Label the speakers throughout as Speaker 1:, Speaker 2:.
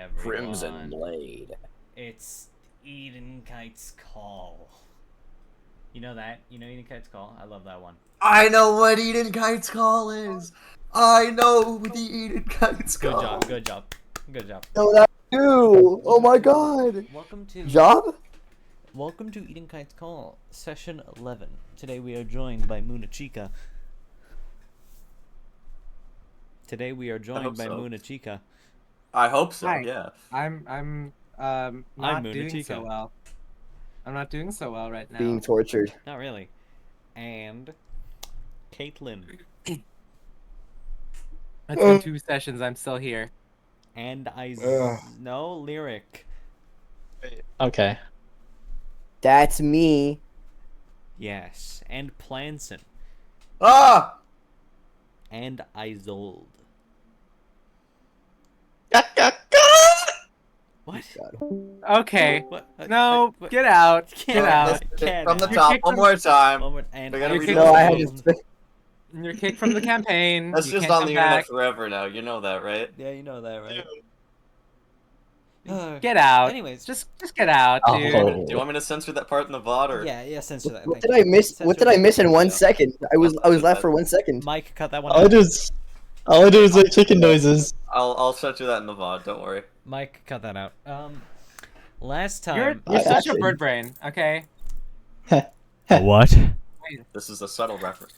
Speaker 1: everyone.
Speaker 2: Crimson Blade.
Speaker 1: It's Edenkites' Call. You know that? You know Edenkites' Call? I love that one.
Speaker 2: I know what Edenkites' Call is. I know the Edenkites'
Speaker 1: Good
Speaker 2: Call.
Speaker 1: job, good job. Good job.
Speaker 2: No, that too. Oh my god.
Speaker 1: Welcome to Edenkites' Call, session 11. Today we are joined by Munechika. Munechika.
Speaker 2: I hope so.
Speaker 3: Hi.
Speaker 2: Yeah.
Speaker 3: I'm not doing
Speaker 1: Munechika.
Speaker 3: so well. I'm not doing so well right now.
Speaker 4: Being tortured.
Speaker 1: Not really. And Kaitlin.
Speaker 3: It's been 2 sessions. I'm still here.
Speaker 1: And
Speaker 4: Ugh.
Speaker 1: No, Lyric.
Speaker 5: Okay.
Speaker 4: That's me.
Speaker 1: Yes. And Planson.
Speaker 2: Ah.
Speaker 1: And Isolde. What?
Speaker 3: Okay.
Speaker 1: What?
Speaker 3: No,
Speaker 1: what?
Speaker 3: get out.
Speaker 1: Get
Speaker 3: Get
Speaker 1: out.
Speaker 3: out.
Speaker 1: Get
Speaker 2: From the
Speaker 1: out.
Speaker 2: top,
Speaker 3: kicked
Speaker 2: one
Speaker 3: him.
Speaker 2: more time.
Speaker 1: One more- and
Speaker 2: We gotta
Speaker 3: read
Speaker 4: No, I had
Speaker 1: Isolde.
Speaker 4: to.
Speaker 3: You're kicked from the campaign.
Speaker 2: That's
Speaker 3: You
Speaker 2: just
Speaker 3: can't
Speaker 2: on
Speaker 3: come
Speaker 2: the
Speaker 3: back.
Speaker 2: internet forever now. You know that, right?
Speaker 1: Yeah, you know that, right?
Speaker 3: Get out.
Speaker 1: Anyways,
Speaker 3: Just get out,
Speaker 5: Oh.
Speaker 3: dude.
Speaker 2: Do you want me to censor that part in the VOD or?
Speaker 1: yeah, censor that.
Speaker 4: What
Speaker 1: thank
Speaker 4: did
Speaker 1: you.
Speaker 4: I miss? What did I miss in 1
Speaker 1: Yeah.
Speaker 4: second? I was left for 1 second.
Speaker 1: Mike, cut that one
Speaker 5: All I
Speaker 1: out.
Speaker 5: do is make chicken noises.
Speaker 2: I'll censor that in the VOD. Don't worry.
Speaker 1: Mike, cut that out. Last
Speaker 3: You're
Speaker 1: time.
Speaker 3: such
Speaker 4: actually-
Speaker 3: a bird brain. Okay.
Speaker 1: What?
Speaker 2: This is a subtle reference.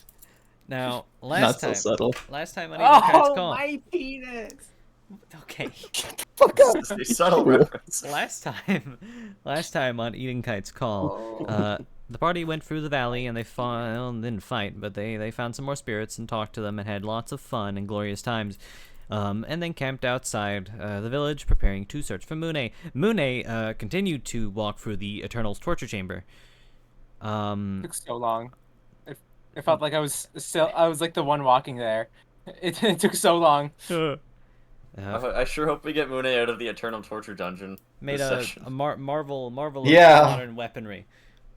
Speaker 1: Now,
Speaker 5: Not
Speaker 1: last
Speaker 5: so
Speaker 1: time.
Speaker 5: subtle.
Speaker 1: Last time on Edenkites'
Speaker 3: Oh,
Speaker 1: Call.
Speaker 3: my penis.
Speaker 1: Okay.
Speaker 4: Fuck up.
Speaker 2: This is a subtle reference.
Speaker 1: Last time on Edenkites' Call,
Speaker 4: Oh.
Speaker 1: the party went through the valley and they didn't fight, but they found some more spirits and talked to them and had lots of fun and glorious times. And then camped outside the village, preparing to search for Mune. Mune continued to walk through the Eternal's torture chamber.
Speaker 3: It took so long. It felt like I was like the one walking there. It took so long.
Speaker 2: I sure hope we get Mune out of the Eternal Torture Dungeon.
Speaker 1: Made
Speaker 2: this
Speaker 1: a
Speaker 2: session.
Speaker 1: marvel
Speaker 5: Yeah.
Speaker 1: of modern weaponry.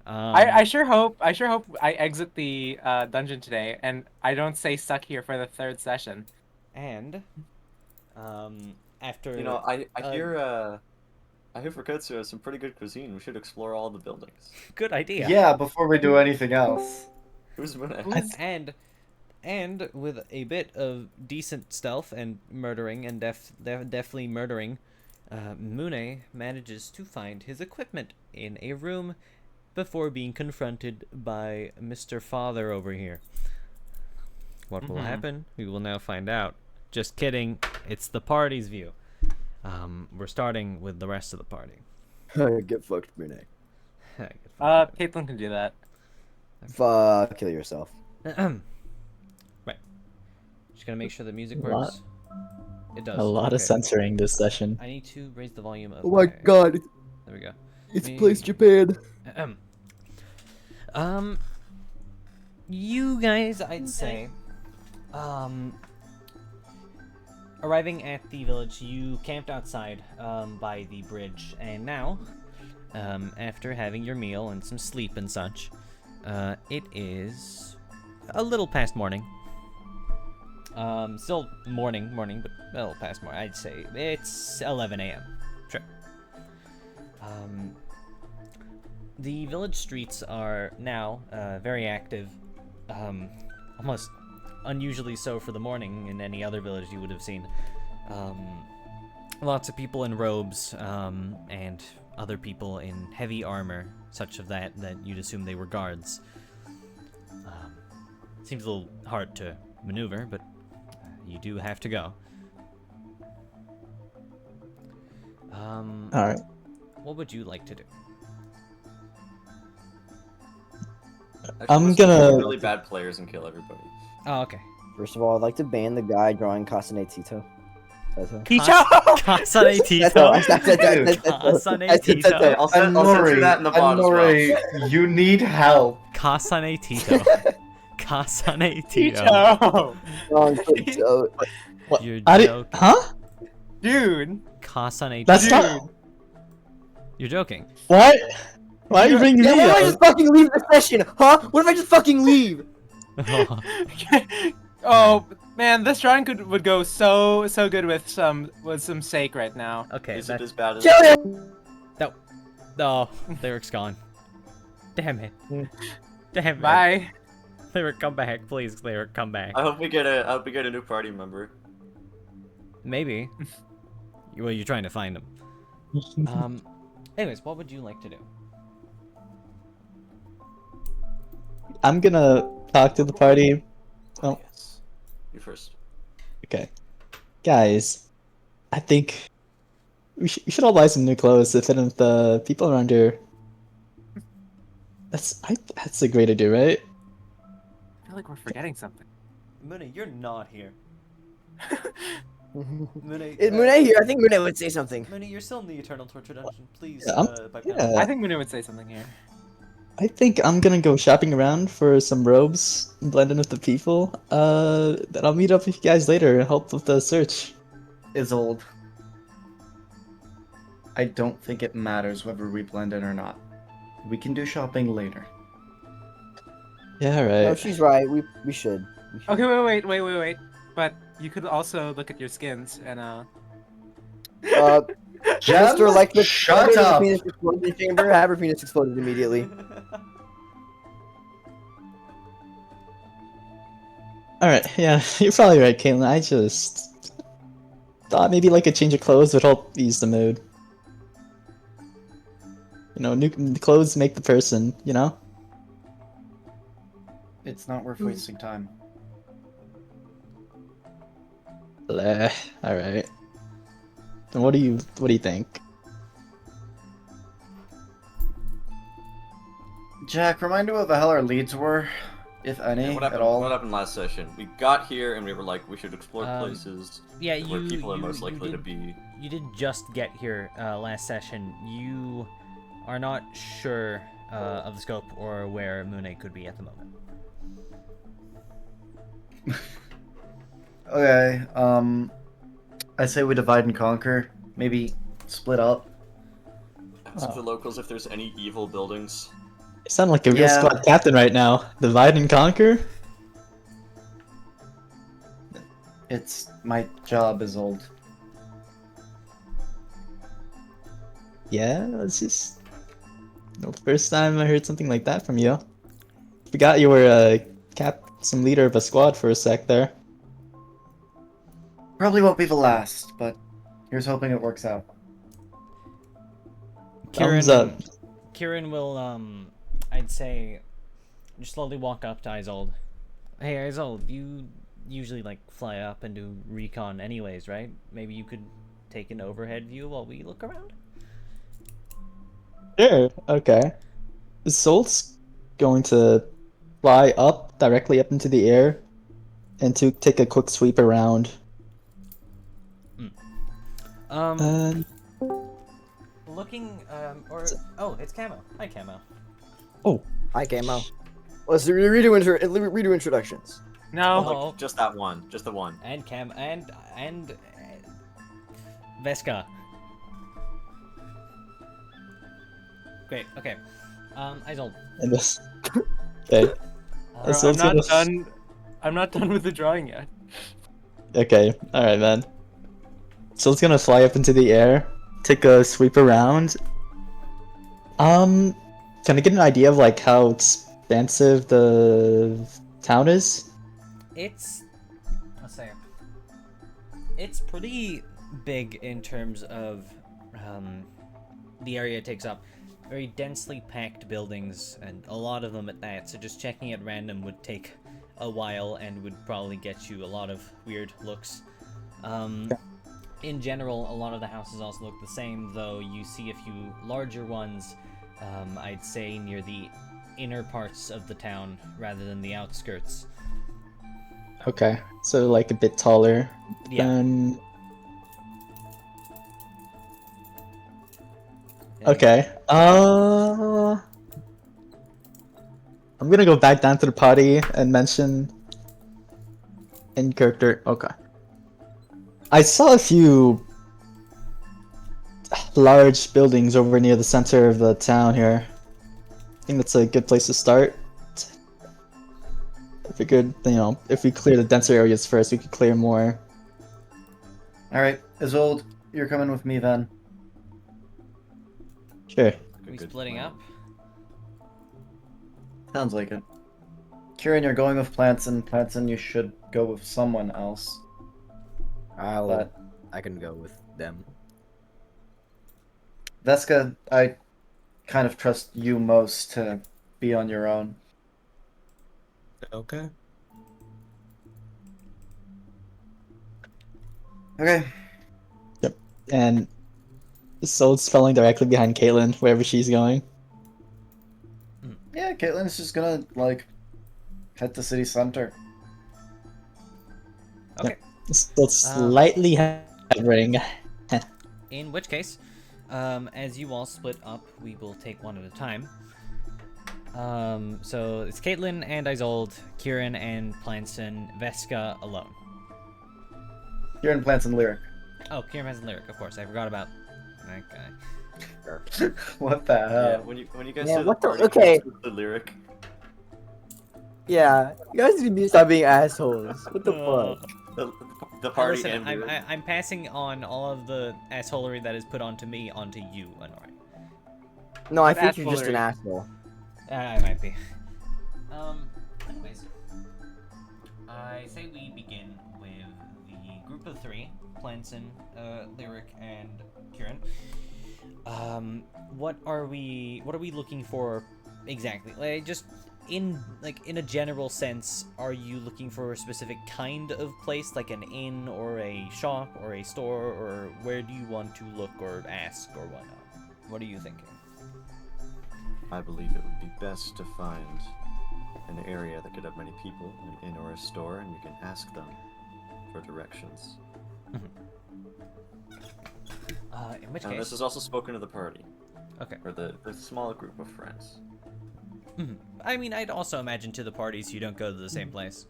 Speaker 3: I sure hope I exit the dungeon today and I don't stay stuck here for the 3rd session.
Speaker 1: And after
Speaker 2: You know, I hear Fukkatsu has some pretty good cuisine. We should explore all the buildings.
Speaker 1: good idea.
Speaker 5: Yeah, before we do anything else.
Speaker 2: Who's Mune?
Speaker 1: And with a bit of decent stealth and murdering and deftly murdering, Mune manages to find his equipment in a room before being confronted by Mr. Father over here. What will happen? We will now find out. Just kidding. It's the party's view. We're starting with the rest of the party.
Speaker 4: Get fucked, Mune.
Speaker 3: Caitlin can do that.
Speaker 4: Fuck, kill yourself.
Speaker 1: Right. Just gonna make sure the music works. It does.
Speaker 5: A lot of
Speaker 1: Okay.
Speaker 5: censoring this session.
Speaker 1: I need to raise the volume of
Speaker 4: Oh my god,
Speaker 1: There we go.
Speaker 4: it's Place Japan.
Speaker 1: You guys, I'd say, arriving at the village, you camped outside, by the bridge, and now, after having your meal and some sleep and such, it is a little past morning. Still morning, but a little past morning. I'd say it's 11 a.m. Sure. The village streets are now very active, almost unusually so for the morning in any other village you would have seen. Lots of people in robes and other people in heavy armor, such of that you'd assume they were guards. Seems a little hard to maneuver, but you do have to go.
Speaker 5: Alright.
Speaker 1: What would you like to do?
Speaker 5: I'm
Speaker 2: let's
Speaker 5: gonna-
Speaker 2: be really bad players and kill everybody.
Speaker 1: Oh, okay.
Speaker 4: First of all, I'd like to ban the guy drawing Kasane Tito.
Speaker 1: Kasane
Speaker 4: That's
Speaker 1: Tito.
Speaker 4: all.
Speaker 1: Kasane Tito.
Speaker 2: I'll censor that in the VOD as well.
Speaker 5: You need help.
Speaker 1: Kasane Tito. Kasane Tito.
Speaker 3: Tito!
Speaker 1: You're
Speaker 5: I
Speaker 1: joking.
Speaker 5: Huh?
Speaker 3: Dude!
Speaker 1: Kasane
Speaker 5: That's
Speaker 1: Tito.
Speaker 5: not.
Speaker 1: You're joking.
Speaker 5: What? Why are you bringing
Speaker 4: Yeah,
Speaker 5: me
Speaker 4: what if I
Speaker 5: up?
Speaker 4: just fucking leave the session, huh? What if I just fucking leave?
Speaker 3: Oh, Man, this drawing would go so good with some sake right now.
Speaker 1: Okay,
Speaker 2: Is it
Speaker 1: that...
Speaker 2: as bad as?
Speaker 4: Kill him!
Speaker 1: Oh, Lyric's gone. Damn it. Damn it.
Speaker 3: Bye.
Speaker 1: Lyric, come back. Please, Lyric, come back.
Speaker 2: I hope we get a new party member.
Speaker 1: Maybe. Well, you're trying to find him. Anyways, what would you like to do?
Speaker 5: I'm gonna talk to the party. Oh.
Speaker 2: Yes. You first.
Speaker 5: Okay. Guys, I think we should all buy some new clothes to fit in with the people around here. That's a great idea, right?
Speaker 3: I feel like we're forgetting something.
Speaker 1: Mune, you're not here. Mune,
Speaker 4: Is Mune here? I think Mune would say something.
Speaker 1: Mune, you're still in the Eternal Torture Dungeon. Please,
Speaker 5: Yeah,
Speaker 1: pipe
Speaker 5: yeah.
Speaker 1: down.
Speaker 3: I think Mune would say something here.
Speaker 5: I think I'm gonna go shopping around for some robes and blend in with the people. Then I'll meet up with you guys later and help with the search.
Speaker 6: Isolde. I don't think it matters whether we blend in or not. We can do shopping later.
Speaker 5: Yeah,
Speaker 4: No,
Speaker 5: right.
Speaker 4: she's right. We should. We should.
Speaker 3: Okay, wait. But you could also look at your skins and
Speaker 6: Gem,
Speaker 4: Mr. Electric,
Speaker 6: shut
Speaker 4: the
Speaker 6: up!
Speaker 4: penis explosion chamber. Have her penis exploded immediately.
Speaker 5: Alright, yeah, you're probably right, Kaitlin. I just thought maybe like a change of clothes would help ease the mood. You know, new clothes make the person, you know?
Speaker 6: It's not worth wasting time.
Speaker 5: Bleh. Alright. Then what do you think?
Speaker 6: Jack, remind me what the hell our leads were, if any,
Speaker 2: Yeah, what
Speaker 6: at
Speaker 2: happened?
Speaker 6: all.
Speaker 2: What happened last session? We got here and we were like, we should explore places
Speaker 1: Yeah,
Speaker 2: where people are most likely
Speaker 1: did,
Speaker 2: to be.
Speaker 1: You did just get here last session. You are not sure of the scope or where Mune could be at the moment.
Speaker 6: Okay, I say we divide and conquer. Maybe split up.
Speaker 2: Ask the locals if there's any evil buildings.
Speaker 5: You sound like a real
Speaker 6: Yeah.
Speaker 5: squad captain right now. Divide and conquer?
Speaker 6: It's my job, Isolde.
Speaker 5: Yeah, it's just... No, first time I heard something like that from you. Forgot you were some leader of a squad for a sec there.
Speaker 6: Probably won't be the last, but here's hoping it works out.
Speaker 5: Thumbs up.
Speaker 1: Kieran will, I'd say, just slowly walk up to Isolde. Hey, Isolde, you usually, like, fly up and do recon anyways, right? Maybe you could take an overhead view while we look around?
Speaker 5: Sure, okay. Solt's going to fly up, directly up into the air, and to take a quick sweep around.
Speaker 1: Looking, oh, it's Camo. Hi, Camo.
Speaker 4: Hi, Camo. Let's redo introductions.
Speaker 3: no.
Speaker 1: Oh.
Speaker 2: Just that one. Just the one.
Speaker 1: And Veska. Great, okay. Isolde.
Speaker 5: And this. Okay.
Speaker 3: I'm
Speaker 5: Solt's
Speaker 3: not
Speaker 5: gonna-
Speaker 3: done. I'm not done with the drawing yet.
Speaker 5: Okay, alright, man. Solt's gonna fly up into the air, take a sweep around. Can I get an idea of like how expansive the town is?
Speaker 1: It's, let's say, it's pretty big in terms of the area it takes up. Very densely packed buildings, and a lot of them at that, so just checking at random would take a while and would probably get you a lot of weird looks. In general, a lot of the houses also look the same, though you see a few larger ones, I'd say near the inner parts of the town rather than the outskirts.
Speaker 5: Okay, so like a bit taller
Speaker 1: Yeah.
Speaker 5: than... Okay, I'm gonna go back down to the party and mention in character. Okay. I saw a few large buildings over near the center of the town here. I think that's a good place to start. If we could, if we clear the denser areas first, we could clear more.
Speaker 6: All right, Isolde, you're coming with me then.
Speaker 5: Sure.
Speaker 1: Are we splitting up?
Speaker 6: Sounds like it. Kieran, you're going with Planson. Planson, you should go with someone else. But
Speaker 4: I can go with them.
Speaker 6: Veska, I kind of trust you most to be on your own.
Speaker 7: Okay.
Speaker 6: Okay.
Speaker 5: And Isolde's falling directly behind Kaitlin, wherever she's going.
Speaker 6: Yeah, Caitlin's just gonna, like, head to city center.
Speaker 1: Okay.
Speaker 5: Still slightly hovering.
Speaker 1: In which case, as you all split up, we will take one at a time. So it's Kaitlin and Isolde, Kieran and Planson, Veska alone.
Speaker 6: Kieran, Planson, Lyric.
Speaker 1: Oh, Kieran has a lyric, of course. I forgot about that guy.
Speaker 6: What the hell?
Speaker 2: Yeah, when you guys
Speaker 4: Yeah,
Speaker 2: say
Speaker 4: what the-
Speaker 2: party
Speaker 4: okay.
Speaker 2: with the lyric.
Speaker 4: Yeah, you guys need to stop being assholes. What the fuck?
Speaker 2: The party
Speaker 1: Listen,
Speaker 2: and lyric.
Speaker 1: I'm passing on all of the assholery that is put onto me onto you, Anori.
Speaker 4: No, I
Speaker 3: What
Speaker 4: think you're just an
Speaker 3: assholery?
Speaker 4: asshole.
Speaker 1: I might be. Anyways, I say we begin with the group of three: Planson, Lyric, and Kieran. What are we looking for exactly? Like, just in a general sense, are you looking for a specific kind of place, like an inn or a shop or a store, or where do you want to look or ask or whatnot? What are you thinking?
Speaker 2: I believe it would be best to find an area that could have many people, an inn or a store, and you can ask them for directions.
Speaker 1: In which
Speaker 2: And
Speaker 1: case,
Speaker 2: this is also spoken to the party,
Speaker 1: okay.
Speaker 2: or the small group of friends.
Speaker 1: I mean, I'd also imagine to the parties you don't go to the same place.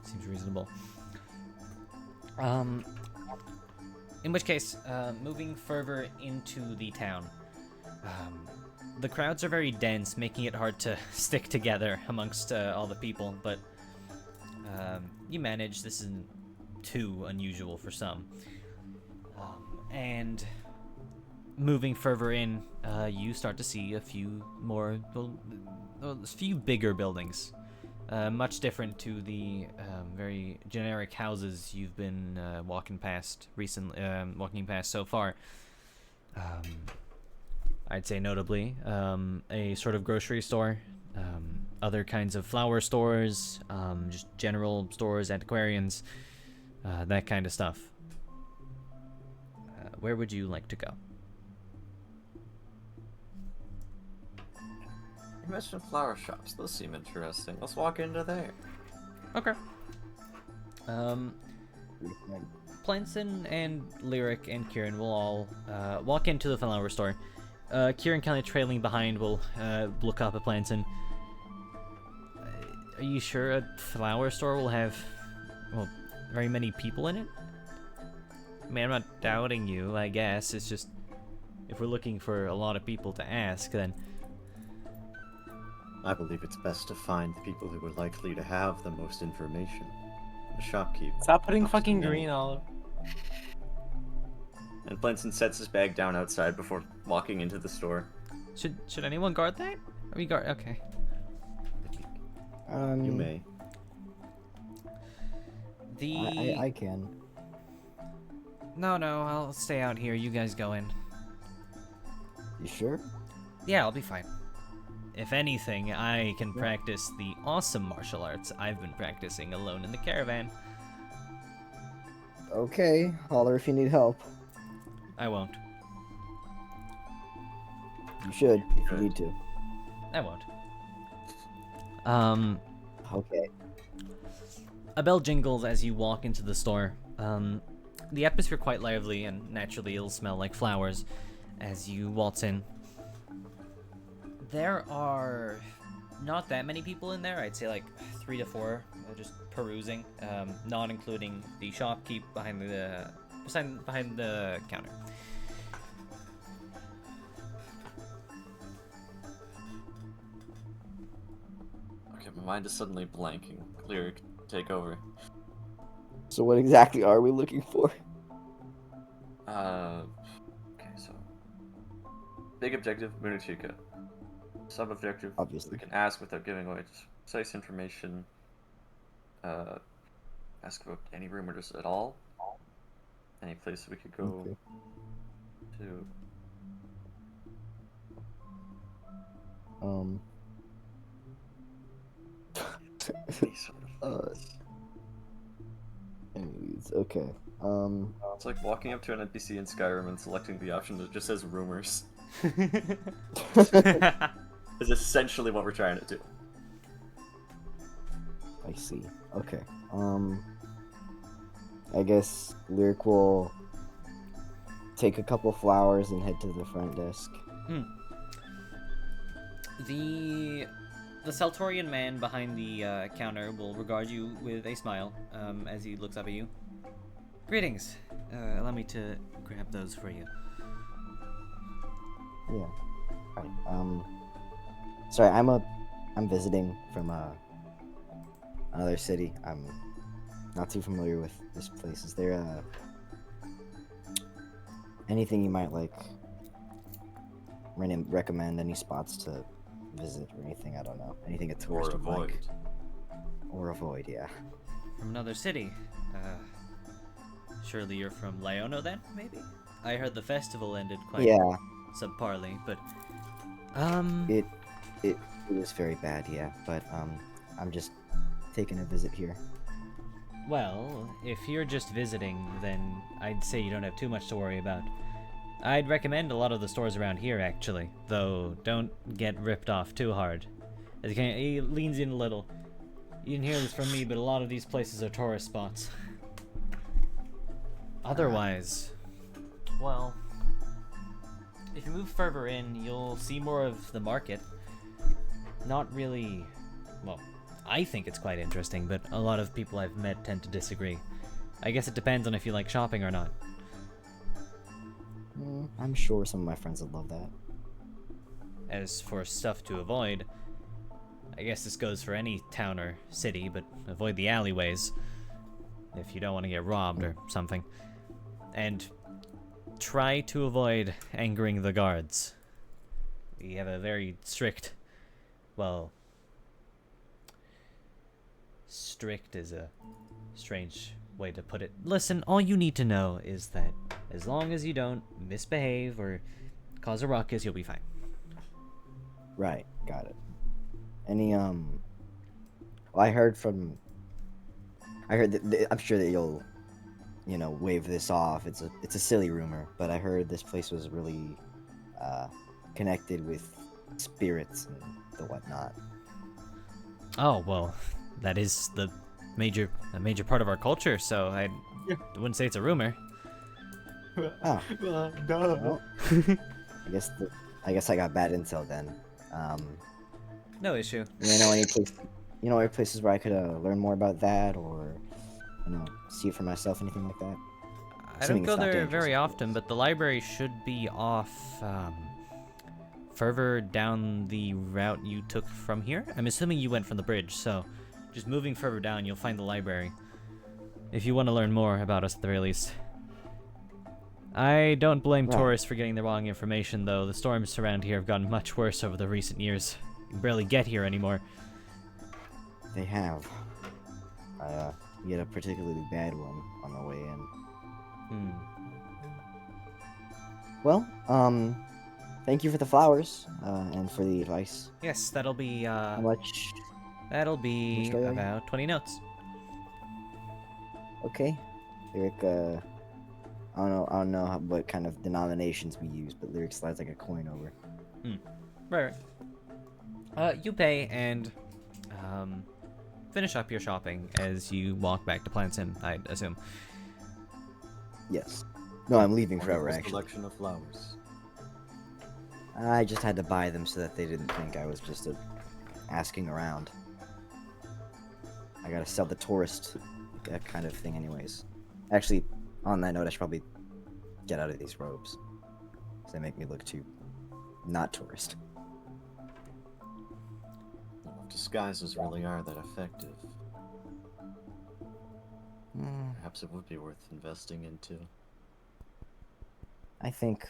Speaker 1: Seems reasonable. In which case, moving further into the town, the crowds are very dense, making it hard to stick together amongst all the people, but you manage. This isn't too unusual for some. And moving further in, you start to see a few more, a few bigger buildings, much different to the very generic houses you've been walking past recently, so far. I'd say notably a sort of grocery store, other kinds of flower stores, just general stores, antiquarians, that kind of stuff. Where would you like to go?
Speaker 2: You mentioned flower shops. Those seem interesting. Let's walk into there.
Speaker 1: Okay. Planson and Lyric and Kieran will all walk into the flower store. Kieran, kind of trailing behind, will look up at Planson. Are you sure a flower store will have, well, very many people in it? I mean, I'm not doubting you, I guess. It's just, if we're looking for a lot of people to ask, then...
Speaker 2: I believe it's best to find the people who are likely to have the most information. The shopkeep.
Speaker 3: Stop putting fucking green all over.
Speaker 2: And Planson sets his bag down outside before walking into the store.
Speaker 1: Should anyone guard that? Are we guard? Okay.
Speaker 2: You may.
Speaker 4: I can.
Speaker 1: No, I'll stay out here. You guys go in.
Speaker 4: You sure?
Speaker 1: Yeah, I'll be fine. If anything, I can practice the awesome martial arts I've been practicing alone in the caravan.
Speaker 4: Okay, holler if you need help.
Speaker 1: I won't.
Speaker 4: You should, if you
Speaker 2: Good.
Speaker 4: need to.
Speaker 1: I won't.
Speaker 4: Okay.
Speaker 1: A bell jingles as you walk into the store. The atmosphere quite lively, and naturally it'll smell like flowers as you waltz in. There are not that many people in there. I'd say like 3 to 4, just perusing, not including the shopkeep behind the counter.
Speaker 2: Okay, My mind is suddenly blanking. Lyric, take over.
Speaker 4: So what exactly are we looking for?
Speaker 2: Okay, so big objective, Munechika. Sub-objective,
Speaker 4: Obviously.
Speaker 2: we can ask without giving away precise information. Ask about any rumors at all. Any place we could go
Speaker 4: Okay.
Speaker 2: to. Any sort of things.
Speaker 4: Anyways, okay.
Speaker 2: It's like walking up to an NPC in Skyrim and selecting the option that just says rumors. Is essentially what we're trying to do.
Speaker 4: I see. Okay. I guess Lyric will take a couple flowers and head to the front desk.
Speaker 1: The Saltorian man behind the counter will regard you with a smile as he looks up at you. Greetings. Allow me to grab those for you.
Speaker 4: Yeah. Right. Sorry, I'm visiting from another city. I'm not too familiar with this place. Is there anything you might like recommend? Any spots to visit or anything? I don't know. Anything a tourist would
Speaker 2: avoid.
Speaker 4: like. Or avoid, yeah.
Speaker 1: From another city. Surely you're from Leono then, maybe? I heard the festival ended quite
Speaker 4: Yeah.
Speaker 1: subparly, but
Speaker 4: It was very bad, yeah. But I'm just taking a visit here.
Speaker 1: well, if you're just visiting, then I'd say you don't have too much to worry about. I'd recommend a lot of the stores around here, actually, though don't get ripped off too hard. As he leans in a little. You didn't hear this from me, but a lot of these places are tourist spots. Otherwise, well, if you move further in, you'll see more of the market. Not really, well, I think it's quite interesting, but a lot of people I've met tend to disagree. I guess it depends on if you like shopping or not.
Speaker 4: I'm sure some of my friends would love that.
Speaker 1: As for stuff to avoid, I guess this goes for any town or city, but avoid the alleyways if you don't want to get robbed or something. And try to avoid angering the guards. We have a very strict, well, strict is a strange way to put it. Listen, all you need to know is that as long as you don't misbehave or cause a ruckus, you'll be fine.
Speaker 4: Right, got it. Any well, I heard that I'm sure that you'll, wave this off. It's a silly rumor, but I heard this place was really connected with spirits and the whatnot.
Speaker 1: Oh, well, that is a major part of our culture, so I wouldn't say it's a rumor.
Speaker 4: Oh. Well, I guess I got bad intel then.
Speaker 1: No issue.
Speaker 4: You know any places where I could learn more about that, or see it for myself, anything like that?
Speaker 1: I don't go there very often, but the library should be off further down the route you took from here. I'm assuming you went from the bridge, so just moving further down, you'll find the library. If you want to learn more about us at the very least. I don't blame tourists for getting the wrong information, though. The storms around here have gotten much worse over the recent years. You can barely get here anymore.
Speaker 4: They have. We had a particularly bad one on the way in. Well, thank you for the flowers, and for the advice.
Speaker 1: Yes, that'll be,
Speaker 4: How much?
Speaker 1: that'll be about 20 notes.
Speaker 4: Okay. Lyric, I don't know what kind of denominations we use, but Lyric slides like a coin over.
Speaker 1: Right. You pay and finish up your shopping as you walk back to Planson, I'd assume.
Speaker 4: Yes. No, I'm leaving forever,
Speaker 2: Wonderful
Speaker 4: actually.
Speaker 2: Collection of flowers.
Speaker 4: I just had to buy them so that they didn't think I was just asking around. I gotta sell the tourist kind of thing anyways. Actually, on that note, I should probably get out of these robes. They make me look too not tourist.
Speaker 2: disguises really are that effective. Perhaps it would be worth investing into.
Speaker 4: I think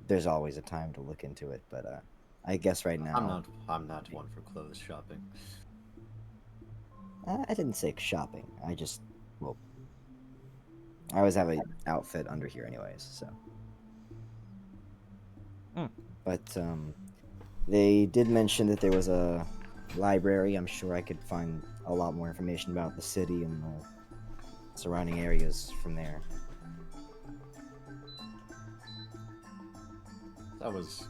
Speaker 4: there's always a time to look into it, but I guess right now
Speaker 2: I'm not one for clothes shopping.
Speaker 4: I didn't say shopping. I always have an outfit under here anyways, so. But they did mention that there was a library. I'm sure I could find a lot more information about the city and the surrounding areas from there.
Speaker 2: I was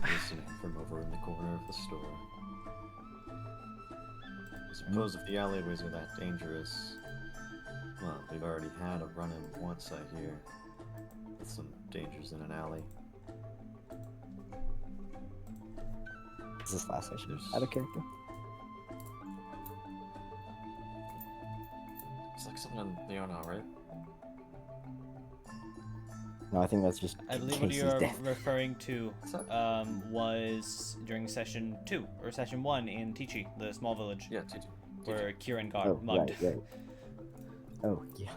Speaker 2: listening from over in the corner of the store. I suppose if the alleyways are that dangerous, well, we've already had a run-in once, I hear, with some dangers in an alley.
Speaker 4: Is this last session out of character?
Speaker 2: It's like something in the Ono, right?
Speaker 4: No, I think that's just.
Speaker 1: I believe what you're referring to was during session 2 or session 1 in Tichi, the small village.
Speaker 2: Yeah, Tichi.
Speaker 1: Where Kieran got mugged.
Speaker 4: Right. Oh, yeah.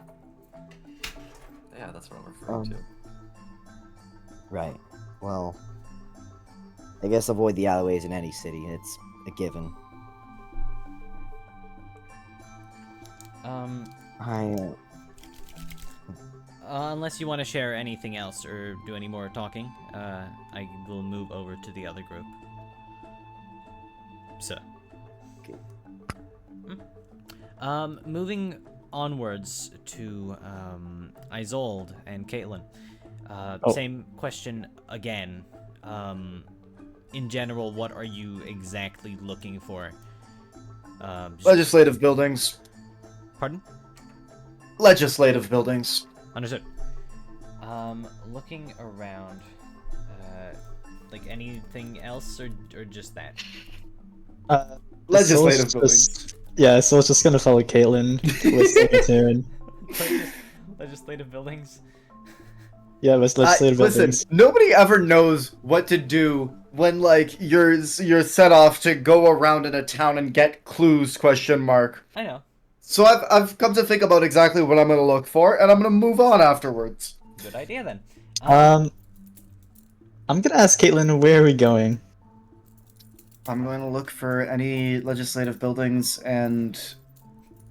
Speaker 2: Yeah, that's what I'm referring to.
Speaker 4: Right. Well, I guess avoid the alleyways in any city. It's a given.
Speaker 1: Unless you want to share anything else or do any more talking, I will move over to the other group. So.
Speaker 4: Okay.
Speaker 1: Moving onwards to Isolde and Kaitlin. Same question again. In general, what are you exactly looking for?
Speaker 6: Legislative buildings.
Speaker 1: Pardon?
Speaker 6: Legislative buildings.
Speaker 1: Understood. Looking around, like anything else or just that?
Speaker 6: Legislative buildings.
Speaker 5: Yeah, so it's just gonna follow Kaitlin with Taryn.
Speaker 1: Legislative buildings?
Speaker 5: Yeah, it's legislative buildings.
Speaker 6: Listen, nobody ever knows what to do when, like, you're set off to go around in a town and get clues, ?
Speaker 1: I know.
Speaker 6: So I've come to think about exactly what I'm going to look for, and I'm going to move on afterwards.
Speaker 1: Good idea, then.
Speaker 5: I'm gonna ask Kaitlin, where are we going?
Speaker 6: I'm going to look for any legislative buildings and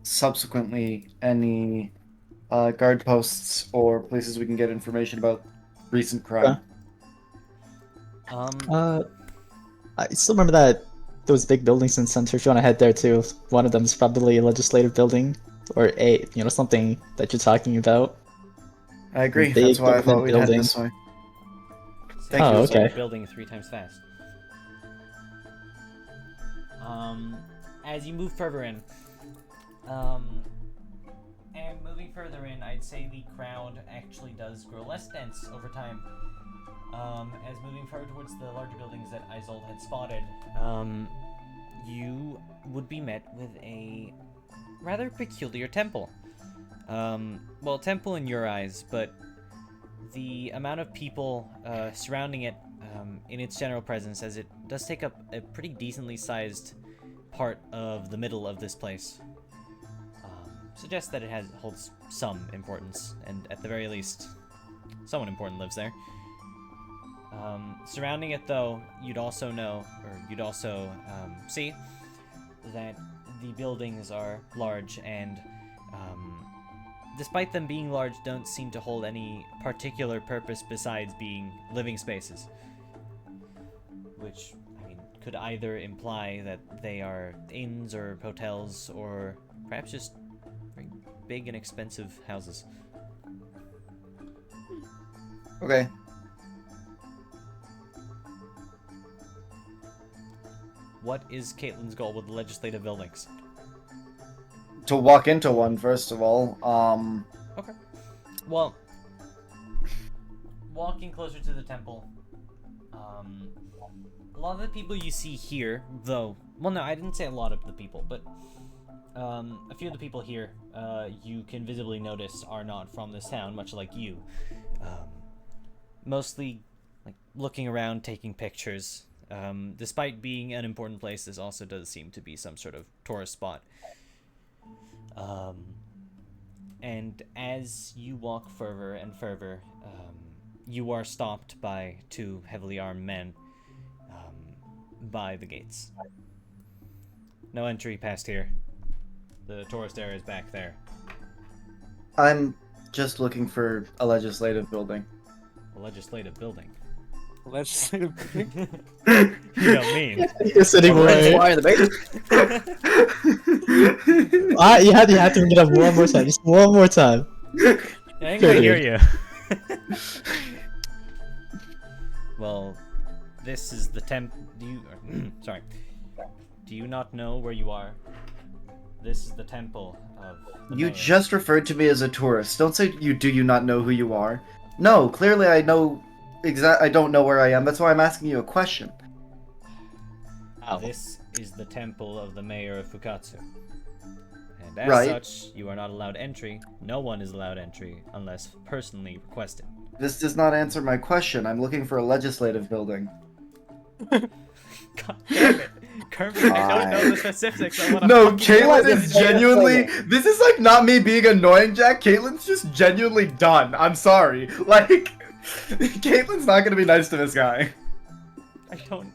Speaker 6: subsequently any guard posts or places we can get information about recent crime.
Speaker 5: I still remember that those big buildings in center. If you want to head there too, one of them is probably a legislative building or something that you're talking about.
Speaker 6: I agree. That's why I thought we'd head this way. Thank you.
Speaker 5: Okay.
Speaker 1: Building 3 times fast. As you move further in, I'd say the crowd actually does grow less dense over time. As moving further towards the larger buildings that Isolde had spotted, you would be met with a rather peculiar temple. Well, temple in your eyes, but the amount of people surrounding it in its general presence, as it does take up a pretty decently sized part of the middle of this place, suggests that it holds some importance, and at the very least, someone important lives there. Surrounding it, though, you'd also see that the buildings are large and, despite them being large, don't seem to hold any particular purpose besides being living spaces. Which, could either imply that they are inns or hotels, or perhaps just very big and expensive houses.
Speaker 6: Okay.
Speaker 1: What is Caitlin's goal with the legislative buildings?
Speaker 6: To walk into one, first of all.
Speaker 1: Okay. Well, walking closer to the temple, a lot of the people you see here, though, well, no, I didn't say a lot of the people, but a few of the people here, you can visibly notice are not from this town, much like you. Mostly, like, looking around, taking pictures, Despite being an important place, this also does seem to be some sort of tourist spot. And as you walk further and further, you are stopped by 2 heavily armed men by the gates. No entry past here. The tourist area is back there.
Speaker 6: I'm just looking for a legislative building.
Speaker 1: A legislative building.
Speaker 3: Legislative.
Speaker 1: You don't mean.
Speaker 5: You're sitting right.
Speaker 4: Why in the base?
Speaker 5: You have to get up one more time. Just one more time.
Speaker 1: I ain't gonna hear you. Well, this is the sorry. Do you not know where you are? This is the temple of the
Speaker 6: You
Speaker 1: mayor.
Speaker 6: just referred to me as a tourist. Don't say do you not know who you are? No, clearly I know I don't know where I am. That's why I'm asking you a question.
Speaker 5: Ow.
Speaker 1: This is the temple of the mayor of Fukkatsu. And as
Speaker 6: Right.
Speaker 1: such, you are not allowed entry. No one is allowed entry unless personally requested.
Speaker 6: This does not answer my question. I'm looking for a legislative building.
Speaker 1: God damn it. Kirby, I don't know the specifics. I wanna
Speaker 6: No,
Speaker 1: fucking
Speaker 6: Caitlin
Speaker 1: know
Speaker 6: is
Speaker 1: the-
Speaker 6: genuinely. This is like not me being annoying, Jack. Caitlin's just genuinely done. I'm sorry. Like, Caitlin's not gonna be nice to this guy.
Speaker 1: I don't.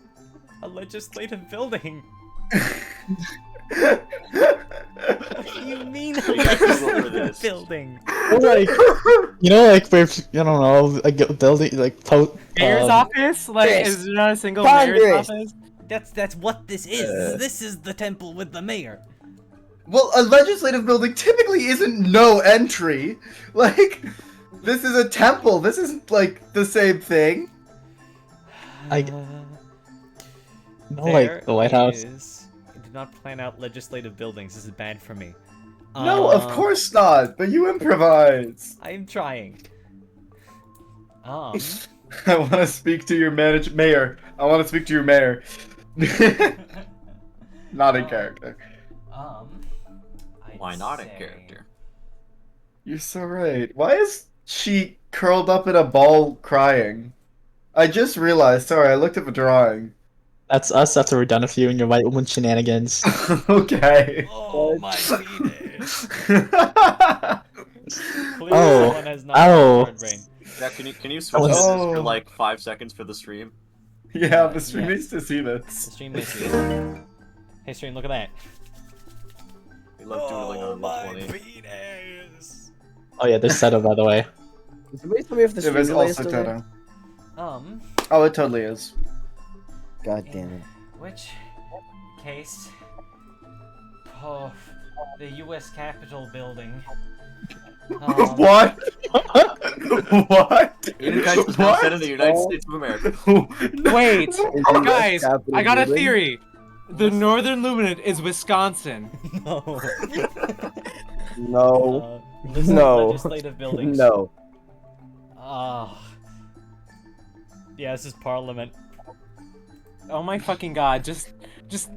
Speaker 1: A legislative building. What do you mean a
Speaker 2: We gotta Google for
Speaker 1: legislative
Speaker 2: this.
Speaker 1: building?
Speaker 5: Like, where, I don't know, like a building, like
Speaker 3: Mayor's office? Like,
Speaker 4: Yes.
Speaker 3: is there not a single
Speaker 4: Congress.
Speaker 3: mayor's office?
Speaker 1: That's what this is. This is the temple with the mayor.
Speaker 6: Well, a legislative building typically isn't no entry. Like, this is a temple. This isn't like the same thing.
Speaker 5: No, like the White House.
Speaker 1: I did not plan out legislative buildings. This is bad for me.
Speaker 6: No, of course not. But you improvise.
Speaker 1: I am trying.
Speaker 6: I want to speak to your mayor. I want to speak to your mayor. Not in character.
Speaker 2: Why not in character?
Speaker 6: You're so right. Why is she curled up in a ball crying? I just realized. Sorry, I looked at the drawing.
Speaker 5: That's us after we're done with you and your white woman shenanigans.
Speaker 6: Okay.
Speaker 1: Oh my penis. Clearly
Speaker 5: Oh.
Speaker 1: someone has not
Speaker 5: Ow.
Speaker 1: hard brain.
Speaker 2: Yeah, can you switch
Speaker 5: was-
Speaker 2: this
Speaker 6: Oh.
Speaker 2: for like 5 seconds for the stream?
Speaker 6: Yeah, the stream
Speaker 1: Yeah.
Speaker 6: needs to see
Speaker 1: The
Speaker 6: this.
Speaker 1: stream may see it. Hey stream, look at that.
Speaker 2: We love doodling on multiple names.
Speaker 1: penis.
Speaker 5: Oh yeah, there's Seto, by the way.
Speaker 4: Did somebody tell me if the
Speaker 6: It
Speaker 4: stream
Speaker 6: was
Speaker 4: delay is
Speaker 6: also
Speaker 4: still there?
Speaker 6: Tero. Oh, it totally is.
Speaker 4: God damn it.
Speaker 1: Which case? Oh, the U.S. Capitol building.
Speaker 6: What? What?
Speaker 2: Edenkites was now set in the United States of America.
Speaker 3: Wait,
Speaker 4: Is the
Speaker 3: guys,
Speaker 4: Capitol
Speaker 3: I got a
Speaker 4: building?
Speaker 3: theory. The northern luminant is Wisconsin.
Speaker 1: No.
Speaker 4: No.
Speaker 1: Listen,
Speaker 4: No.
Speaker 1: legislative buildings.
Speaker 4: No.
Speaker 1: Yeah, this is Parliament.
Speaker 3: Oh my fucking god, just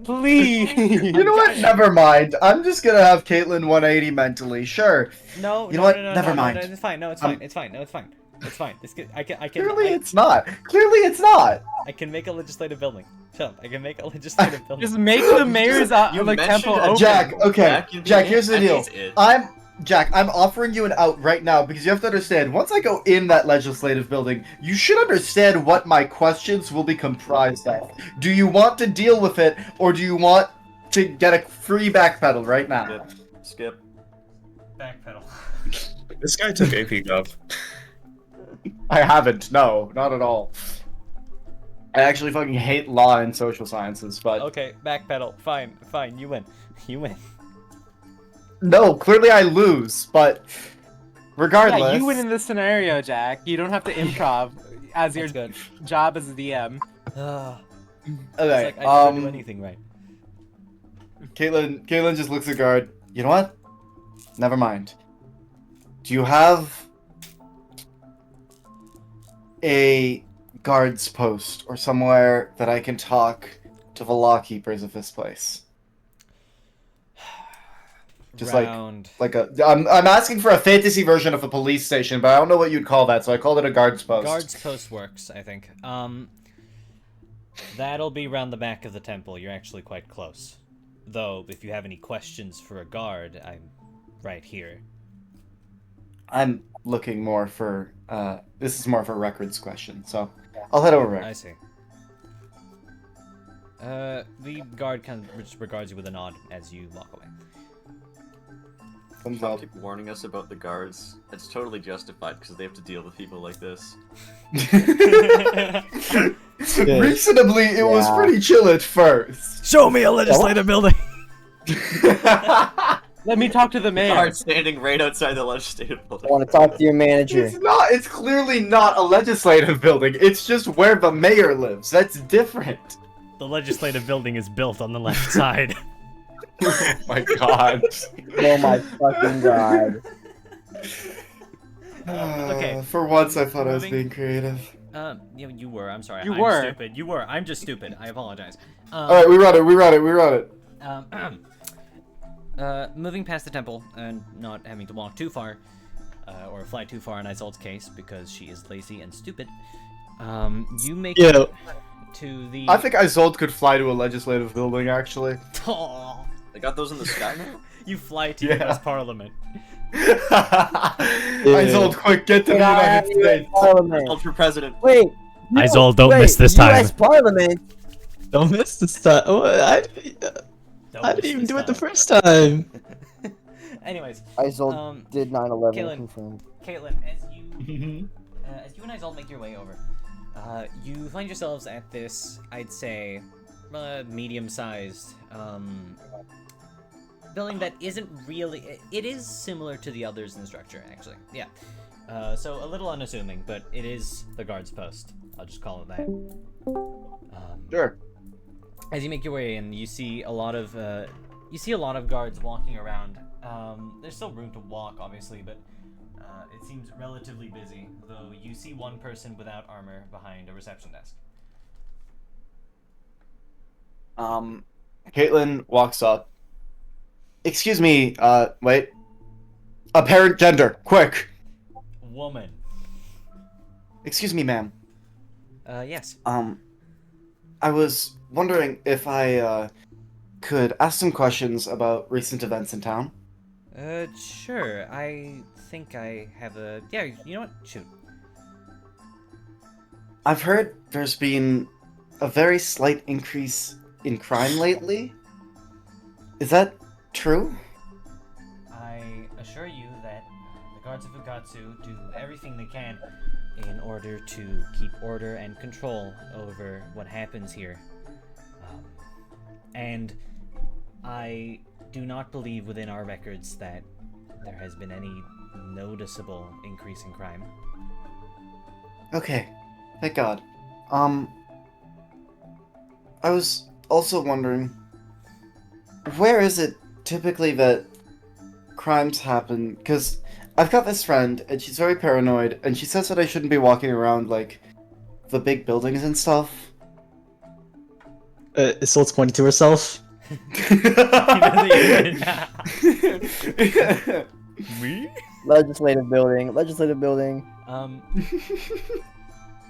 Speaker 3: please.
Speaker 6: You know what? Never mind. I'm just gonna have Caitlin 180 mentally. Sure.
Speaker 1: No,
Speaker 6: You know
Speaker 1: no,
Speaker 6: what?
Speaker 1: no, no,
Speaker 6: Never
Speaker 1: no,
Speaker 6: mind.
Speaker 1: No, it's fine. No, it's fine. It's fine. No, it's fine. It's fine. I can.
Speaker 6: Clearly, it's not. Clearly, it's not.
Speaker 1: I can make a legislative building. Shut up. I can make a legislative building.
Speaker 3: Just make the mayor's
Speaker 2: You
Speaker 3: like
Speaker 2: mentioned
Speaker 3: temple
Speaker 2: a
Speaker 3: open.
Speaker 6: Jack, okay.
Speaker 2: you'd be
Speaker 6: Jack,
Speaker 2: in.
Speaker 6: here's the
Speaker 2: That
Speaker 6: deal.
Speaker 2: means it.
Speaker 6: I'm offering you an out right now because you have to understand. Once I go in that legislative building, you should understand what my questions will be comprised of. Do you want to deal with it, or do you want to get a free backpedal right now?
Speaker 2: Skip.
Speaker 1: Backpedal.
Speaker 7: This guy took AP Gov.
Speaker 6: I haven't. No, not at all. I actually fucking hate law and social sciences, but
Speaker 1: Okay, backpedal. Fine, fine. You win. You win.
Speaker 6: no, clearly I lose. But regardless,
Speaker 3: Yeah, you win in this scenario, Jack. You don't have to improv as your
Speaker 1: That's
Speaker 3: job as a DM.
Speaker 1: Ugh.
Speaker 6: okay.
Speaker 1: It's like I never do anything right.
Speaker 6: Caitlin just looks at guard. You know what? Never mind. Do you have a guard's post or somewhere that I can talk to the law keepers of this place? Just
Speaker 1: Round.
Speaker 6: like a I'm asking for a fantasy version of a police station, but I don't know what you'd call that, so I called it a guard's post.
Speaker 1: Guards post works, I think. That'll be round the back of the temple. You're actually quite close. Though, if you have any questions for a guard, I'm right here.
Speaker 6: I'm looking more for, this is more of a records question, so I'll head over
Speaker 1: I
Speaker 6: there.
Speaker 1: see. The guard kind of just regards you with a nod as you walk away.
Speaker 6: Thumbs
Speaker 2: Don't
Speaker 6: up.
Speaker 2: keep warning us about the guards. It's totally justified because they have to deal with people like this.
Speaker 6: Reasonably, it was
Speaker 4: Yeah.
Speaker 6: pretty chill at first.
Speaker 1: Show me a legislative building!
Speaker 3: Let me talk to the mayor.
Speaker 2: Guard standing right outside the legislative
Speaker 4: I
Speaker 2: building.
Speaker 4: want to talk to your manager.
Speaker 6: It's clearly not a legislative building. It's just where the mayor lives. That's different.
Speaker 1: The legislative building is built on the left side.
Speaker 6: Oh my god.
Speaker 4: Oh my fucking god.
Speaker 1: Okay.
Speaker 6: For once, I thought I was
Speaker 1: Moving.
Speaker 6: being creative.
Speaker 1: You were. I'm sorry.
Speaker 3: You
Speaker 1: I'm
Speaker 3: were.
Speaker 1: stupid. You were. I'm just stupid. I apologize.
Speaker 6: Alright, we wrote it.
Speaker 1: Moving past the temple and not having to walk too far, or fly too far in Isolde's case because she is lazy and stupid. You make
Speaker 5: Yeah.
Speaker 1: it to the.
Speaker 6: I think Isolde could fly to a legislative building, actually.
Speaker 1: Aw,
Speaker 2: They got those in the sky now?
Speaker 1: you fly to
Speaker 6: Yeah.
Speaker 1: U.S. Parliament.
Speaker 6: Isolde, quick, get to the United States.
Speaker 4: Parliament.
Speaker 2: Called for president.
Speaker 4: Wait.
Speaker 1: Isolde, don't miss this time.
Speaker 4: U.S. Parliament.
Speaker 5: Don't miss this time. Oh, I
Speaker 1: Don't
Speaker 5: didn't
Speaker 1: miss
Speaker 5: even
Speaker 1: this
Speaker 5: do it the
Speaker 1: time.
Speaker 5: first time.
Speaker 1: Anyways,
Speaker 4: Isolde did 9/11
Speaker 1: Kaitlin.
Speaker 4: confirmed.
Speaker 1: Caitlin, as you and Isolde make your way over, you find yourselves at this, I'd say, medium-sized building that isn't really. It is similar to the others in the structure, actually. Yeah. So a little unassuming, but it is the guard's post. I'll just call it that.
Speaker 6: Sure.
Speaker 1: As you make your way in, you see a lot of guards walking around. There's still room to walk, obviously, but it seems relatively busy. Though you see one person without armor behind a reception desk.
Speaker 6: Caitlin walks up. Excuse me, wait. Apparent gender, quick.
Speaker 1: Woman.
Speaker 6: Excuse me, ma'am.
Speaker 1: Yes.
Speaker 6: I was wondering if I, could ask some questions about recent events in town.
Speaker 1: Sure. I think I have a. Yeah. You know what? Shoot.
Speaker 6: I've heard there's been a very slight increase in crime lately. Is that true?
Speaker 1: I assure you that the guards of Fukkatsu do everything they can in order to keep order and control over what happens here. And I do not believe within our records that there has been any noticeable increase in crime.
Speaker 6: Okay, thank God. I was also wondering, where is it typically that crimes happen? Because I've got this friend, and she's very paranoid, and she says that I shouldn't be walking around, like, the big buildings and stuff.
Speaker 5: Isolde's pointing to herself.
Speaker 1: Me?
Speaker 4: Legislative building.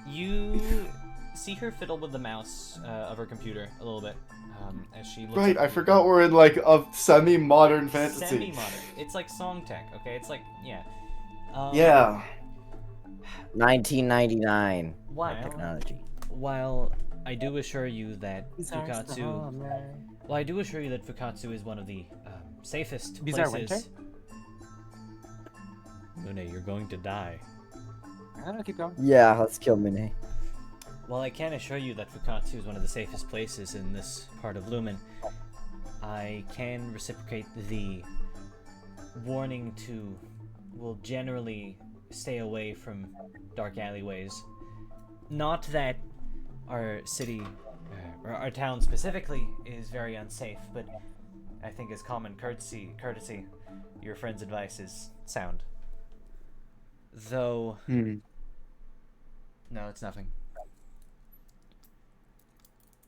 Speaker 1: You see her fiddle with the mouse of her computer a little bit as she looks.
Speaker 6: Right,
Speaker 1: up
Speaker 6: I
Speaker 1: the-
Speaker 6: forgot we're in, like, a semi-modern fantasy.
Speaker 1: Semi-modern. It's like song tech, okay? It's like yeah.
Speaker 6: Yeah.
Speaker 4: 1999.
Speaker 1: While,
Speaker 4: Technology.
Speaker 1: while I do assure you that
Speaker 3: These are
Speaker 1: Fukkatsu, well, I do assure you that Fukkatsu is one of the safest
Speaker 3: These are
Speaker 1: places. Mune, you're going to die.
Speaker 3: I don't know, keep going.
Speaker 4: Yeah, let's kill Mune.
Speaker 1: While I can assure you that Fukkatsu is one of the safest places in this part of Lumen, I can reciprocate the warning to will generally stay away from dark alleyways. Not that our city, or our town specifically, is very unsafe, but I think as common courtesy, your friend's advice is sound. Though, no, it's nothing.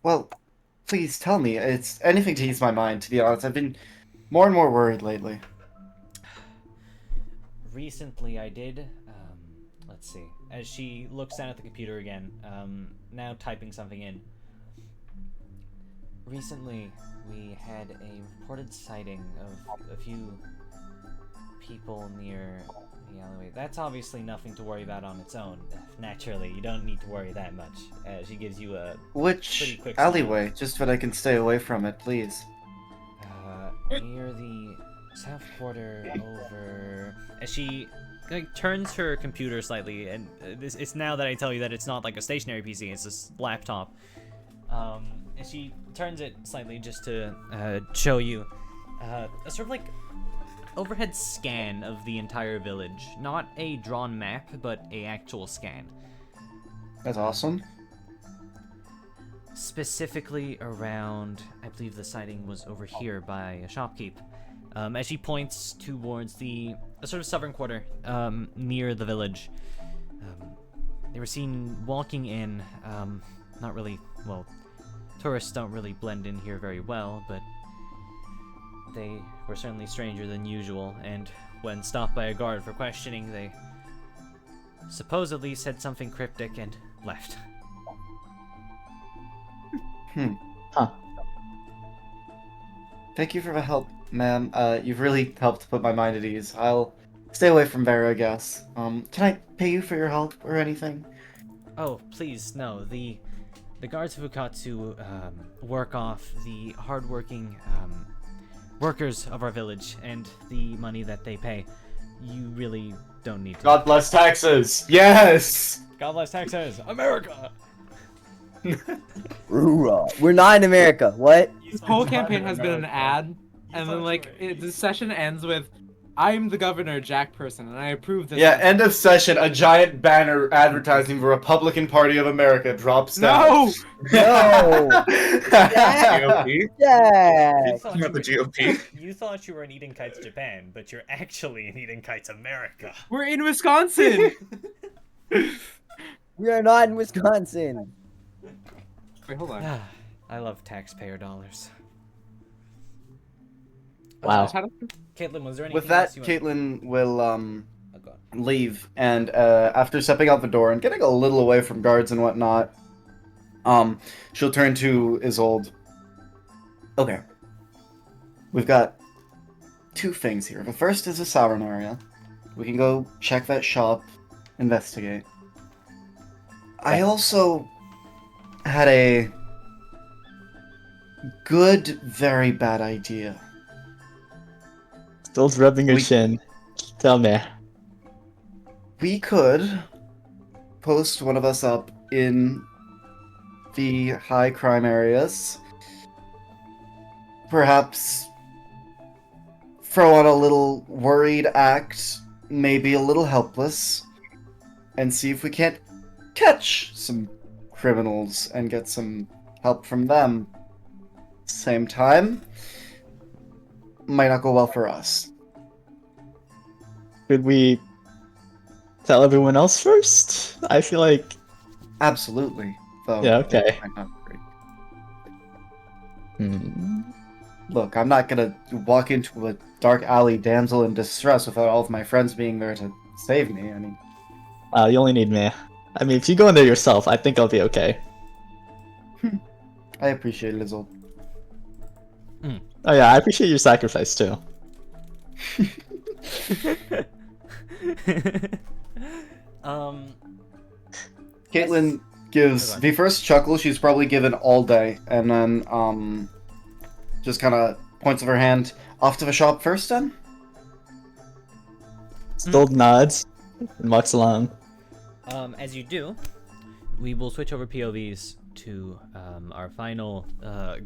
Speaker 6: Well, please tell me. It's anything to ease my mind, to be honest. I've been more and more worried lately.
Speaker 1: Recently I did, let's see, as she looks down at the computer again, now typing something in, recently we had a reported sighting of a few people near the alleyway. That's obviously nothing to worry about on its own. Naturally, you don't need to worry that much. She gives you a pretty
Speaker 6: Which
Speaker 1: quick
Speaker 6: alleyway? Just so that I can stay away from it, please.
Speaker 1: Near the south quarter over. As she turns her computer slightly, and it's now that I tell you that it's not like a stationary PC, it's a laptop. And she turns it slightly just to show you a sort of like overhead scan of the entire village. Not a drawn map, but a actual scan.
Speaker 6: That's awesome.
Speaker 1: Specifically around, I believe the sighting was over here by a shopkeep. As she points towards a sort of southern quarter near the village. They were seen walking in, not really, well, tourists don't really blend in here very well, but they were certainly stranger than usual, and when stopped by a guard for questioning, they supposedly said something cryptic and left.
Speaker 5: Huh.
Speaker 6: Thank you for the help, ma'am. You've really helped put my mind at ease. I'll stay away from Vera, I guess. Can I pay you for your help or anything?
Speaker 1: Oh, please, no. The guards of Fukkatsu work off the hardworking workers of our village and the money that they pay. You really don't need to.
Speaker 6: God bless Texas! Yes!
Speaker 1: God bless Texas! America!
Speaker 4: We're not in America. What?
Speaker 3: This whole campaign has been an ad, and then the session ends with, "I'm the governor, Jack Person, and I approve this."
Speaker 6: Yeah, end of session. A giant banner advertising the Republican Party of America drops down.
Speaker 3: No!
Speaker 4: No!
Speaker 7: GOP?
Speaker 4: Yeah!
Speaker 7: Not the GOP.
Speaker 1: You thought you were in Edenkites Japan, but you're actually in Edenkites America.
Speaker 3: We're in Wisconsin.
Speaker 4: We are not in Wisconsin.
Speaker 3: Wait, hold on.
Speaker 1: I love taxpayer dollars.
Speaker 5: Wow.
Speaker 1: Caitlin, was there anything
Speaker 6: With that,
Speaker 1: else you want-
Speaker 6: Kaitlin will
Speaker 1: Oh, God.
Speaker 6: leave, and after stepping out the door and getting a little away from guards and whatnot, she'll turn to Isolde. Okay. We've got two things here. The first is a Sauron area. We can go check that shop, investigate. I also had a good, very bad idea.
Speaker 5: Still rubbing your
Speaker 6: We-
Speaker 5: chin. Tell me.
Speaker 6: We could post one of us up in the high crime areas. Perhaps throw on a little worried act, maybe a little helpless, and see if we can't catch some criminals and get some help from them. Same time, might not go well for us.
Speaker 5: Could we tell everyone else first? I feel like.
Speaker 6: Absolutely. Though,
Speaker 5: Yeah, okay.
Speaker 6: might not be great.
Speaker 5: Hmm.
Speaker 6: Look, I'm not gonna walk into a dark alley damsel in distress without all of my friends being there to save me. I mean,
Speaker 5: You only need me. I mean, if you go in there yourself, I think I'll be okay.
Speaker 6: I appreciate it, Isolde.
Speaker 5: Oh yeah, I appreciate your sacrifice too.
Speaker 6: Kaitlin gives
Speaker 1: Hold on.
Speaker 6: the first chuckle she's probably given all day, and then just kind of points of her hand off to the shop first. Then
Speaker 5: Still nods and walks along.
Speaker 1: As you do, we will switch over POVs to our final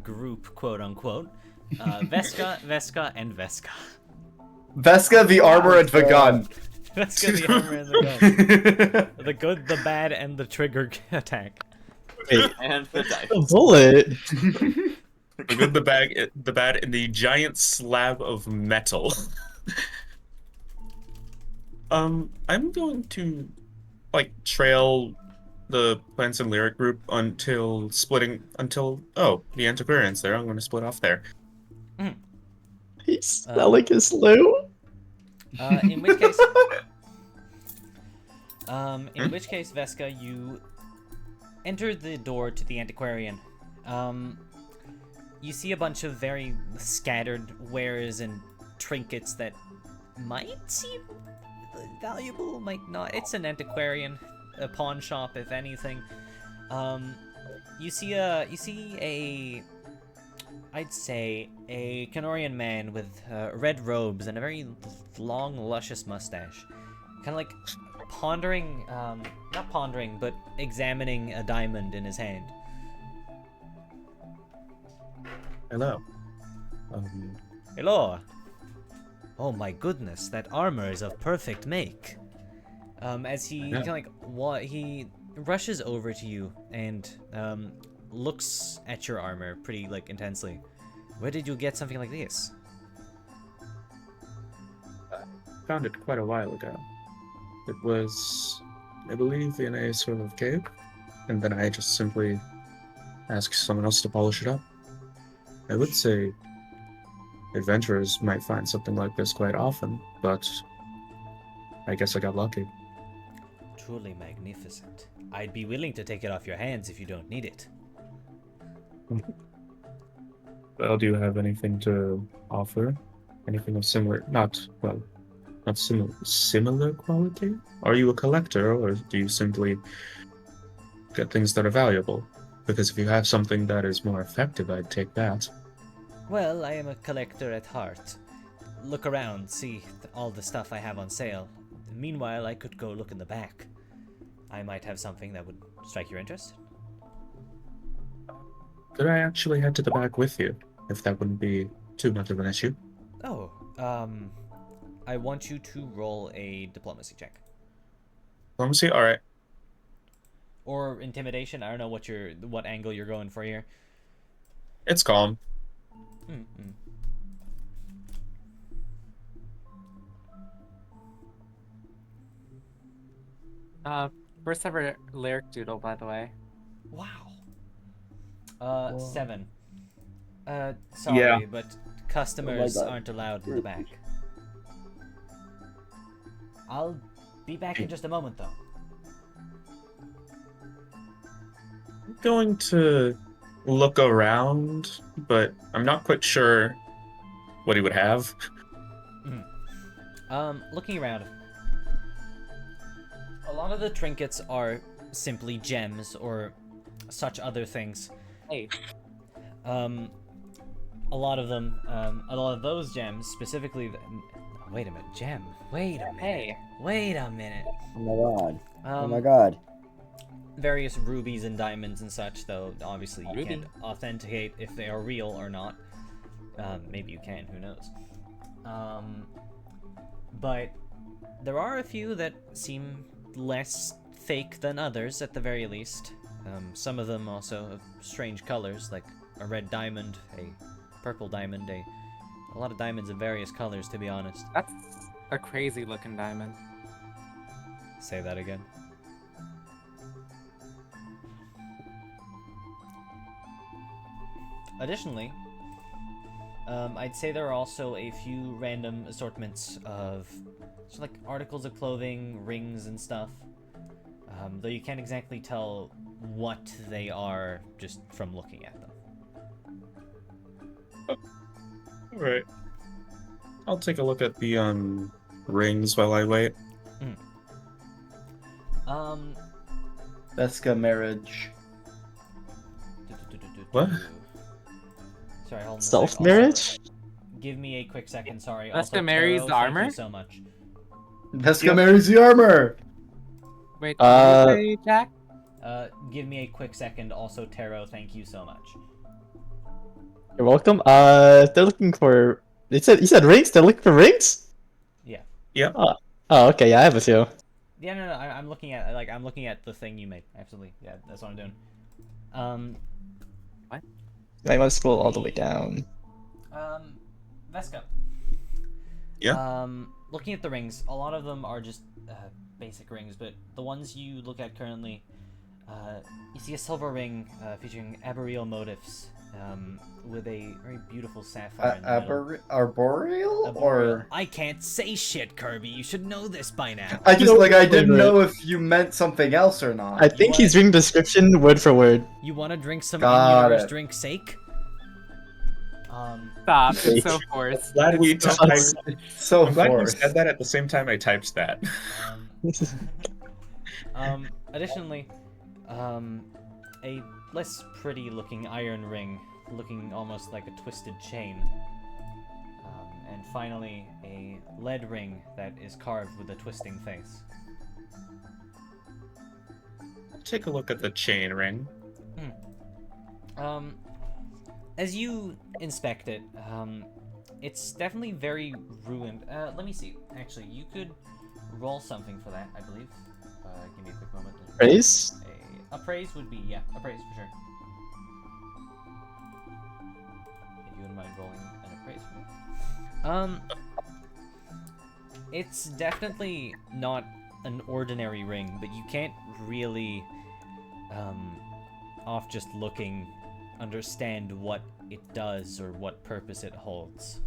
Speaker 1: group, quote unquote. Veska, and Veska.
Speaker 6: Veska, the armor, and the gun.
Speaker 1: Veska, the armor, and the gun. The good, the bad, and the trigger attack.
Speaker 5: Wait,
Speaker 2: And the dice.
Speaker 5: a bullet.
Speaker 7: The good, the bad, and the giant slab of metal. I'm going to trail the Planson lyric group until the antiquarian's there. I'm going to split off there.
Speaker 5: He's selling his loot.
Speaker 1: In which case, Veska, you enter the door to the antiquarian. you see a bunch of very scattered wares and trinkets that might seem valuable, might not. It's an antiquarian, a pawn shop, if anything. You see a I'd say a Canorian man with red robes and a very long, luscious mustache. Kind of like pondering, not pondering, but examining a diamond in his hand.
Speaker 7: Hello.
Speaker 1: Hello. Oh my goodness, that armor is of perfect make. As he kind of like, he rushes over to you and looks at your armor pretty like intensely. Where did you get something like this?
Speaker 7: Found it quite a while ago. It was, I believe, in a sort of cave, and then I just simply asked someone else to polish it up. I would say adventurers might find something like this quite often, but I guess I got lucky.
Speaker 1: Truly magnificent. I'd be willing to take it off your hands if you don't need it.
Speaker 7: Well, do you have anything to offer? Anything of similar, not similar quality? Are you a collector, or do you simply get things that are valuable? Because if you have something that is more effective, I'd take that.
Speaker 1: Well, I am a collector at heart. Look around, see all the stuff I have on sale. Meanwhile, I could go look in the back. I might have something that would strike your interest.
Speaker 7: Could I actually head to the back with you, if that wouldn't be too much of an issue?
Speaker 1: Oh, I want you to roll a diplomacy check.
Speaker 7: Diplomacy? Alright.
Speaker 1: Or intimidation, I don't know what angle you're going for here.
Speaker 7: It's calm.
Speaker 1: Mm-mm.
Speaker 3: First ever lyric doodle, by the way.
Speaker 1: Wow. 7. Sorry,
Speaker 7: Yeah.
Speaker 1: but customers aren't allowed in the back. I'll be back in just a moment, though.
Speaker 7: I'm going to look around, but I'm not quite sure what he would have.
Speaker 1: Looking around, a lot of the trinkets are simply gems or such other things.
Speaker 3: Hey.
Speaker 1: A lot of them, a lot of those gems, specifically wait a minute, gem. Wait a minute.
Speaker 3: Hey.
Speaker 1: Wait a minute.
Speaker 4: Oh my god. Oh my
Speaker 1: Um,
Speaker 4: god.
Speaker 1: Various rubies and diamonds and such, though obviously you
Speaker 3: Ruby.
Speaker 1: can't authenticate if they are real or not. Maybe you can, who knows. But there are a few that seem less fake than others, at the very least. Some of them also of strange colors, like a red diamond, a purple diamond, a lot of diamonds of various colors, to be honest.
Speaker 3: That's a crazy looking diamond.
Speaker 1: Say that again. Additionally, I'd say there are also a few random assortments of just like articles of clothing, rings, and stuff. Though you can't exactly tell what they are just from looking at them.
Speaker 7: Alright. I'll take a look at the rings while I wait.
Speaker 6: Veska marriage.
Speaker 7: What?
Speaker 1: Sorry, hold on a sec.
Speaker 5: Stealth
Speaker 1: Also,
Speaker 5: marriage?
Speaker 1: Give me a quick second, sorry.
Speaker 3: Veska
Speaker 1: Also,
Speaker 3: marries
Speaker 1: Tero,
Speaker 3: the
Speaker 1: thank
Speaker 3: armor?
Speaker 1: you so much.
Speaker 6: Veska marries the armor.
Speaker 3: Wait,
Speaker 5: Uh,
Speaker 3: did you say, Jack?
Speaker 1: Give me a quick second. Also, Tero, thank you so much.
Speaker 5: You're welcome. They're looking for. You said rings. They're looking for rings.
Speaker 1: Yeah.
Speaker 7: Yep.
Speaker 5: Oh, okay. Yeah, I have a few.
Speaker 1: Yeah, no, I'm looking at the thing you made. Absolutely. Yeah, that's what I'm doing.
Speaker 5: I must scroll all the way down.
Speaker 1: Veska.
Speaker 7: Yeah?
Speaker 1: Looking at the rings, a lot of them are just basic rings, but the ones you look at currently, you see a silver ring featuring arboreal motifs, with a very beautiful sapphire in the middle.
Speaker 6: Arboreal
Speaker 1: Arboreal.
Speaker 6: or
Speaker 1: I can't say shit, Kirby. You should know this by now.
Speaker 6: I just like I didn't
Speaker 5: wait.
Speaker 6: know if you meant something else or not.
Speaker 5: I think he's reading the description word for word.
Speaker 1: You want to drink some
Speaker 6: Got
Speaker 1: Inyor's
Speaker 6: it.
Speaker 1: drink sake?
Speaker 3: Stop. It's so forced.
Speaker 7: Glad we
Speaker 3: It's so
Speaker 7: typed.
Speaker 3: forced.
Speaker 6: So
Speaker 7: I'm glad you
Speaker 6: forced.
Speaker 7: said that at the same time I typed that.
Speaker 1: Additionally, a less pretty looking iron ring, looking almost like a twisted chain. And finally, a lead ring that is carved with a twisting face.
Speaker 7: Take a look at the chain ring.
Speaker 1: As you inspect it, it's definitely very ruined. Let me see. Actually, you could roll something for that, I believe. Give me a quick moment.
Speaker 5: Praise?
Speaker 1: Appraise would be, yeah, appraise for sure. If you wouldn't mind rolling an appraise for me. It's definitely not an ordinary ring, but you can't really, off just looking, understand what it does or what purpose it holds.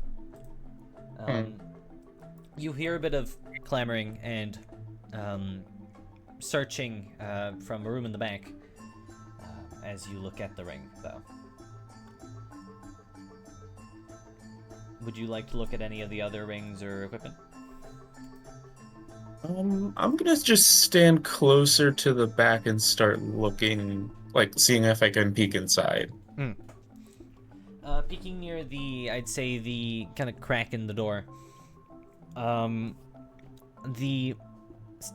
Speaker 1: You hear a bit of clamoring and searching from a room in the back as you look at the ring, though. Would you like to look at any of the other rings or equipment?
Speaker 7: I'm gonna just stand closer to the back and start looking, like seeing if I can peek inside.
Speaker 1: Peeking near the, I'd say the kind of crack in the door.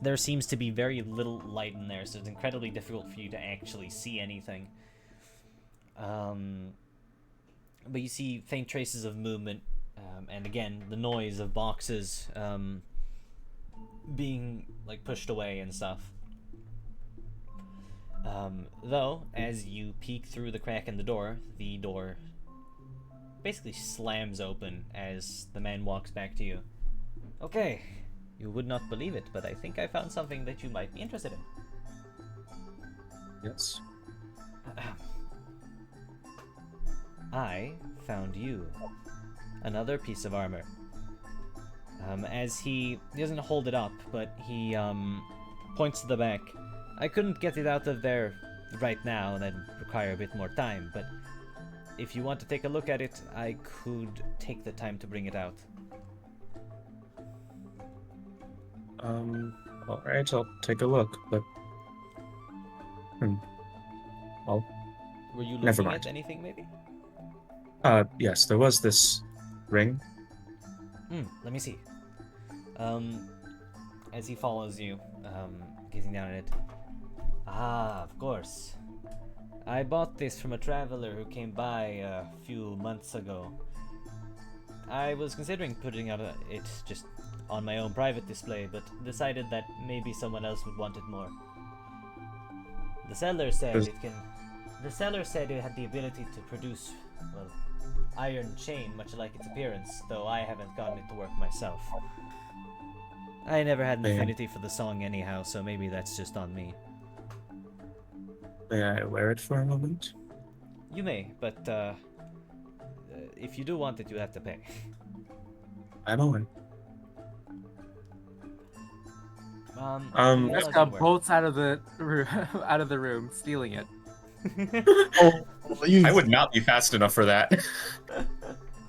Speaker 1: There seems to be very little light in there, so it's incredibly difficult for you to actually see anything. But you see faint traces of movement, and again, the noise of boxes being like pushed away and stuff. Though, as you peek through the crack in the door basically slams open as the man walks back to you. Okay, you would not believe it, but I think I found something that you might be interested in.
Speaker 7: Yes.
Speaker 1: I found you another piece of armor. As he doesn't hold it up, but he points to the back. I couldn't get it out of there right now, that'd require a bit more time, but if you want to take a look at it, I could take the time to bring it out.
Speaker 7: Alright, I'll take a look, but... Well,
Speaker 1: Were you
Speaker 7: never
Speaker 1: looking
Speaker 7: mind.
Speaker 1: at anything, maybe?
Speaker 7: Yes, there was this ring.
Speaker 1: Let me see. As he follows you, gazing down at it. Ah, of course. I bought this from a traveler who came by a few months ago. I was considering putting it just on my own private display, but decided that maybe someone else would want it more. The seller said it had the ability to produce, well, iron chain, much like its appearance, though I haven't gotten it to work myself. I never had an affinity for the song anyhow, so maybe that's just on me.
Speaker 7: May I wear it for a moment?
Speaker 1: You may, but if you do want it, you have to pay.
Speaker 7: I'm aware.
Speaker 3: Veska bolts out of the room, stealing it.
Speaker 7: I would not be fast enough for that.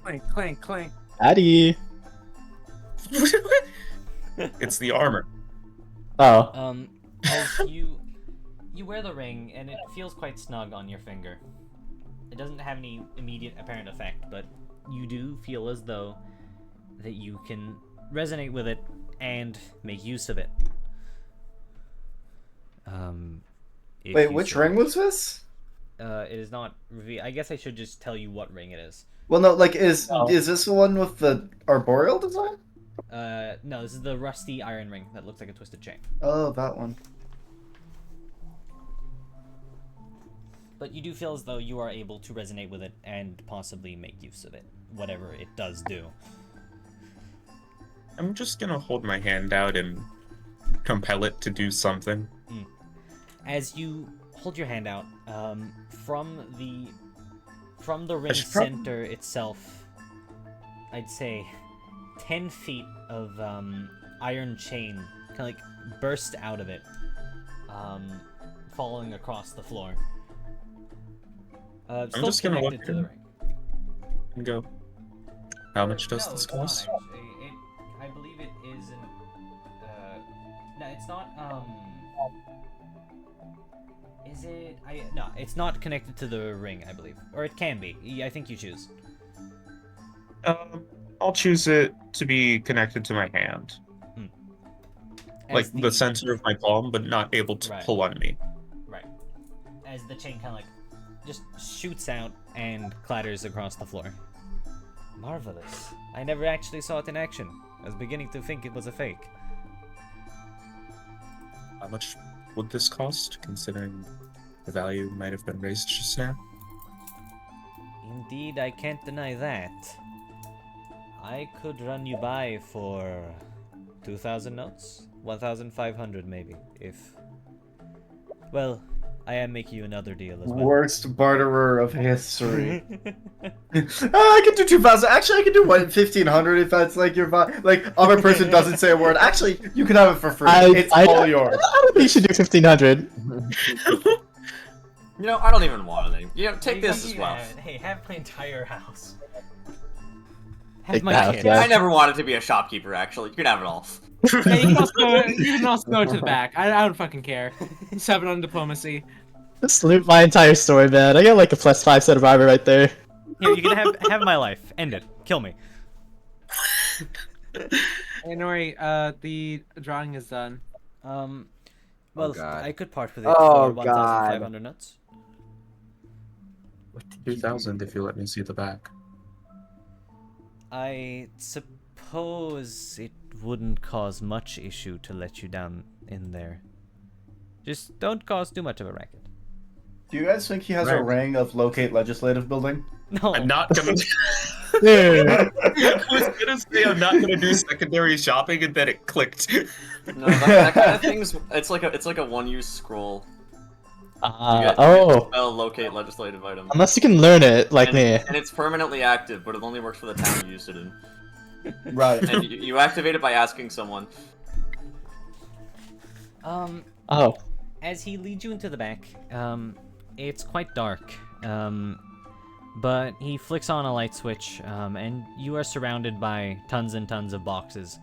Speaker 3: Clink, clink, clink.
Speaker 5: Addy.
Speaker 7: It's the armor.
Speaker 5: Oh.
Speaker 1: As you wear the ring, and it feels quite snug on your finger. It doesn't have any immediate apparent effect, but you do feel as though that you can resonate with it and make use of it.
Speaker 6: Wait, which ring was this?
Speaker 1: It is not I guess I should just tell you what ring it is.
Speaker 6: Well, no, like, is this the one with the arboreal design?
Speaker 1: No, this is the rusty iron ring that looks like a twisted chain.
Speaker 6: Oh, that one.
Speaker 1: But you do feel as though you are able to resonate with it and possibly make use of it, whatever it does do.
Speaker 7: I'm just gonna hold my hand out and compel it to do something.
Speaker 1: As you hold your hand out, from the ring center itself, I'd say 10 feet of iron chain kind of like burst out of it, falling across the floor.
Speaker 7: I'm
Speaker 1: Still
Speaker 7: just gonna
Speaker 1: connected
Speaker 7: look
Speaker 1: to the ring.
Speaker 7: and go. How much does
Speaker 1: no,
Speaker 7: this
Speaker 1: it's not
Speaker 7: cost?
Speaker 1: actually. I believe it is an. No, it's not. Is it? No, it's not connected to the ring. I believe, or it can be. I think you choose.
Speaker 7: I'll choose it to be connected to my hand. Like
Speaker 1: As
Speaker 7: the center of my palm, but not able to
Speaker 1: Right.
Speaker 7: pull on me.
Speaker 1: Right. As the chain kind of like just shoots out and clatters across the floor. Marvelous. I never actually saw it in action. I was beginning to think it was a fake.
Speaker 7: How much would this cost, considering the value might have been raised just now?
Speaker 1: Indeed, I can't deny that. I could run you by for 2,000 notes? 1,500 maybe, if... Well, I am making you another deal as well.
Speaker 6: Worst barterer of history. I can do 2,000. Actually, I can do 1,500 if that's like your vibe. Like, other person doesn't say a word. Actually, you can have it for free. It's all yours.
Speaker 5: I don't think you should do 1,500.
Speaker 2: You know, I don't even want it. You know, take this as well.
Speaker 1: Hey, have my entire house. Have
Speaker 5: Take
Speaker 1: my
Speaker 5: the house,
Speaker 1: kids.
Speaker 5: yeah.
Speaker 2: I never wanted to be a shopkeeper, actually. You can have it all.
Speaker 3: Yeah, you can also go to the back. I don't fucking care. 7 on diplomacy.
Speaker 5: Just loot my entire story, man. I got like a +5 set of armor right there.
Speaker 1: Here, you can have my life. End it. Kill me.
Speaker 3: Hey, Nori, the drawing is done.
Speaker 1: Well,
Speaker 4: God.
Speaker 1: I could part with it
Speaker 4: Oh,
Speaker 1: for 1,500 nuts.
Speaker 7: 2,000 if you let me see the back.
Speaker 1: I suppose it wouldn't cause much issue to let you down in there. Just don't cause too much of a racket.
Speaker 6: Do you guys think he has a
Speaker 7: Right.
Speaker 6: ring of locate legislative building?
Speaker 1: No.
Speaker 7: I'm not gonna.
Speaker 5: Dude.
Speaker 7: I was gonna say I'm not gonna do secondary shopping, and then it clicked.
Speaker 2: No, that kind of thing's it's like a one-use scroll. You
Speaker 5: Oh.
Speaker 2: spell locate legislative item.
Speaker 5: Unless you can learn it, like
Speaker 2: and,
Speaker 5: me.
Speaker 2: and it's permanently active, but it only works for the town you used it in.
Speaker 6: Right.
Speaker 2: And you activate it by asking someone.
Speaker 5: Oh.
Speaker 1: As he leads you into the back, it's quite dark, but he flicks on a light switch, and you are surrounded by tons and tons of boxes.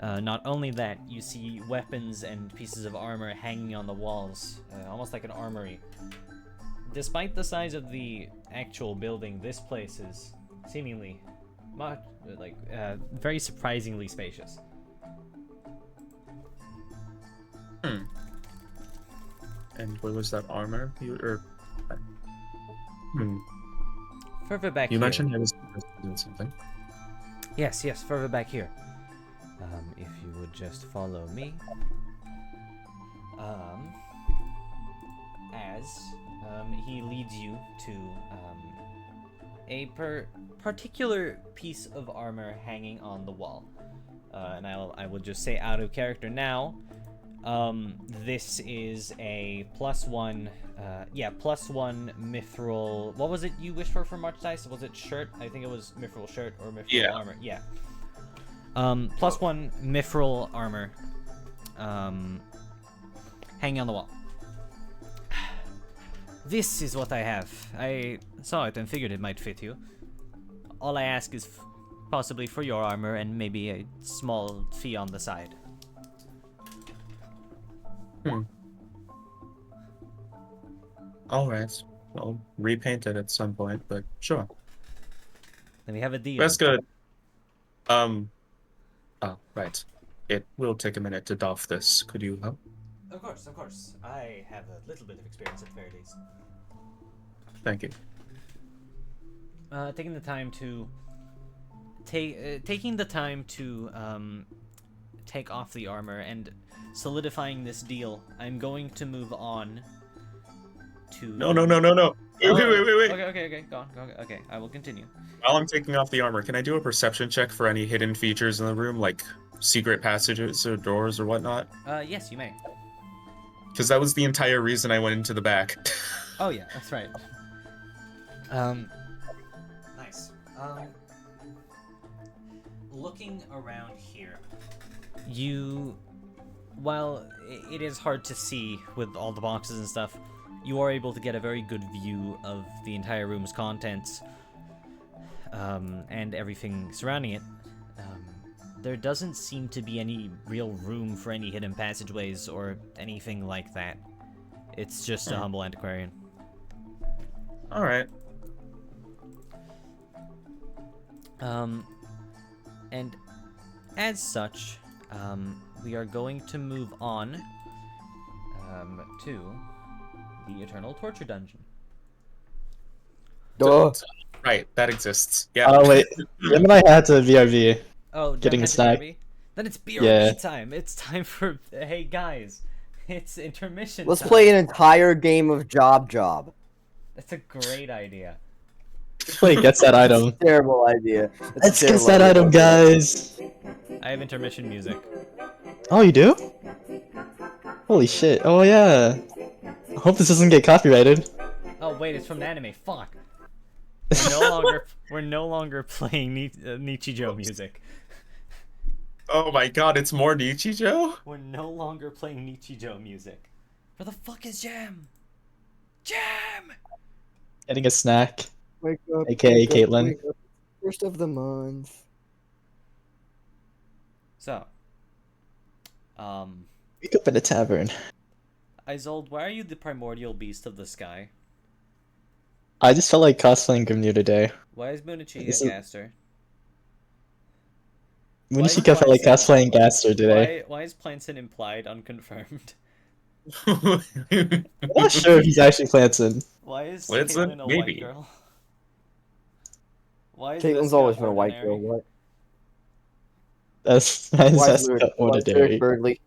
Speaker 1: Not only that, you see weapons and pieces of armor hanging on the walls, almost like an armory. Despite the size of the actual building, this place is seemingly very surprisingly spacious.
Speaker 7: And where was that armor?
Speaker 1: Further back
Speaker 7: You
Speaker 1: here.
Speaker 7: mentioned I was doing something.
Speaker 1: Yes, further back here. If you would just follow me. As he leads you to a particular piece of armor hanging on the wall. And I will just say out of character now. This is a +1 mithril. What was it you wished for March Dice? Was it shirt? I think it was mithril shirt or mithril armor. Yeah. +1 mithril armor. Hanging on the wall. This is what I have. I saw it and figured it might fit you. All I ask is possibly for your armor and maybe a small fee on the side.
Speaker 7: Alright. I'll repaint it at some point, but sure.
Speaker 1: Then we have a deal.
Speaker 7: Veska, oh, right. It will take a minute to doff this. Could you help?
Speaker 1: Of course. I have a little bit of experience at the very least.
Speaker 7: Thank you.
Speaker 1: Taking the time to take off the armor and solidifying this deal, I'm going to move on to...
Speaker 7: No. Wait.
Speaker 1: Okay. Go on. Okay, I will continue.
Speaker 7: While I'm taking off the armor, can I do a perception check for any hidden features in the room, like secret passages or doors or whatnot?
Speaker 1: Yes, you may.
Speaker 7: Because that was the entire reason I went into the back.
Speaker 1: Oh yeah, that's right. Nice. Looking around here, while it is hard to see with all the boxes and stuff, you are able to get a very good view of the entire room's contents. and everything surrounding it, there doesn't seem to be any real room for any hidden passageways or anything like that. It's just a humble antiquarian.
Speaker 7: All right.
Speaker 1: And as such, we are going to move on to the Eternal Torture Dungeon.
Speaker 4: Duh.
Speaker 7: Right, that exists. Yeah.
Speaker 5: Oh wait, Jim and I had to BRB.
Speaker 1: Oh,
Speaker 5: Getting a
Speaker 1: head to
Speaker 5: snack.
Speaker 1: Kirby? Then it's BRB
Speaker 5: Yeah.
Speaker 1: time. It's time for hey guys, it's intermission.
Speaker 4: Let's
Speaker 1: time.
Speaker 4: play an entire game of Job.
Speaker 1: That's a great idea.
Speaker 5: Wait, gets that item.
Speaker 4: Terrible idea. It's a
Speaker 5: Let's get
Speaker 4: terrible
Speaker 5: that
Speaker 4: idea.
Speaker 5: item, guys.
Speaker 1: I have intermission music.
Speaker 5: Oh, you do? Holy shit. Oh yeah. I hope this doesn't get copyrighted.
Speaker 1: Oh wait, it's from the anime. Fuck. We're no longer playing Nichijou music.
Speaker 7: Oh my god, it's more Nichijou?
Speaker 1: We're no longer playing Nichijou music. Where the fuck is Jam? Jam!
Speaker 5: Getting a snack.
Speaker 4: Wake up,
Speaker 5: AKA
Speaker 4: wake up,
Speaker 5: Kaitlin.
Speaker 4: wake up. First of the month.
Speaker 1: So,
Speaker 5: Wake up in a tavern.
Speaker 1: Isolde, why are you the primordial beast of the sky?
Speaker 5: I just felt like cosplaying Grimnir today.
Speaker 1: Why is Munechika
Speaker 5: This is-
Speaker 1: caster?
Speaker 5: Munechika felt like cosplaying Gaster today.
Speaker 1: Why is Planson implied unconfirmed?
Speaker 5: I'm not sure if he's actually Planson.
Speaker 1: Why is
Speaker 7: Planson?
Speaker 1: Kaitlin a
Speaker 7: Maybe.
Speaker 1: white girl? Why is
Speaker 4: Caitlin's
Speaker 1: Veska
Speaker 4: always been a white girl.
Speaker 1: ordinary?
Speaker 4: What?
Speaker 5: That's
Speaker 4: Why is
Speaker 5: Veska
Speaker 4: Lyric
Speaker 5: ordinary.
Speaker 4: Birdly?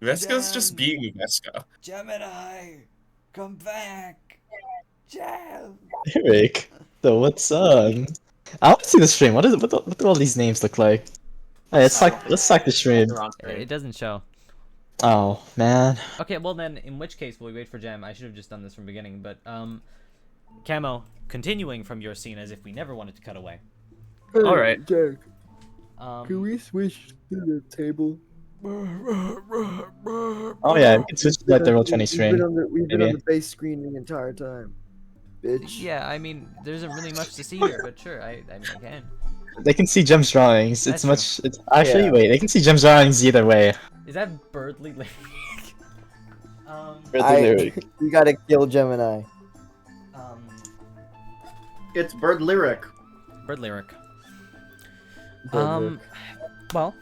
Speaker 7: Veska's just
Speaker 1: Jam.
Speaker 7: being Veska.
Speaker 1: Gemini, come back! Jam!
Speaker 5: Eric, so what's up? I want to see the stream. What do all these names look like? Hey, let's talk the stream.
Speaker 1: It doesn't show.
Speaker 5: Oh man.
Speaker 1: Okay, well then, in which case will we wait for Jam? I should have just done this from the beginning, but Camo, continuing from your scene as if we never wanted to cut away.
Speaker 7: Alright.
Speaker 4: Jack,
Speaker 1: Um,
Speaker 4: we switch to the table?
Speaker 5: Oh yeah, we can switch to like the Roll20 stream.
Speaker 4: We've been
Speaker 5: maybe.
Speaker 4: on the base screen the entire time. Bitch.
Speaker 1: yeah, I mean, there isn't really much to see here, but sure, I mean, I can.
Speaker 5: They can see Gem's drawings.
Speaker 1: That's
Speaker 5: It's actually
Speaker 4: Yeah.
Speaker 5: wait. They can see Gem's drawings either way.
Speaker 1: Is that Birdly Lyric?
Speaker 5: Lyric.
Speaker 4: You gotta kill Gemini.
Speaker 6: It's Bird Lyric.
Speaker 1: Bird Lyric.
Speaker 4: Bird
Speaker 1: Well,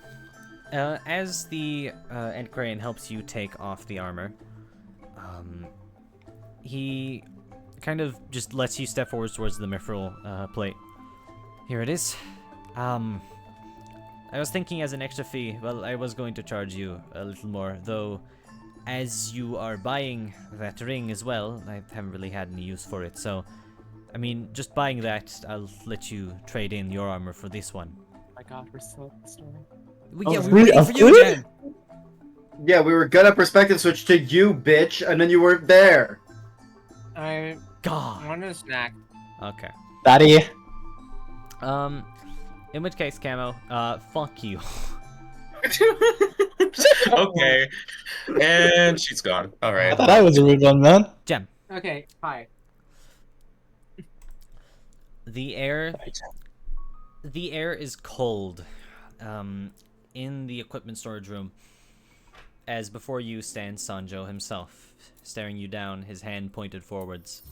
Speaker 1: as the Antiquarian helps you take off the armor, he kind of just lets you step forward towards the mithril plate. Here it is. I was thinking as an extra fee, well, I was going to charge you a little more, though as you are buying that ring as well, I haven't really had any use for it, so, I mean, just buying that, I'll let you trade in your armor for this one.
Speaker 3: Oh my god, we're still at the story.
Speaker 1: Yeah,
Speaker 5: Oh,
Speaker 1: we're
Speaker 5: really?
Speaker 1: waiting for you,
Speaker 5: Really?
Speaker 1: Jen!
Speaker 6: Yeah, we were gonna perspective switch to you, bitch, and then you weren't there.
Speaker 3: I
Speaker 1: God.
Speaker 3: wanted a snack.
Speaker 1: Okay.
Speaker 5: Daddy.
Speaker 1: In which case, Camo, fuck you.
Speaker 7: Okay. And she's gone.
Speaker 5: I
Speaker 7: Alright.
Speaker 5: thought I was a rude one, man.
Speaker 1: Gem.
Speaker 3: Okay, hi.
Speaker 1: The air is cold, in the equipment storage room, as before you stands Sanjo himself, staring you down, his hand pointed forwards.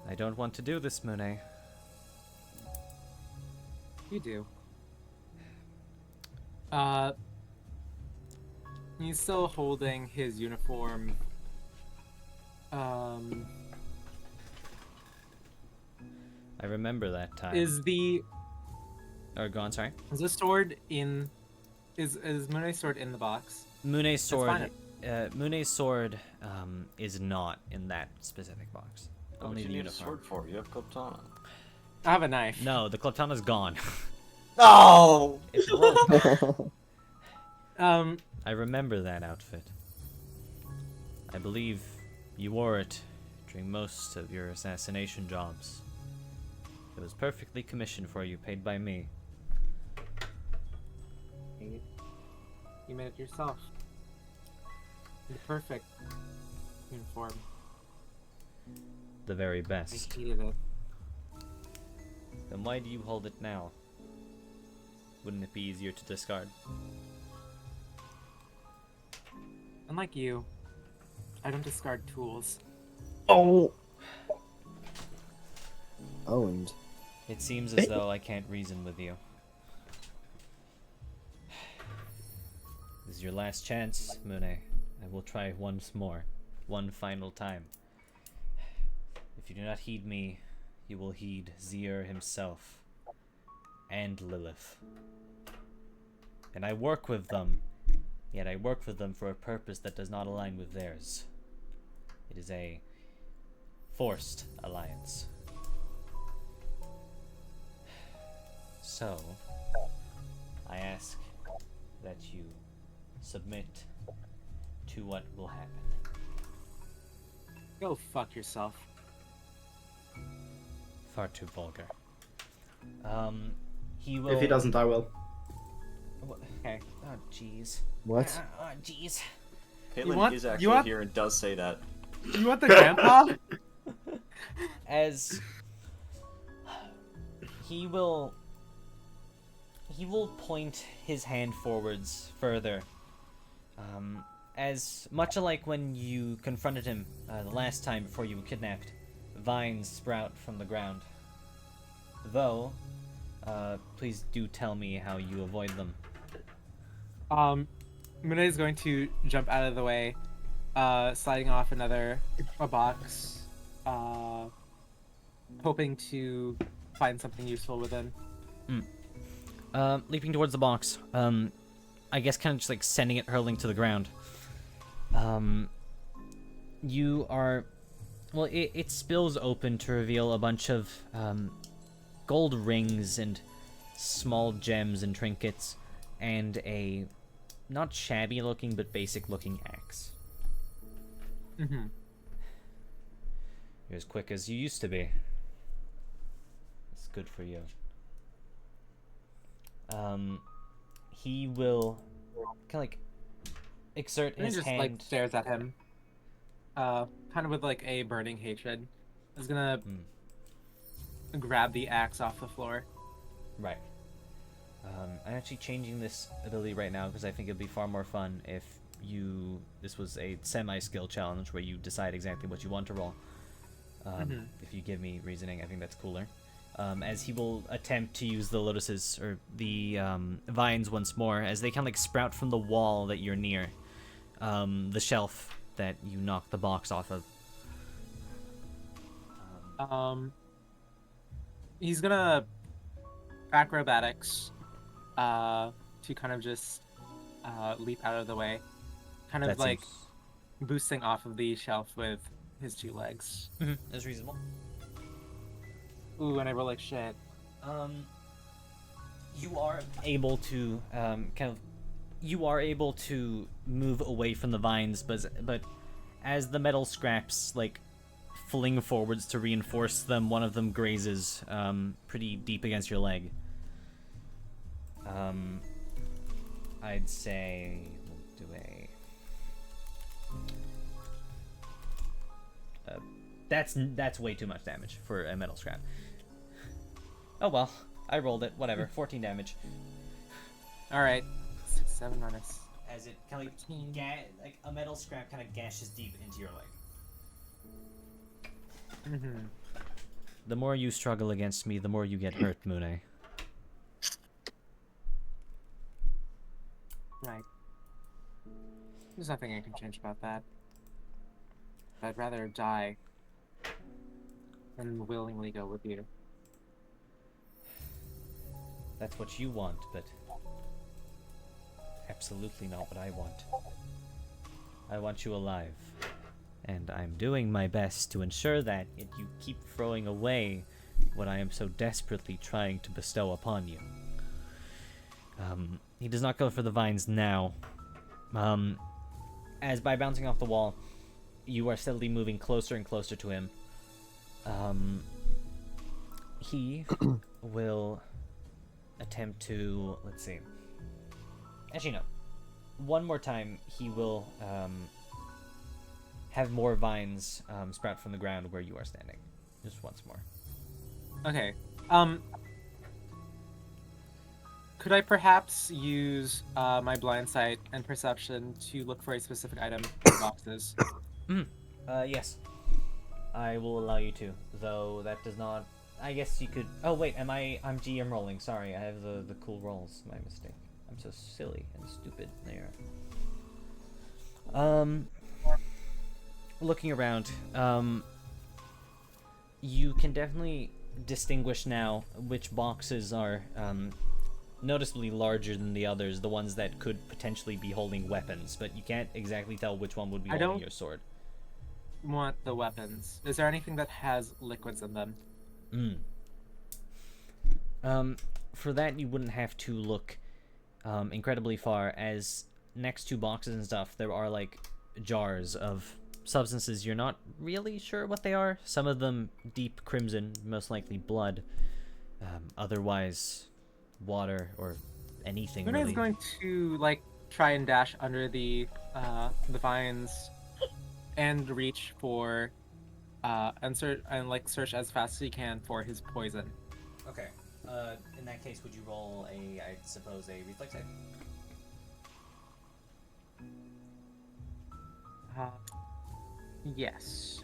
Speaker 1: I don't want to do this, Mune.
Speaker 3: You do. He's still holding his uniform.
Speaker 1: I remember that time.
Speaker 3: Is the
Speaker 1: Go on, sorry.
Speaker 3: is the sword in? Is Mune's sword in the box?
Speaker 1: Mune's sword.
Speaker 3: fine.
Speaker 1: Mune's sword is not in that specific box. Only the
Speaker 2: you need a
Speaker 1: uniform.
Speaker 2: sword for? You have Koptana.
Speaker 3: I have a knife.
Speaker 1: No, the Kleptana's gone.
Speaker 6: No!
Speaker 1: It's broken.
Speaker 3: Um,
Speaker 1: I remember that outfit. I believe you wore it during most of your assassination jobs. It was perfectly commissioned for you, paid by me.
Speaker 3: you made it yourself. The perfect uniform.
Speaker 1: The very
Speaker 3: I
Speaker 1: best.
Speaker 3: hated it.
Speaker 1: Then why do you hold it now? Wouldn't it be easier to discard?
Speaker 3: Unlike you, I don't discard tools.
Speaker 4: Oh, owned.
Speaker 1: It seems as though I can't reason with you. This is your last chance, Mune. I will try once more. One final time. If you do not heed me, you will heed Zier himself. And Lilith. And I work with them. Yet I work with them for a purpose that does not align with theirs. It is a forced alliance. So, I ask that you submit to what will happen.
Speaker 3: Go fuck yourself.
Speaker 1: Far too vulgar. He will...
Speaker 6: If he doesn't, I will.
Speaker 3: Okay.
Speaker 1: Oh, jeez.
Speaker 4: What?
Speaker 1: Oh, jeez.
Speaker 2: Kaitlin is actually here and does say that.
Speaker 3: You want the grandpa?
Speaker 1: As... He will point his hand forwards further. As much like when you confronted him the last time before you were kidnapped, vines sprout from the ground. Though, please do tell me how you avoid them.
Speaker 3: Mune is going to jump out of the way, sliding off a box, hoping to find something useful within.
Speaker 1: Leaping towards the box. I guess kind of just like sending it hurling to the ground. You are... Well, it spills open to reveal a bunch of gold rings and small gems and trinkets, and a not shabby looking but basic looking axe.
Speaker 3: Mm-hmm.
Speaker 1: You're as quick as you used to be. It's good for you. He will kind of like exert
Speaker 3: And he
Speaker 1: his
Speaker 3: just
Speaker 1: hand.
Speaker 3: like stares at him, kind of with like a burning hatred. Is gonna grab the axe off the floor.
Speaker 1: Right. I'm actually changing this ability right now because I think it'd be far more fun if this was a semi-skill challenge where you decide exactly what you want to roll. If you give me reasoning, I think that's cooler. As he will attempt to use the lotuses, or the vines once more, as they kind of like sprout from the wall that you're near. The shelf that you knocked the box off of.
Speaker 3: He's gonna acrobatics to kind of just leap out of the way, kind of
Speaker 1: That
Speaker 3: like
Speaker 1: seems-
Speaker 3: boosting off of the shelf with his 2 legs.
Speaker 1: That's reasonable.
Speaker 3: Ooh, and I roll like shit.
Speaker 1: You are able to you are able to move away from the vines, but as the metal scraps like fling forwards to reinforce them, one of them grazes pretty deep against your leg. I'd say we'll do a that's way too much damage for a metal scrap. Oh well, I rolled it. Whatever. 14 damage.
Speaker 3: All right, 6, 7 minus.
Speaker 1: As it kind of like a metal scrap kind of gashes deep into your leg. The more you struggle against me, the more you get hurt, Mune.
Speaker 3: Right. There's nothing I can change about that. I'd rather die than willingly go with you.
Speaker 1: That's what you want, but absolutely not what I want. I want you alive. And I'm doing my best to ensure that, yet you keep throwing away what I am so desperately trying to bestow upon you. He does not go for the vines now. As by bouncing off the wall, you are steadily moving closer and closer to him. He will attempt to, let's see. Actually, no. One more time, he will have more vines sprout from the ground where you are standing. Just once more.
Speaker 3: Okay. Could I perhaps use my blind sight and perception to look for a specific item in the boxes?
Speaker 1: Yes. I will allow you to, though that does not... I guess you could... Oh, wait, I'm GM rolling. Sorry, I have the cool rolls. My mistake. I'm so silly and stupid there. Looking around, you can definitely distinguish now which boxes are, noticeably larger than the others, the ones that could potentially be holding weapons, but you can't exactly tell which one would be holding your sword.
Speaker 3: Want the weapons. Is there anything that has liquids in them?
Speaker 1: For that you wouldn't have to look incredibly far, as next to boxes and stuff there are like jars of substances you're not really sure what they are. Some of them deep crimson, most likely blood, otherwise water or anything
Speaker 3: Mune
Speaker 1: really.
Speaker 3: is going to like try and dash under the vines and reach for and search as fast as he can for his poison.
Speaker 1: Okay. In that case, would you roll I suppose, a reflex save?
Speaker 3: Yes.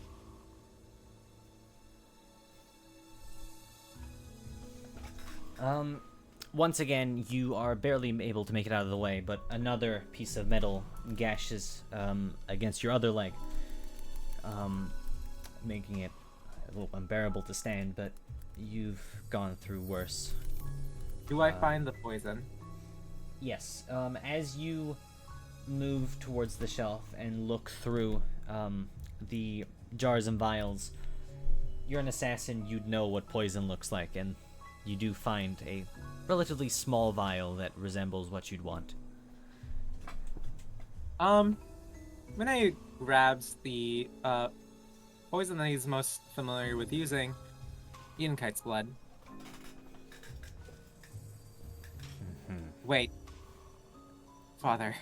Speaker 1: Once again, you are barely able to make it out of the way, but another piece of metal gashes against your other leg, making it a little unbearable to stand, but you've gone through worse.
Speaker 3: Do I find the poison?
Speaker 1: Yes. As you move towards the shelf and look through the jars and vials, you're an assassin, you'd know what poison looks like, and you do find a relatively small vial that resembles what you'd want.
Speaker 3: Mune grabs the poison that he's most familiar with using, Edenkite's blood. Wait. Father.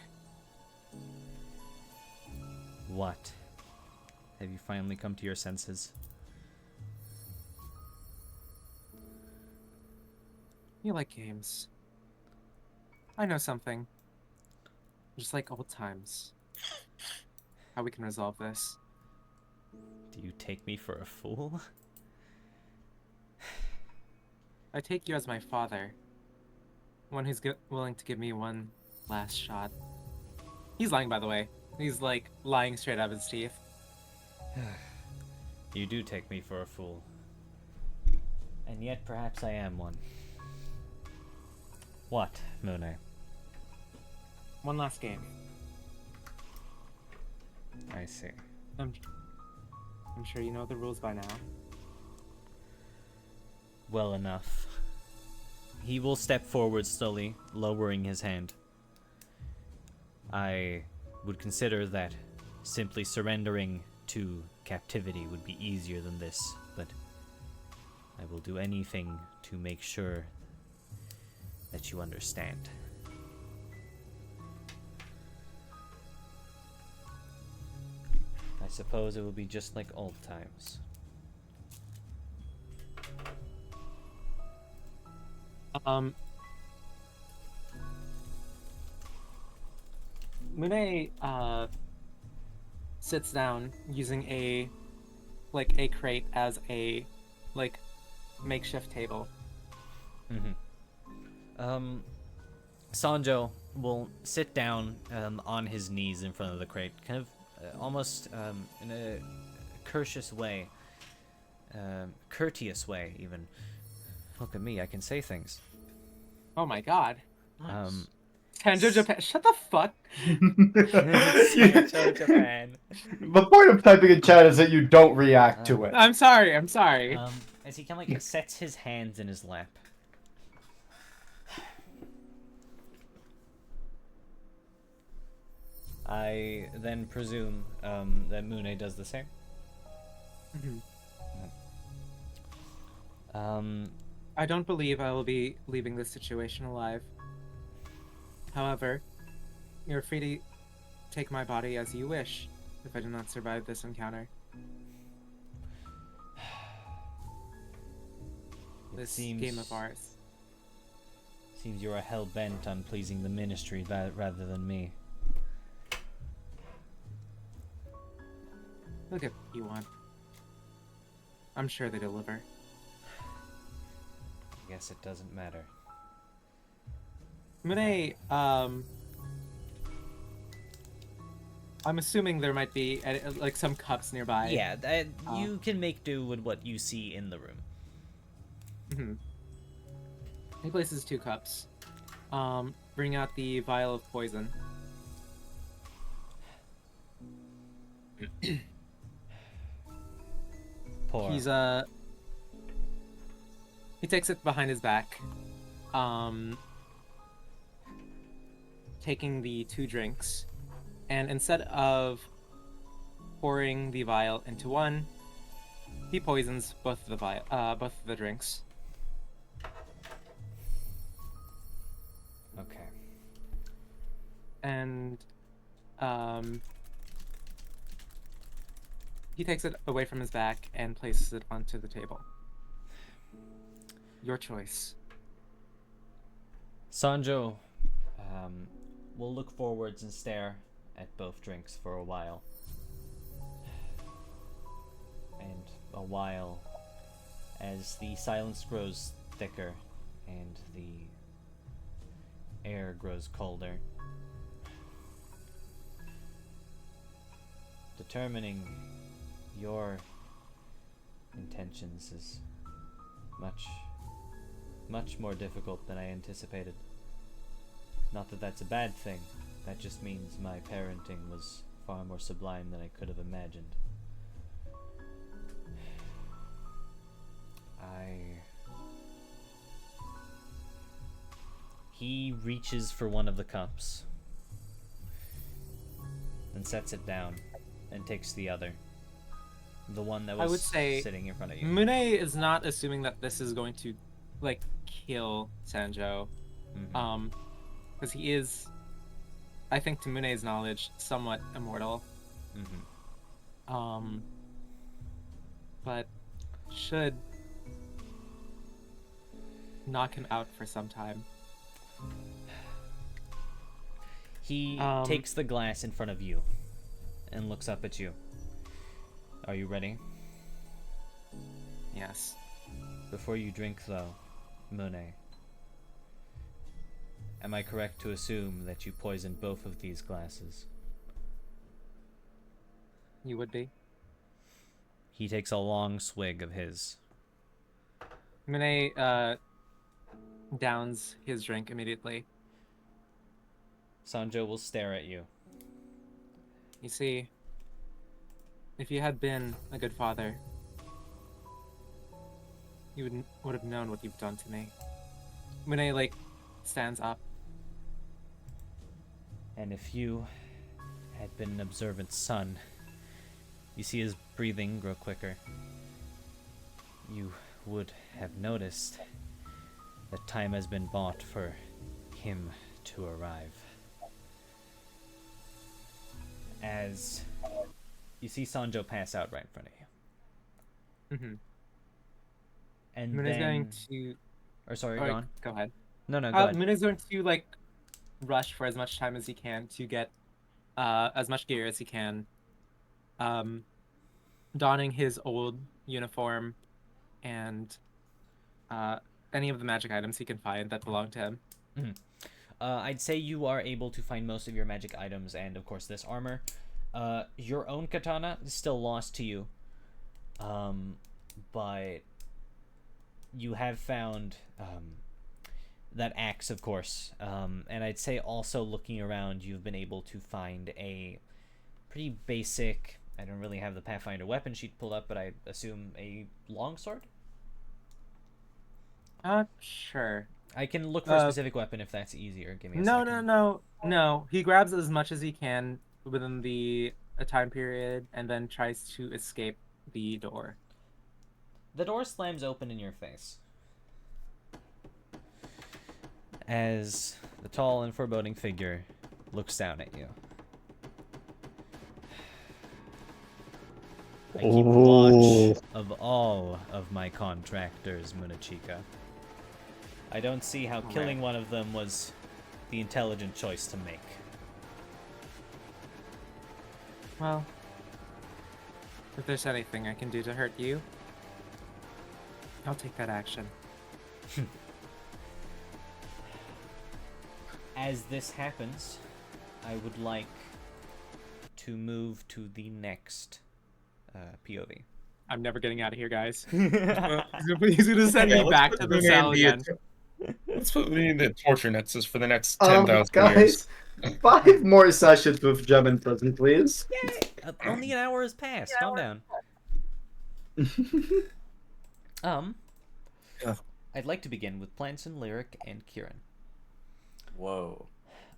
Speaker 1: What? Have you finally come to your senses?
Speaker 3: You like games. I know something. Just like old times. How we can resolve this.
Speaker 1: Do you take me for a fool?
Speaker 3: I take you as my father. One who's willing to give me one last shot. He's lying, by the way. He's like lying straight out of his teeth.
Speaker 1: You do take me for a fool. And yet perhaps I am one. What, Mune?
Speaker 3: One last game.
Speaker 1: I see.
Speaker 3: I'm sure you know the rules by now.
Speaker 1: Well enough. He will step forward slowly, lowering his hand. I would consider that simply surrendering to captivity would be easier than this, but I will do anything to make sure that you understand. I suppose it will be just like old times.
Speaker 3: Mune sits down using a crate as a makeshift table.
Speaker 1: Sanjo will sit down on his knees in front of the crate, kind of almost in a courteous way, even. Look at me, I can say things.
Speaker 3: Oh my god.
Speaker 1: Nice.
Speaker 3: Sanjo Japan, shut the fuck.
Speaker 1: Sanjo Japan.
Speaker 6: The point of typing in chat is that you don't react to it.
Speaker 3: I'm sorry.
Speaker 1: As he kind of sets his hands in his lap. I then presume that Mune does the same.
Speaker 3: I don't believe I will be leaving this situation alive. However, you're free to take my body as you wish if I do not survive this encounter. this game of ours.
Speaker 1: Seems you are hell-bent on pleasing the ministry rather than me.
Speaker 3: Look at what you want. I'm sure they deliver.
Speaker 1: I guess it doesn't matter.
Speaker 3: Mune, I'm assuming there might be like some cups nearby.
Speaker 1: Yeah, you can make do with what you see in the room.
Speaker 3: Mm-hmm. He places 2 cups. Bring out the vial of poison.
Speaker 1: Pour.
Speaker 3: He takes it behind his back. Taking the 2 drinks, and instead of pouring the vial into one, he poisons both of the drinks.
Speaker 1: Okay.
Speaker 3: And he takes it away from his back and places it onto the table. Your choice.
Speaker 1: Sanjo will look forwards and stare at both drinks for a while. And a while, as the silence grows thicker and the air grows colder, determining your intentions is much more difficult than I anticipated. Not that that's a bad thing, that just means my parenting was far more sublime than I could have imagined. He reaches for one of the cups and sets it down and takes the other. The one that was
Speaker 3: I would say
Speaker 1: sitting in front of you.
Speaker 3: Mune is not assuming that this is going to, like, kill Sanjo.
Speaker 1: Mhm.
Speaker 3: Because he is, I think to Mune's knowledge, somewhat immortal.
Speaker 1: Mhm.
Speaker 3: But should knock him out for some time.
Speaker 1: He takes the glass in front of you and looks up at you. Are you ready?
Speaker 3: Yes.
Speaker 1: Before you drink, though, Mune, am I correct to assume that you poisoned both of these glasses?
Speaker 3: You would be.
Speaker 1: He takes a long swig of his.
Speaker 3: Mune downs his drink immediately.
Speaker 1: Sanjo will stare at you.
Speaker 3: You see, if you had been a good father, you would have known what you've done to me. Mune, like, stands up.
Speaker 1: And if you had been an observant son, you see his breathing grow quicker. You would have noticed that time has been bought for him to arrive. As you see Sanjo pass out right in front of you.
Speaker 3: Mm-hmm.
Speaker 1: And
Speaker 3: Mune's
Speaker 1: then...
Speaker 3: going to...
Speaker 1: Or sorry,
Speaker 3: Alright,
Speaker 1: go on.
Speaker 3: go ahead.
Speaker 1: No, go ahead.
Speaker 3: Mune's going to, like, rush for as much time as he can to get as much gear as he can. Donning his old uniform and any of the magic items he can find that belong to him.
Speaker 1: Mm-hmm. I'd say you are able to find most of your magic items and, of course, this armor. Your own katana is still lost to you. But you have found that axe, of course. And I'd say also looking around, you've been able to find a pretty basic... I don't really have the Pathfinder weapon sheet pulled up, but I assume a longsword?
Speaker 3: Sure.
Speaker 1: I can look for a specific weapon if that's easier. Give me a second.
Speaker 3: No. He grabs as much as he can within the time period and then tries to escape the door.
Speaker 1: The door slams open in your face. As the tall and foreboding figure looks down at you. I keep watch of all of my contractors, Munechika. I don't see how killing one of them was the intelligent choice to make.
Speaker 3: Well, if there's anything I can do to hurt you, I'll take that action.
Speaker 1: As this happens, I would like to move to the next POV.
Speaker 3: I'm never getting out of here, guys. He's gonna send me back to the cell again.
Speaker 7: Let's put me in the torture nets for the next 10,000 years.
Speaker 6: Guys, 5 more sessions with Gem in prison, please.
Speaker 1: Yay! Only an hour has passed. Calm down.
Speaker 7: Yeah.
Speaker 1: I'd like to begin with Planson, Lyric, and Kieran.
Speaker 2: Whoa.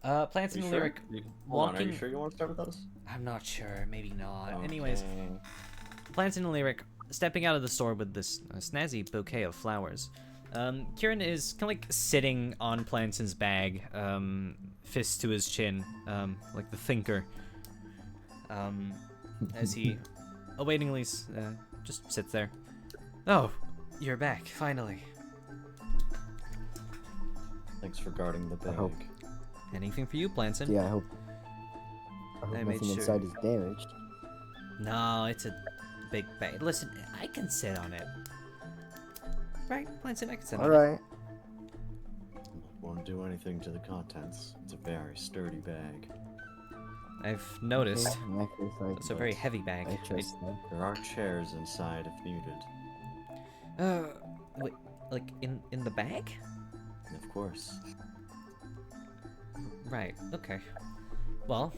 Speaker 1: Planson and Lyric
Speaker 2: Hold on, are
Speaker 1: walking.
Speaker 2: you sure you want to start with us?
Speaker 1: I'm not sure. Maybe not.
Speaker 2: Okay.
Speaker 1: Anyways, Planson and Lyric stepping out of the store with this snazzy bouquet of flowers. Kieran is kind of like sitting on Planson's bag, fist to his chin, like the thinker, as he awaitingly just sits there. Oh, you're back, finally.
Speaker 2: Thanks for guarding the bag.
Speaker 4: hope-
Speaker 1: Anything for you, Planson?
Speaker 4: Yeah, I hope
Speaker 1: I made
Speaker 4: nothing
Speaker 1: sure.
Speaker 4: inside is damaged.
Speaker 1: No, it's a big bag. Listen, I can sit on it. Right, Planson, I can sit on it.
Speaker 4: Alright.
Speaker 2: Won't do anything to the contents. It's a very sturdy bag.
Speaker 1: I've noticed.
Speaker 4: Okay, in that case,
Speaker 1: It's a very heavy bag.
Speaker 4: I trust that.
Speaker 2: There are chairs inside if needed.
Speaker 1: Wait, like in the bag?
Speaker 2: Of course.
Speaker 1: Right, okay. Well,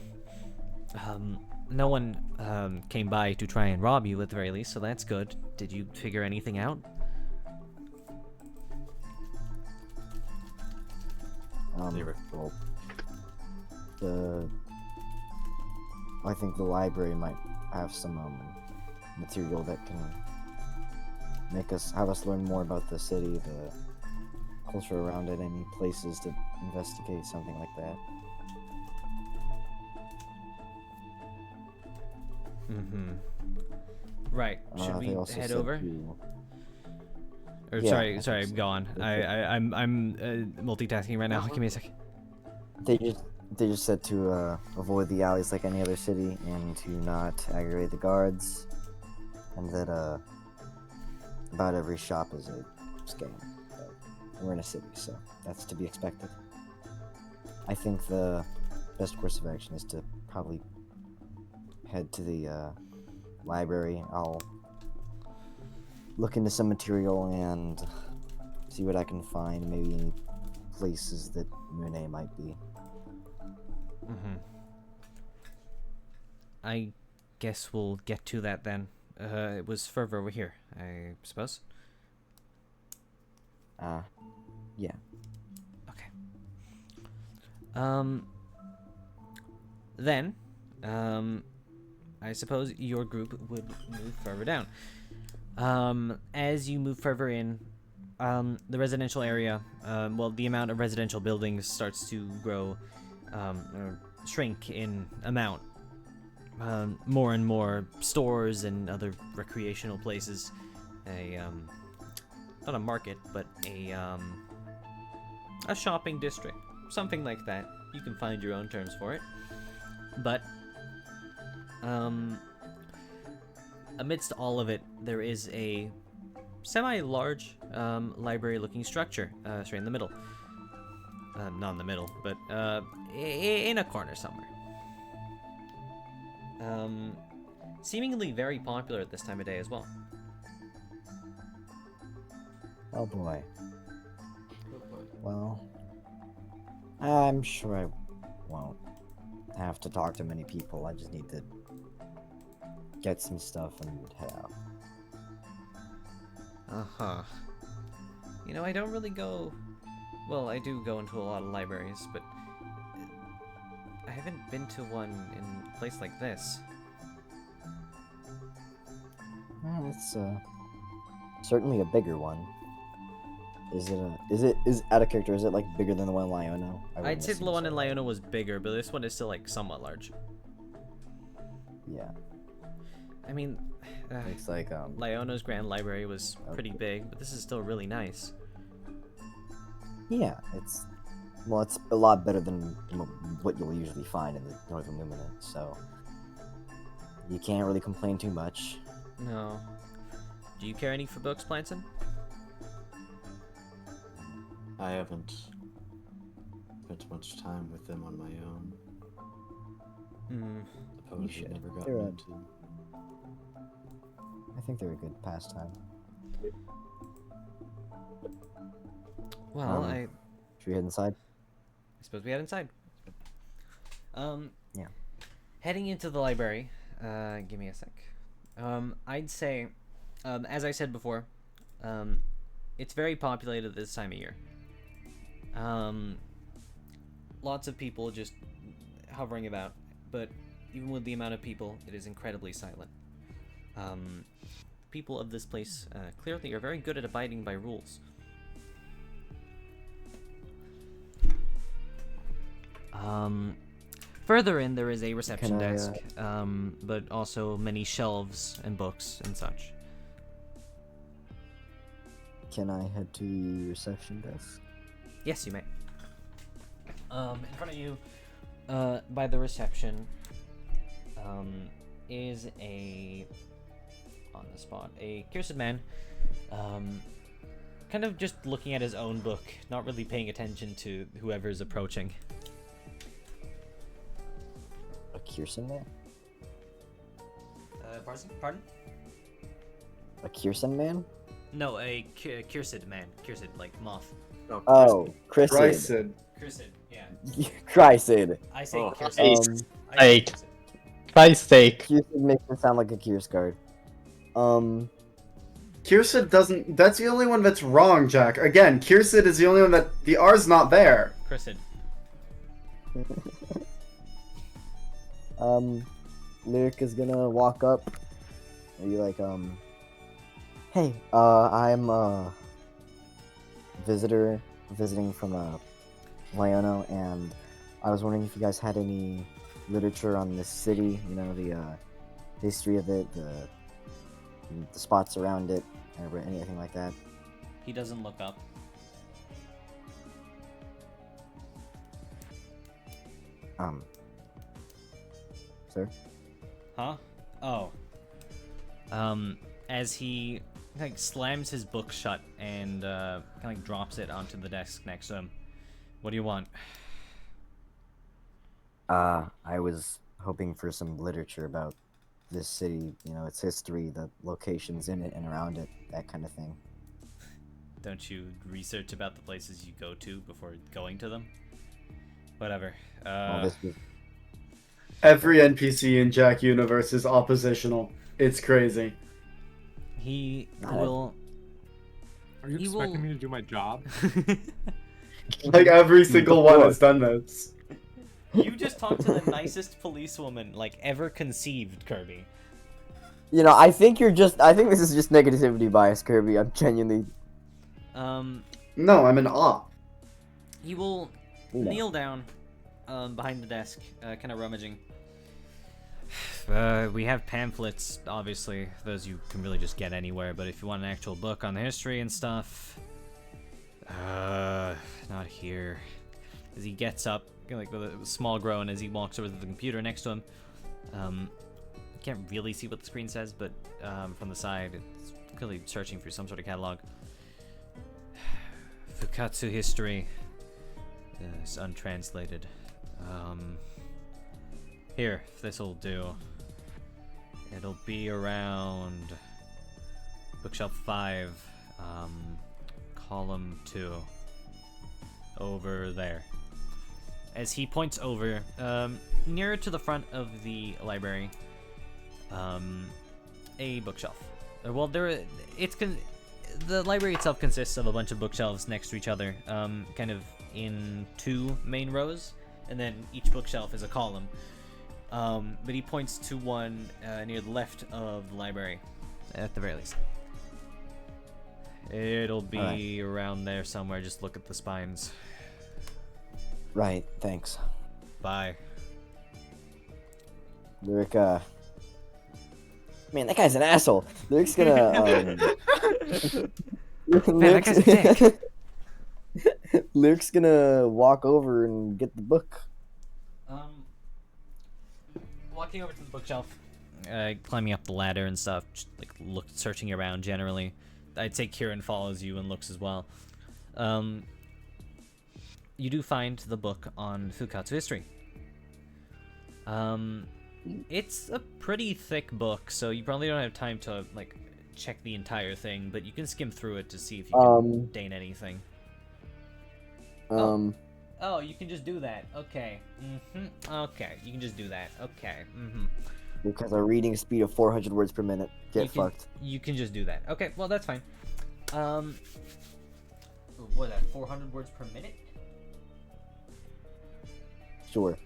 Speaker 1: no one came by to try and rob you at the very least, so that's good. Did you figure anything out?
Speaker 2: Lyric.
Speaker 4: Well, I think the library might have some material that can have us learn more about the city, the culture around it, any places to investigate, something like that.
Speaker 1: Mm-hmm. Right. Should
Speaker 4: They
Speaker 1: we
Speaker 4: also
Speaker 1: head
Speaker 4: said
Speaker 1: over? Or
Speaker 4: Yeah, I
Speaker 1: sorry,
Speaker 4: think so.
Speaker 1: go on. I'm multitasking right now. Give me a second.
Speaker 4: They just said to avoid the alleys like any other city and to not aggravate the guards, and that about every shop is a scam. But we're in a city, so that's to be expected. I think the best course of action is to probably head to the library. I'll look into some material and see what I can find, maybe any places that Mune might be.
Speaker 1: Mm-hmm. I guess we'll get to that then. It was further over here, I suppose.
Speaker 4: Yeah.
Speaker 1: Okay. Then, I suppose your group would move further down. As you move further in, the residential area, well, the amount of residential buildings starts to grow, or shrink in amount. More and more stores and other recreational places. Not a market, but a shopping district. Something like that. You can find your own terms for it. But, amidst all of it, there is a semi-large library-looking structure straight in the middle. Not in the middle, but in a corner somewhere. Seemingly very popular at this time of day as well.
Speaker 4: Oh boy. Well, I'm sure I won't have to talk to many people. I just need to get some stuff and head out.
Speaker 1: Uh-huh. You know, I don't really go... Well, I do go into a lot of libraries, but I haven't been to one in a place like this.
Speaker 4: Well, it's certainly a bigger one. Is out of character? Is it like bigger than the one in Lyono?
Speaker 1: I'd say the one in Lyono was bigger, but this one is still like somewhat large.
Speaker 4: Yeah.
Speaker 1: I mean,
Speaker 4: Looks like
Speaker 1: Lyono's Grand Library was pretty big, but this is still really nice.
Speaker 4: yeah, it's a lot better than what you'll usually find in the Northern Luminant, so you can't really complain too much.
Speaker 1: No. Do you care any for books, Planson?
Speaker 2: I haven't spent much time with them on my own.
Speaker 1: Hmm.
Speaker 2: Suppose
Speaker 4: should.
Speaker 2: I've never
Speaker 4: They're
Speaker 2: gotten
Speaker 4: a-
Speaker 2: into.
Speaker 4: I think they're a good pastime.
Speaker 1: Well,
Speaker 4: Um,
Speaker 1: I
Speaker 4: Should we head inside?
Speaker 1: suppose we head inside.
Speaker 4: Yeah.
Speaker 1: Heading into the library. Give me a sec. I'd say, as I said before, it's very populated this time of year. Lots of people just hovering about, but even with the amount of people, it is incredibly silent. People of this place clearly are very good at abiding by rules. Further in, there is a reception
Speaker 4: Can I,
Speaker 1: desk, but also many shelves and books and such.
Speaker 4: Can I head to the reception desk?
Speaker 1: Yes, you may. In front of you, by the reception, is on the spot, a cursed man, kind of just looking at his own book, not really paying attention to whoever's approaching.
Speaker 4: A Kirsten man?
Speaker 1: Pardon?
Speaker 4: A Kirsten man?
Speaker 1: No, a cursed man. Cursed, like moth.
Speaker 4: Oh, Chrysid.
Speaker 6: Chrysid.
Speaker 1: Cursed, yeah.
Speaker 4: Chrysid.
Speaker 1: I say
Speaker 2: Oh.
Speaker 1: cursed.
Speaker 5: Hey,
Speaker 1: I say
Speaker 5: hey.
Speaker 1: cursed.
Speaker 5: Christ's sake.
Speaker 4: Kirsten makes it sound like a Kiersguard.
Speaker 6: Kirsid doesn't. That's the only one that's wrong, Jack. Again, Kirsid is the only one that the R's not there.
Speaker 1: Cursed.
Speaker 4: Lyric is gonna walk up and be like, hey, I'm a visitor visiting from Lyono, and I was wondering if you guys had any literature on this city, you know, the history of it, the spots around it, or anything like that.
Speaker 1: He doesn't look up.
Speaker 4: Sir?
Speaker 1: Huh? Oh. As he like slams his book shut and kind of like drops it onto the desk next to him. What do you want?
Speaker 4: I was hoping for some literature about this city, you know, its history, the locations in it and around it, that kind of thing.
Speaker 1: Don't you research about the places you go to before going to them? Whatever.
Speaker 4: Well, this was
Speaker 6: Every NPC in Jack Universe is oppositional. It's crazy.
Speaker 1: He
Speaker 4: Got it.
Speaker 1: will.
Speaker 3: Are you
Speaker 1: He
Speaker 3: expecting
Speaker 1: will-
Speaker 3: me to do my job?
Speaker 6: Like every single one has done this.
Speaker 1: You just talked to the nicest policewoman like ever conceived, Kirby.
Speaker 4: You know, I think this is just negativity bias, Kirby. I'm genuinely.
Speaker 6: No, I'm in awe.
Speaker 1: He will
Speaker 4: No.
Speaker 1: kneel down behind the desk, kind of rummaging. We have pamphlets, obviously. Those you can really just get anywhere, but if you want an actual book on the history and stuff... not here. As he gets up, like with a small groan, as he walks over to the computer next to him. You can't really see what the screen says, but from the side, it's clearly searching for some sort of catalog. Fukkatsu history. It's untranslated. Here, this'll do. It'll be around bookshelf 5, column 2. Over there. As he points over, nearer to the front of the library, a bookshelf. Well, the library itself consists of a bunch of bookshelves next to each other, kind of in 2 main rows, and then each bookshelf is a column. But he points to one near the left of the library, at the very least. It'll be around there somewhere. Just look at the spines.
Speaker 4: Right, thanks.
Speaker 1: Bye.
Speaker 4: Lyric, Man, that guy's an asshole. Lurk's gonna
Speaker 1: Man, that guy's a dick.
Speaker 4: Lurk's gonna walk over and get the book.
Speaker 1: Walking over to the bookshelf, climbing up the ladder and stuff, just like searching around generally. I'd say Kieran follows you and looks as well. You do find the book on Fukkatsu history. It's a pretty thick book, so you probably don't have time to like check the entire thing, but you can skim through it to see if you can gain anything. Oh, you can just do that. Okay. Okay, you can just do that. Okay.
Speaker 4: Because a reading speed of 400 words per minute. Get fucked.
Speaker 1: You can just do that. Okay, well that's fine. What is that? 400 words per minute?
Speaker 4: Sure.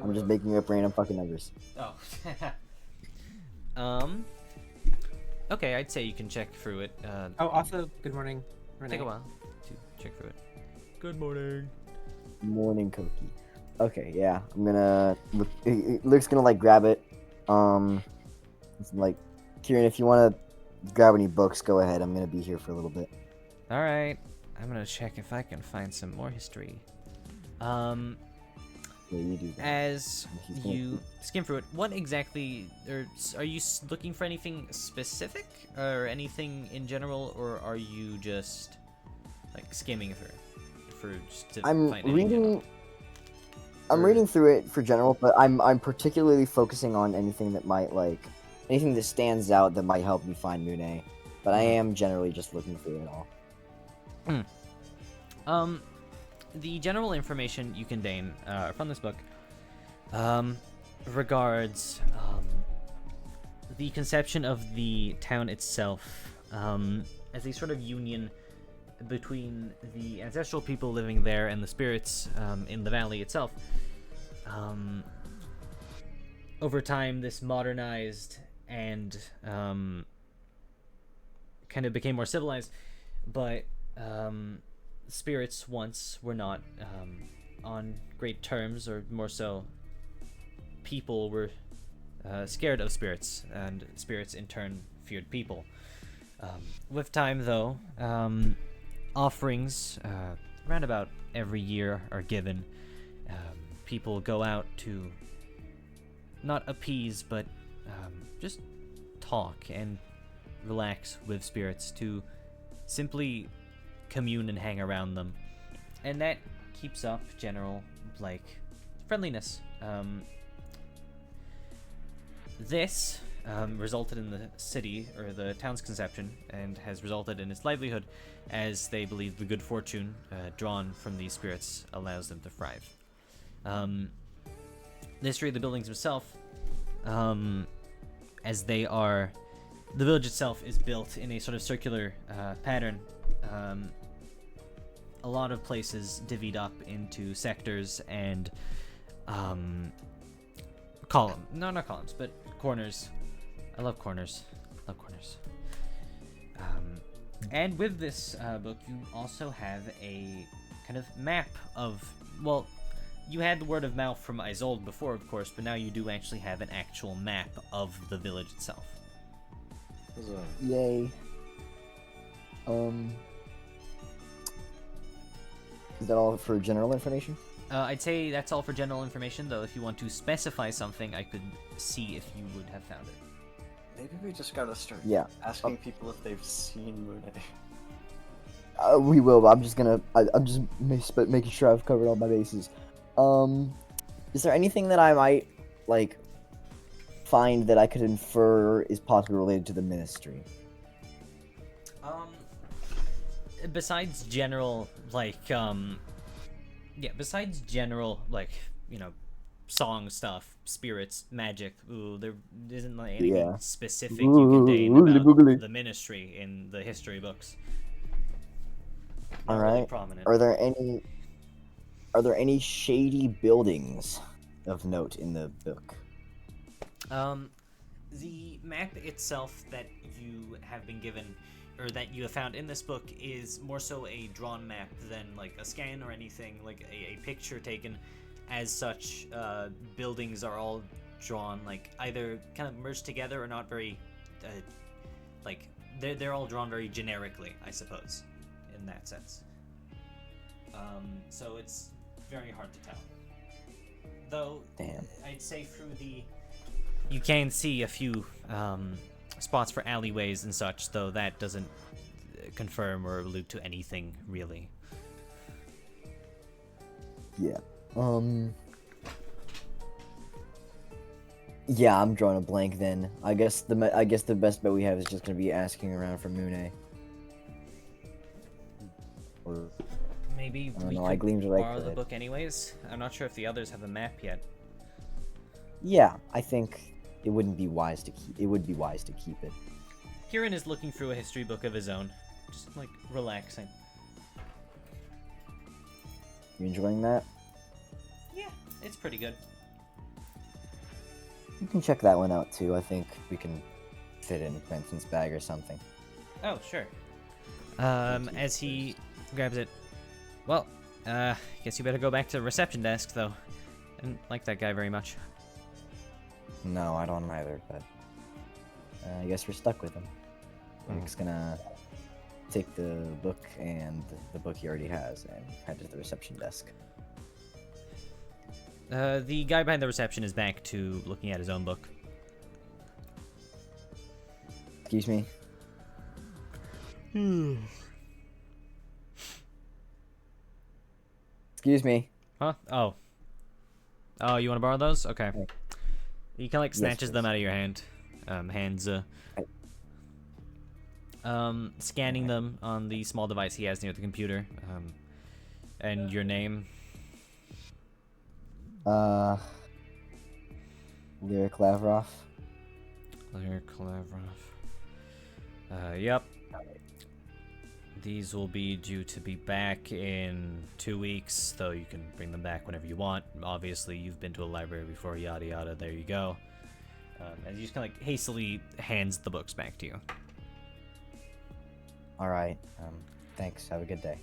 Speaker 4: I'm just making up random fucking numbers.
Speaker 1: Oh. Okay, I'd say you can check through it.
Speaker 3: Also, good morning, Renee.
Speaker 1: Take a while to check through it. Good morning.
Speaker 4: Morning, Coqui. Okay, yeah, I'm gonna look. Luke's gonna like grab it. It's like, Kieran, if you want to grab any books, go ahead. I'm gonna be here for a little bit.
Speaker 1: All right, I'm gonna check if I can find some more history.
Speaker 4: Yeah, you do that.
Speaker 1: As you skim through it, what exactly, or are you looking for anything specific, or anything in general, or are you just like skimming through for just to
Speaker 4: I'm
Speaker 1: find anything
Speaker 4: reading.
Speaker 1: general?
Speaker 4: I'm reading through it for general, but I'm particularly focusing on anything that might anything that stands out that might help me find Mune. But I am generally just looking through it all.
Speaker 1: The general information you can gain from this book regards the conception of the town itself as a sort of union between the ancestral people living there and the spirits in the valley itself. Over time, this modernized and kind of became more civilized, but spirits once were not on great terms, or more so, people were scared of spirits, and spirits in turn feared people. With time, though, offerings around about every year are given. People go out to not appease, but just talk and relax with spirits, to simply commune and hang around them, and that keeps up general friendliness. This resulted in the city, or the town's conception, and has resulted in its livelihood, as they believe the good fortune drawn from these spirits allows them to thrive. The history of the buildings themselves, as they are, the village itself is built in a sort of circular pattern. A lot of places divvied up into sectors and not columns, but corners. I love corners. And with this book, you also have a kind of map of, well, you had the word of mouth from Isolde before, of course, but now you do actually have an actual map of the village itself.
Speaker 4: Yay. Is that all for general information?
Speaker 1: I'd say that's all for general information, though if you want to specify something, I could see if you would have found it.
Speaker 2: Maybe we just gotta start asking people if they've seen Mune.
Speaker 4: We will, but I'm just making sure I've covered all my bases. Is there anything that I might, find that I could infer is possibly related to the ministry?
Speaker 1: Besides general, besides general, song stuff, spirits, magic, there isn't anything specific you can name about the ministry in the history books. Not
Speaker 4: Alright.
Speaker 1: really prominent.
Speaker 4: Are there any shady buildings of note in the book?
Speaker 1: The map itself that you have been given, or that you have found in this book, is more so a drawn map than a scan or anything, a picture taken. As such, buildings are all
Speaker 8: drawn, like either kind of merged together or not very, like they're all drawn very generically, I suppose, in that sense. So it's very hard to tell. Though,
Speaker 4: Damn.
Speaker 8: I'd say through the... You can see a few spots for alleyways and such, though that doesn't confirm or allude to anything, really.
Speaker 4: Yeah. Yeah, I'm drawing a blank then. I guess the best bet we have is just gonna be asking around for Mune. Or
Speaker 8: Maybe
Speaker 4: I don't
Speaker 8: we
Speaker 4: know, I gleamed
Speaker 8: could
Speaker 4: what I
Speaker 8: borrow the
Speaker 4: could.
Speaker 8: book anyways. I'm not sure if the others have a map yet.
Speaker 4: yeah, I think it would be wise to keep it.
Speaker 8: Kieran is looking through a history book of his own, just like relaxing.
Speaker 4: You enjoying that?
Speaker 8: Yeah, it's pretty good.
Speaker 4: You can check that one out too. I think we can fit in Planson's bag or something.
Speaker 8: Oh, sure. As he grabs it, well, guess you better go back to the reception desk, though. I didn't like that guy very much.
Speaker 4: No, I don't either, but I guess we're stuck with him. We're just gonna take the book and the book he already has and head to the reception desk.
Speaker 8: The guy behind the reception is back to looking at his own book.
Speaker 4: Excuse me? Excuse me.
Speaker 8: Huh? Oh. Oh, you want to borrow those? Okay.
Speaker 4: Hey.
Speaker 8: He kind of like
Speaker 4: Yes,
Speaker 8: snatches them
Speaker 4: please.
Speaker 8: out of your hand. Scanning them on the small device he has near the computer. And your name?
Speaker 4: Lyric Lavrov.
Speaker 8: Lyric Lavrov. Yep. These will be due to be back in 2 weeks, though you can bring them back whenever you want. Obviously, you've been to a library before, yada yada, there you go. And he just kind of like hastily hands the books back to you.
Speaker 4: Alright, thanks. Have a good day.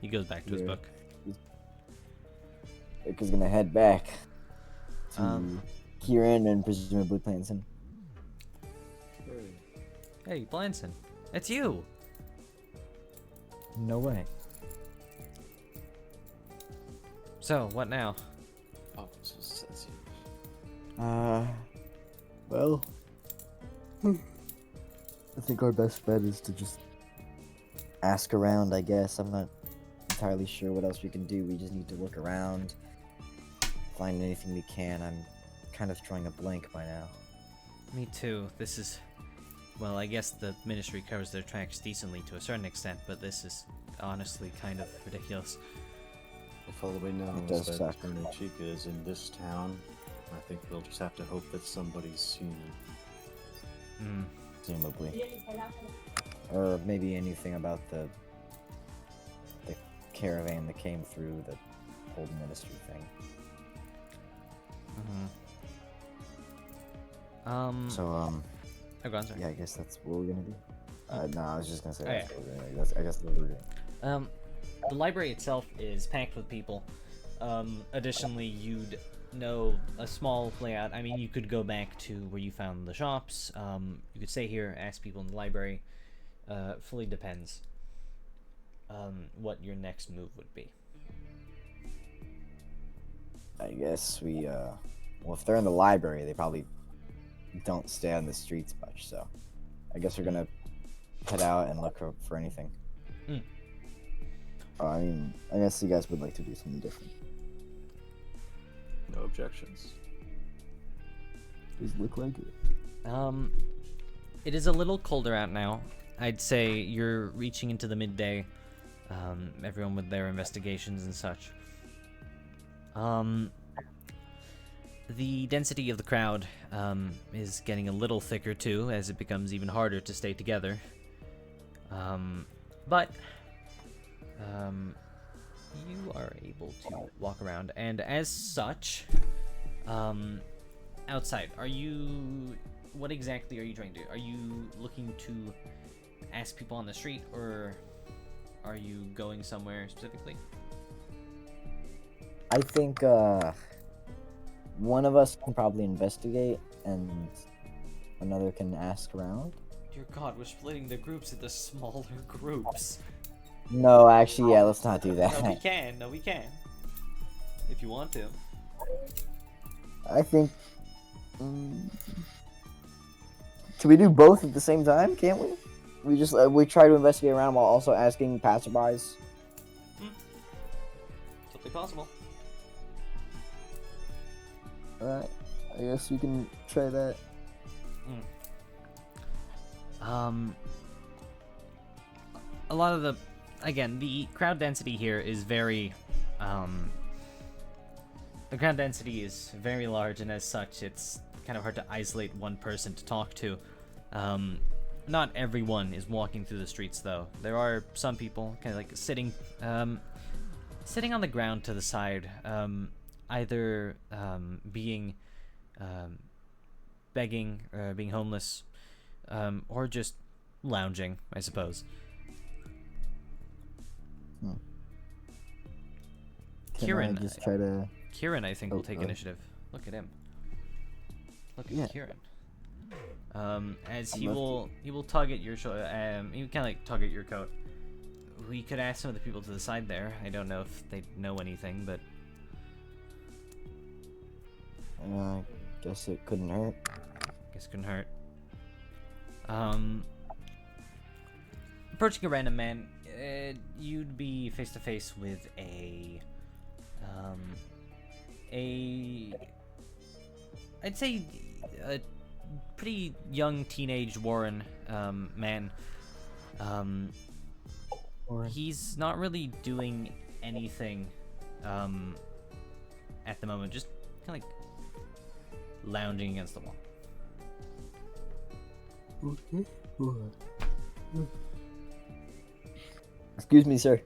Speaker 8: He goes back to his
Speaker 4: Yeah.
Speaker 8: book.
Speaker 4: Rick is gonna head back to
Speaker 8: Um,
Speaker 4: Kieran and presumably Planson.
Speaker 8: Hey, Planson. It's you!
Speaker 4: No way.
Speaker 8: So, what now?
Speaker 2: Oh, so sensitive.
Speaker 4: Well, I think our best bet is to just ask around, I guess. I'm not entirely sure what else we can do. We just need to look around, find anything we can. I'm kind of drawing a blank by now.
Speaker 8: Me too. This is... Well, I guess the Ministry covers their tracks decently to a certain extent, but this is honestly kind of ridiculous.
Speaker 2: If all we know
Speaker 4: It
Speaker 2: is
Speaker 4: does
Speaker 2: that
Speaker 4: suck.
Speaker 2: Munechika is in this town, I think we'll just have to hope that somebody's seen it.
Speaker 4: Presumably. Or maybe anything about the caravan that came through the whole ministry thing. So,
Speaker 8: Oh, go on, sorry.
Speaker 4: yeah, I guess that's what we're gonna do. No, I was just gonna say
Speaker 8: Oh,
Speaker 4: that's
Speaker 8: yeah.
Speaker 4: what we're gonna do. I guess that's what we're doing.
Speaker 8: The library itself is packed with people. Additionally, you'd know a small layout. I mean, you could go back to where you found the shops. You could stay here, ask people in the library. Fully depends what your next move would be.
Speaker 4: I guess we, well, if they're in the library, they probably don't stay on the streets much, so I guess we're gonna head out and look for anything. I mean, I guess you guys would like to do something different.
Speaker 2: No objections.
Speaker 4: Does look like it.
Speaker 8: It is a little colder out now. I'd say you're reaching into the midday. Everyone with their investigations and such. The density of the crowd is getting a little thicker too, as it becomes even harder to stay together. But you are able to walk around, and as such, outside, what exactly are you trying to do? Are you looking to ask people on the street, or are you going somewhere specifically?
Speaker 4: I think, one of us can probably investigate, and another can ask around.
Speaker 1: Dear God, we're splitting the groups into smaller groups.
Speaker 4: No, actually, yeah, let's not do that.
Speaker 1: No, we can. No, we can. If you want to.
Speaker 4: I think. Can we do both at the same time? Can't we? We just we try to investigate around while also asking passerbys.
Speaker 1: Totally possible.
Speaker 4: Alright, I guess we can try that.
Speaker 8: A lot of the, again, the crowd density here is very, the crowd density is very large, and as such, it's kind of hard to isolate one person to talk to. Not everyone is walking through the streets, though. There are some people kind of like sitting on the ground to the side, either being begging, being homeless, or just lounging, I suppose.
Speaker 4: Can I just try to...
Speaker 8: Kieran, I think, will take
Speaker 4: go ahead.
Speaker 8: initiative. Look at him. Look at
Speaker 4: Yeah.
Speaker 8: Kieran. As he will tug at your shoulder. He kind of like tug at your coat. We could ask some of the people to the side there. I don't know if they know anything, but
Speaker 4: I guess it couldn't hurt.
Speaker 8: guess it couldn't hurt. Approaching a random man, you'd be face to face with I'd say a pretty young teenage Warren man. He's not really doing anything at the moment, just kind of like lounging against the wall.
Speaker 4: Excuse me, sir.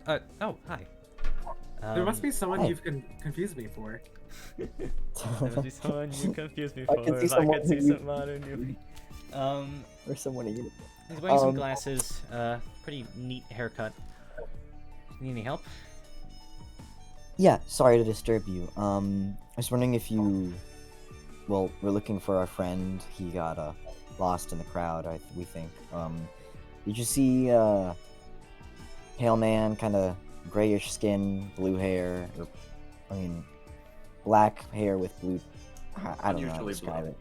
Speaker 8: Oh, hi.
Speaker 3: There must be someone
Speaker 4: Hey.
Speaker 3: you've confused me for.
Speaker 8: There must be someone you confused me
Speaker 4: I
Speaker 8: for.
Speaker 4: can see
Speaker 8: If I
Speaker 4: someone
Speaker 8: could see
Speaker 4: who you-
Speaker 8: some modern you.
Speaker 4: Or someone in uniform.
Speaker 8: He's wearing some glasses. Pretty neat haircut. Need any help?
Speaker 4: Yeah, sorry to disturb you. I was wondering if you... Well, we're looking for our friend. He got lost in the crowd, we think. Did you see pale man, kind of grayish skin, blue hair, or, black hair with blue... I don't know how to
Speaker 2: Unusually
Speaker 4: describe
Speaker 2: blue.
Speaker 4: it.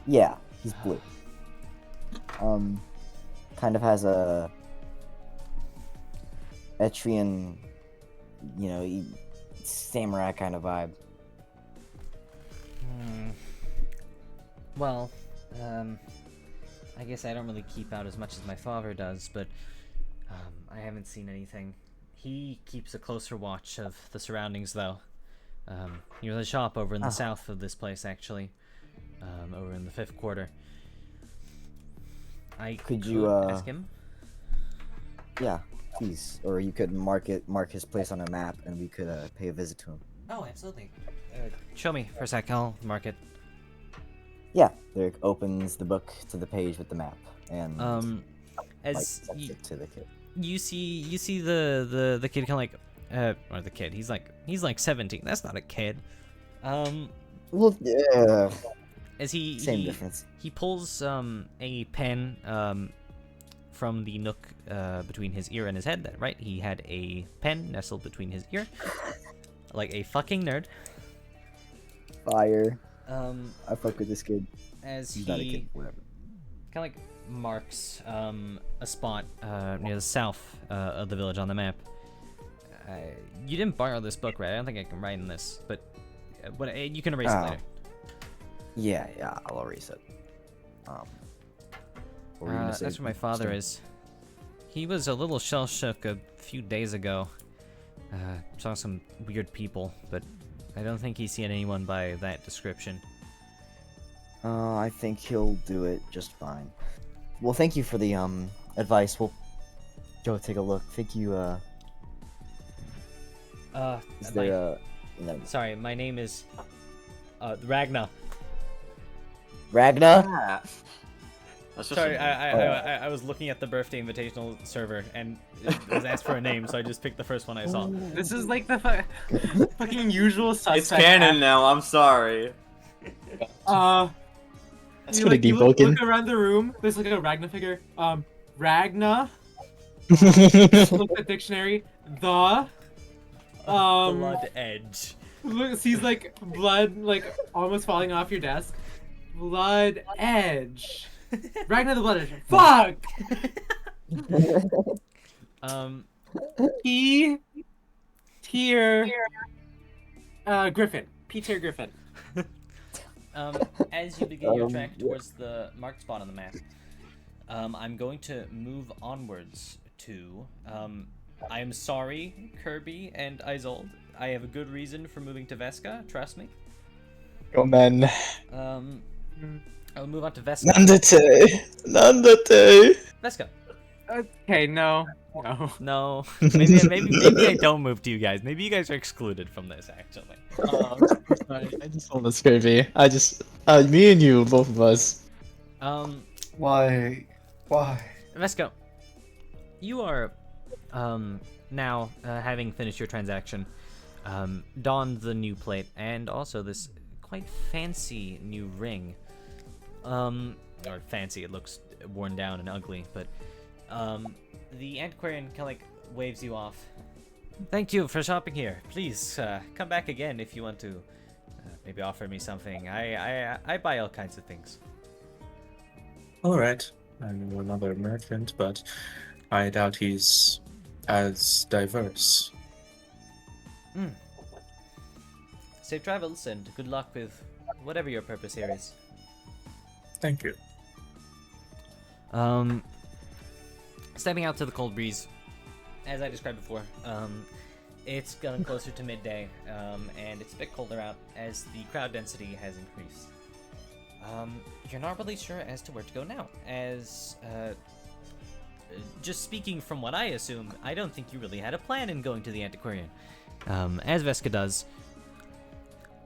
Speaker 4: Yeah, he's blue. Kind of has a Etrian, samurai kind of vibe.
Speaker 8: Well, I guess I don't really keep out as much as my father does, but I haven't seen anything. He keeps a closer watch of the surroundings, though. He has a shop over in the south of this place, actually, over in the 5th quarter. I
Speaker 4: Could you,
Speaker 8: ask him?
Speaker 4: Yeah, please. Or you could mark his place on a map, and we could pay a visit to him.
Speaker 8: Oh, absolutely. Show me for a sec. I'll mark it.
Speaker 4: Yeah, there opens the book to the page with the map, and
Speaker 8: As
Speaker 4: sends it to the kid.
Speaker 8: you see the kid kind of like or the kid. He's like 17. That's not a kid.
Speaker 4: Well, yeah,
Speaker 8: As
Speaker 4: same difference.
Speaker 8: He pulls a pen from the nook between his ear and his head. Right, he had a pen nestled between his ear, like a fucking nerd.
Speaker 4: Fire.
Speaker 8: I
Speaker 4: I fuck with this kid.
Speaker 8: As
Speaker 4: He's not a
Speaker 8: he
Speaker 4: kid, whatever.
Speaker 8: kind of like marks a spot near the south of the village on the map. You didn't borrow this book, right? I don't think I can write in this, but you can erase it later.
Speaker 4: Yeah, I'll erase it. What were you gonna say?
Speaker 8: That's where my father is. He was a little shell-shook a few days ago. Saw some weird people, but I don't think he's seen anyone by that description.
Speaker 4: I think he'll do it just fine. Well, thank you for the advice. We'll go take a look. Thank you. Is there no.
Speaker 8: Sorry, my name is Ragna.
Speaker 4: Ragna?
Speaker 2: That's just
Speaker 1: Sorry,
Speaker 2: a name.
Speaker 1: I was looking at the birthday invitational server and it was asked for a name, so I just picked the first one I saw.
Speaker 3: This is like the fucking usual suspect.
Speaker 2: It's canon now. I'm sorry.
Speaker 5: That's
Speaker 3: you,
Speaker 5: pretty
Speaker 3: like, you look
Speaker 5: Deepwoken.
Speaker 3: around the room. There's like a Ragna figure. Ragna. Look at the dictionary. The.
Speaker 1: Blood Edge.
Speaker 3: Look, sees like blood like almost falling off your desk. Blood Edge. Ragnar the Blood Edge. Fuck. P. Tier. Griffin. P tier Griffin.
Speaker 1: As you begin your trek towards the marked spot on the map, I'm going to move onwards to. I am sorry, Kirby and Isolde. I have a good reason for moving to Veska. Trust me.
Speaker 5: Oh man.
Speaker 1: I'll move on to Veska.
Speaker 5: Nandate.
Speaker 1: Veska.
Speaker 3: Okay, no.
Speaker 1: No. Maybe I don't move to you guys. Maybe you guys are excluded from this, actually.
Speaker 5: I just want this Kirby. Me and you, both of us.
Speaker 6: Why?
Speaker 1: Veska, you are, now, having finished your transaction, donned the new plate and also this quite fancy new ring. Or fancy, it looks worn down and ugly, but, the antiquarian kind of like waves you off. Thank you for shopping here. Please, come back again if you want to, maybe offer me something. I buy all kinds of things.
Speaker 7: Alright. I know another merchant, but I doubt he's as diverse.
Speaker 1: Safe travels and good luck with whatever your purpose here is.
Speaker 7: Thank you.
Speaker 1: Stepping out to the cold breeze, as I described before, it's gotten closer to midday, and it's a bit colder out as the crowd density has increased. You're not really sure as to where to go now, as, just speaking from what I assume, I don't think you really had a plan in going to the antiquarian, as Veska does.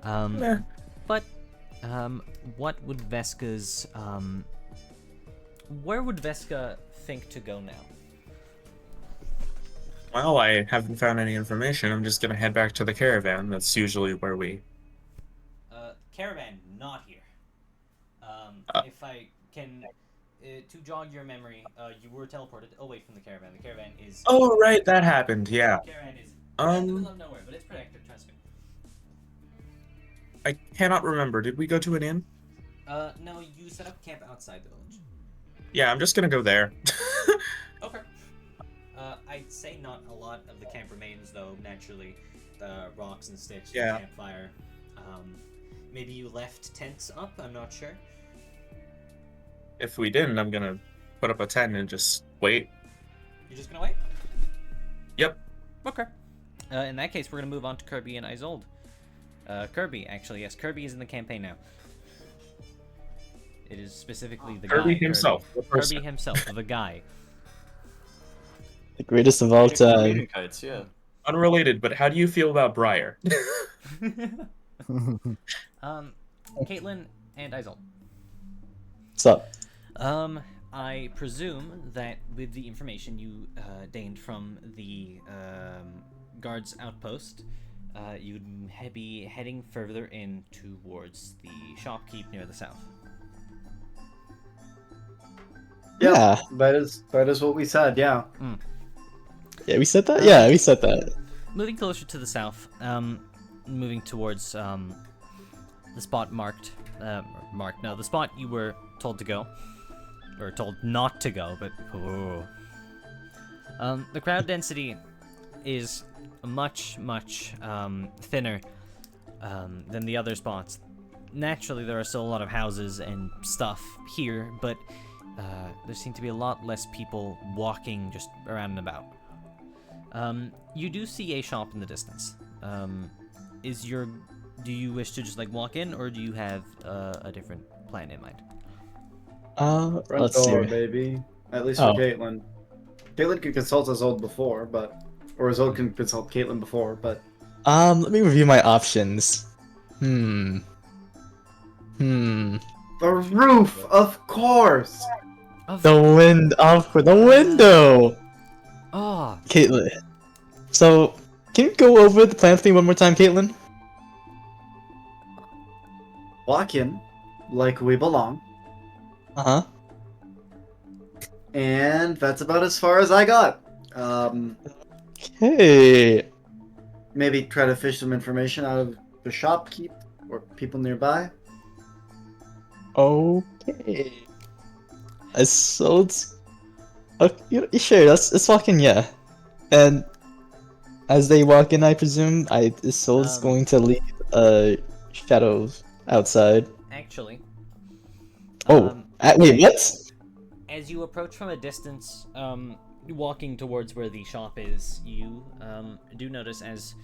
Speaker 1: But, what would Veska's, where would Veska think to go now?
Speaker 7: Well, I haven't found any information. I'm just gonna head back to the caravan. That's usually where we...
Speaker 1: Caravan, not here. If I can, to jog your memory, you were teleported away from the caravan. The caravan is...
Speaker 7: Oh, right, that happened, yeah.
Speaker 1: The caravan is in the middle of nowhere, but it's protected, trust me.
Speaker 7: I cannot remember. Did we go to an inn?
Speaker 1: No, you set up camp outside the village.
Speaker 7: Yeah, I'm just gonna go there.
Speaker 1: Okay. I'd say not a lot of the camp remains, though, naturally. The rocks and sticks from the campfire. Maybe you left tents up, I'm not sure.
Speaker 7: If we didn't, I'm gonna put up a tent and just wait.
Speaker 1: You're just gonna wait?
Speaker 7: Yep.
Speaker 1: Okay. In that case, we're gonna move on to Kirby and Isolde. Kirby, actually, yes. Kirby is in the campaign now. It is specifically the
Speaker 7: Kirby
Speaker 1: guy.
Speaker 7: himself.
Speaker 1: Kirby himself, the guy.
Speaker 5: The greatest of all time.
Speaker 2: Edenkites, yeah.
Speaker 7: Unrelated, but how do you feel about Briar?
Speaker 1: Kaitlin and Isolde.
Speaker 5: What's up?
Speaker 1: I presume that with the information you gained from the guard's outpost, you'd be heading further in towards the shopkeep near the south.
Speaker 5: Yeah.
Speaker 6: That is what we said. Yeah.
Speaker 5: Yeah, we said that? Yeah, we said that.
Speaker 1: Moving closer to the south, moving towards the spot marked, the spot you were told to go, or told not to go, but the crowd density is much thinner than the other spots. Naturally, there are still a lot of houses and stuff here, but there seem to be a lot less people walking just around and about. You do see a shop in the distance. Do you wish to just like walk in, or do you have a different plan in mind?
Speaker 6: Front
Speaker 5: Let's
Speaker 6: door,
Speaker 5: see.
Speaker 6: baby. At least for Kaitlin. Kaitlin can consult Isolde before, or Isolde can consult Kaitlin before, but...
Speaker 5: Let me review my options.
Speaker 6: The roof, of course!
Speaker 5: Off for the window!
Speaker 1: Oh,
Speaker 5: Kaitlin. So, can you go over the plan for me one more time, Kaitlin?
Speaker 6: Walk in like we belong,
Speaker 5: Uh-huh.
Speaker 6: and that's about as far as I got.
Speaker 5: Okay.
Speaker 6: Maybe try to fish some information out of the shopkeep or people nearby.
Speaker 5: Okay. So it's... Okay, sure, let's walk in, yeah. And as they walk in, I presume, Isolde's going to lead shadows outside.
Speaker 8: Actually.
Speaker 5: Oh, wait, what?
Speaker 8: As you approach from a distance, walking towards where the shop is, you do notice as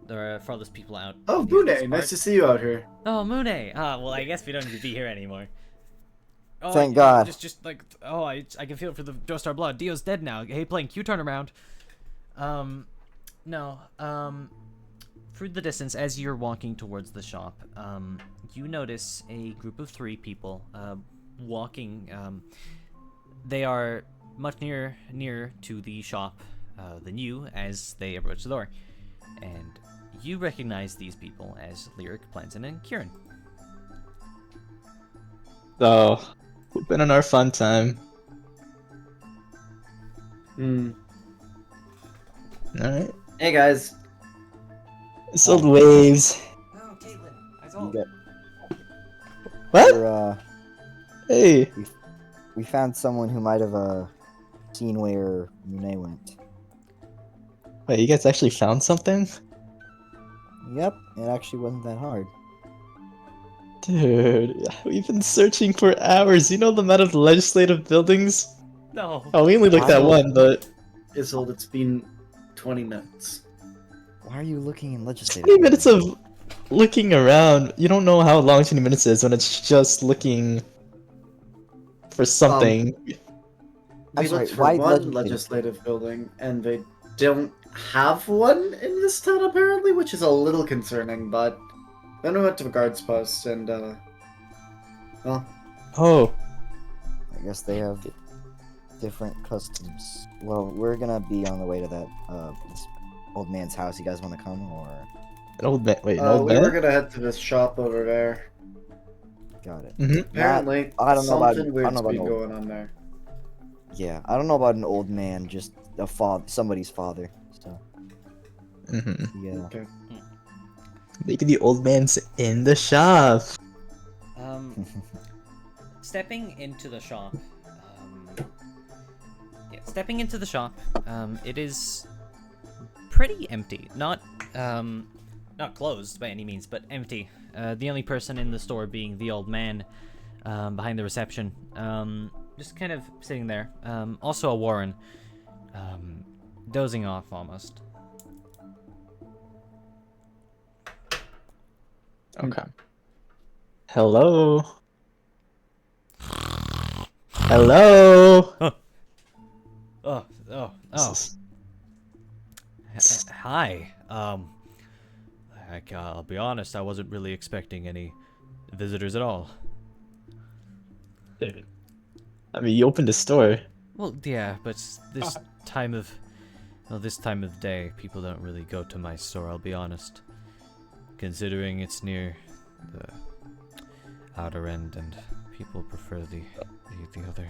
Speaker 8: there are farthest people out.
Speaker 6: Oh,
Speaker 8: near this
Speaker 6: Mune,
Speaker 8: part-
Speaker 6: nice to see you out here.
Speaker 8: Oh, Mune! Well, I guess we don't need to be here anymore. Oh,
Speaker 4: Thank
Speaker 8: yeah,
Speaker 4: God.
Speaker 8: Just like, I can feel it for the Joestar blood. Dio's dead now. Hey, playing Q turn around. No, through the distance, as you're walking towards the shop, you notice a group of 3 people, walking, they are much nearer to the shop, than you as they approach the door. And you recognize these people as Lyric, Planson, and Kieran.
Speaker 5: So, we've been on our fun time. Alright.
Speaker 6: Hey guys.
Speaker 5: Isolde waves.
Speaker 8: Oh, Kaitlin,
Speaker 4: You get-
Speaker 5: What?
Speaker 4: we're,
Speaker 5: Hey.
Speaker 4: we found someone who might have seen where Mune went.
Speaker 5: Wait, you guys actually found something?
Speaker 4: Yep, it actually wasn't that hard.
Speaker 5: Dude, we've been searching for hours. You know the amount of legislative buildings?
Speaker 8: No.
Speaker 5: Oh, we only looked at one, but...
Speaker 6: Isolde, it's been 20 minutes.
Speaker 4: Why are you looking in legislative?
Speaker 5: 20 minutes of looking around. You don't know how long 20 minutes is when it's just looking for something.
Speaker 4: I'm
Speaker 6: We
Speaker 4: sorry,
Speaker 6: looked for
Speaker 4: why
Speaker 6: one
Speaker 4: legislative?
Speaker 6: legislative building, and they don't have one in this town apparently, which is a little concerning, but then we went to the guards post, and, well,
Speaker 5: Oh,
Speaker 4: I guess they have different customs. Well, we're gonna be on the way to that this old man's house. You guys want to come, or
Speaker 5: an old man. Wait, an old
Speaker 6: we
Speaker 5: man?
Speaker 6: were gonna head to this shop over there.
Speaker 4: got it?
Speaker 5: Mm-hmm.
Speaker 6: Apparently,
Speaker 4: I don't know about-
Speaker 6: something
Speaker 4: I
Speaker 6: weird's
Speaker 4: don't know about
Speaker 6: been
Speaker 4: old-
Speaker 6: going on there.
Speaker 4: Yeah, I don't know about an old man, just a somebody's father. So
Speaker 5: Mm-hmm.
Speaker 4: yeah,
Speaker 6: Okay.
Speaker 5: Maybe the old man's in the shop.
Speaker 8: Stepping into the shop, it is pretty empty. Not closed by any means, but empty. The only person in the store being the old man behind the reception, just kind of sitting there. Also a Warren, dozing off almost.
Speaker 5: Okay. Hello? Hello?
Speaker 8: Oh. Hi. I'll be honest, I wasn't really expecting any visitors at all.
Speaker 5: I mean, you opened a store.
Speaker 8: Well, yeah, but this time of day, people don't really go to my store, I'll be honest. Considering it's near the outer end and people prefer the other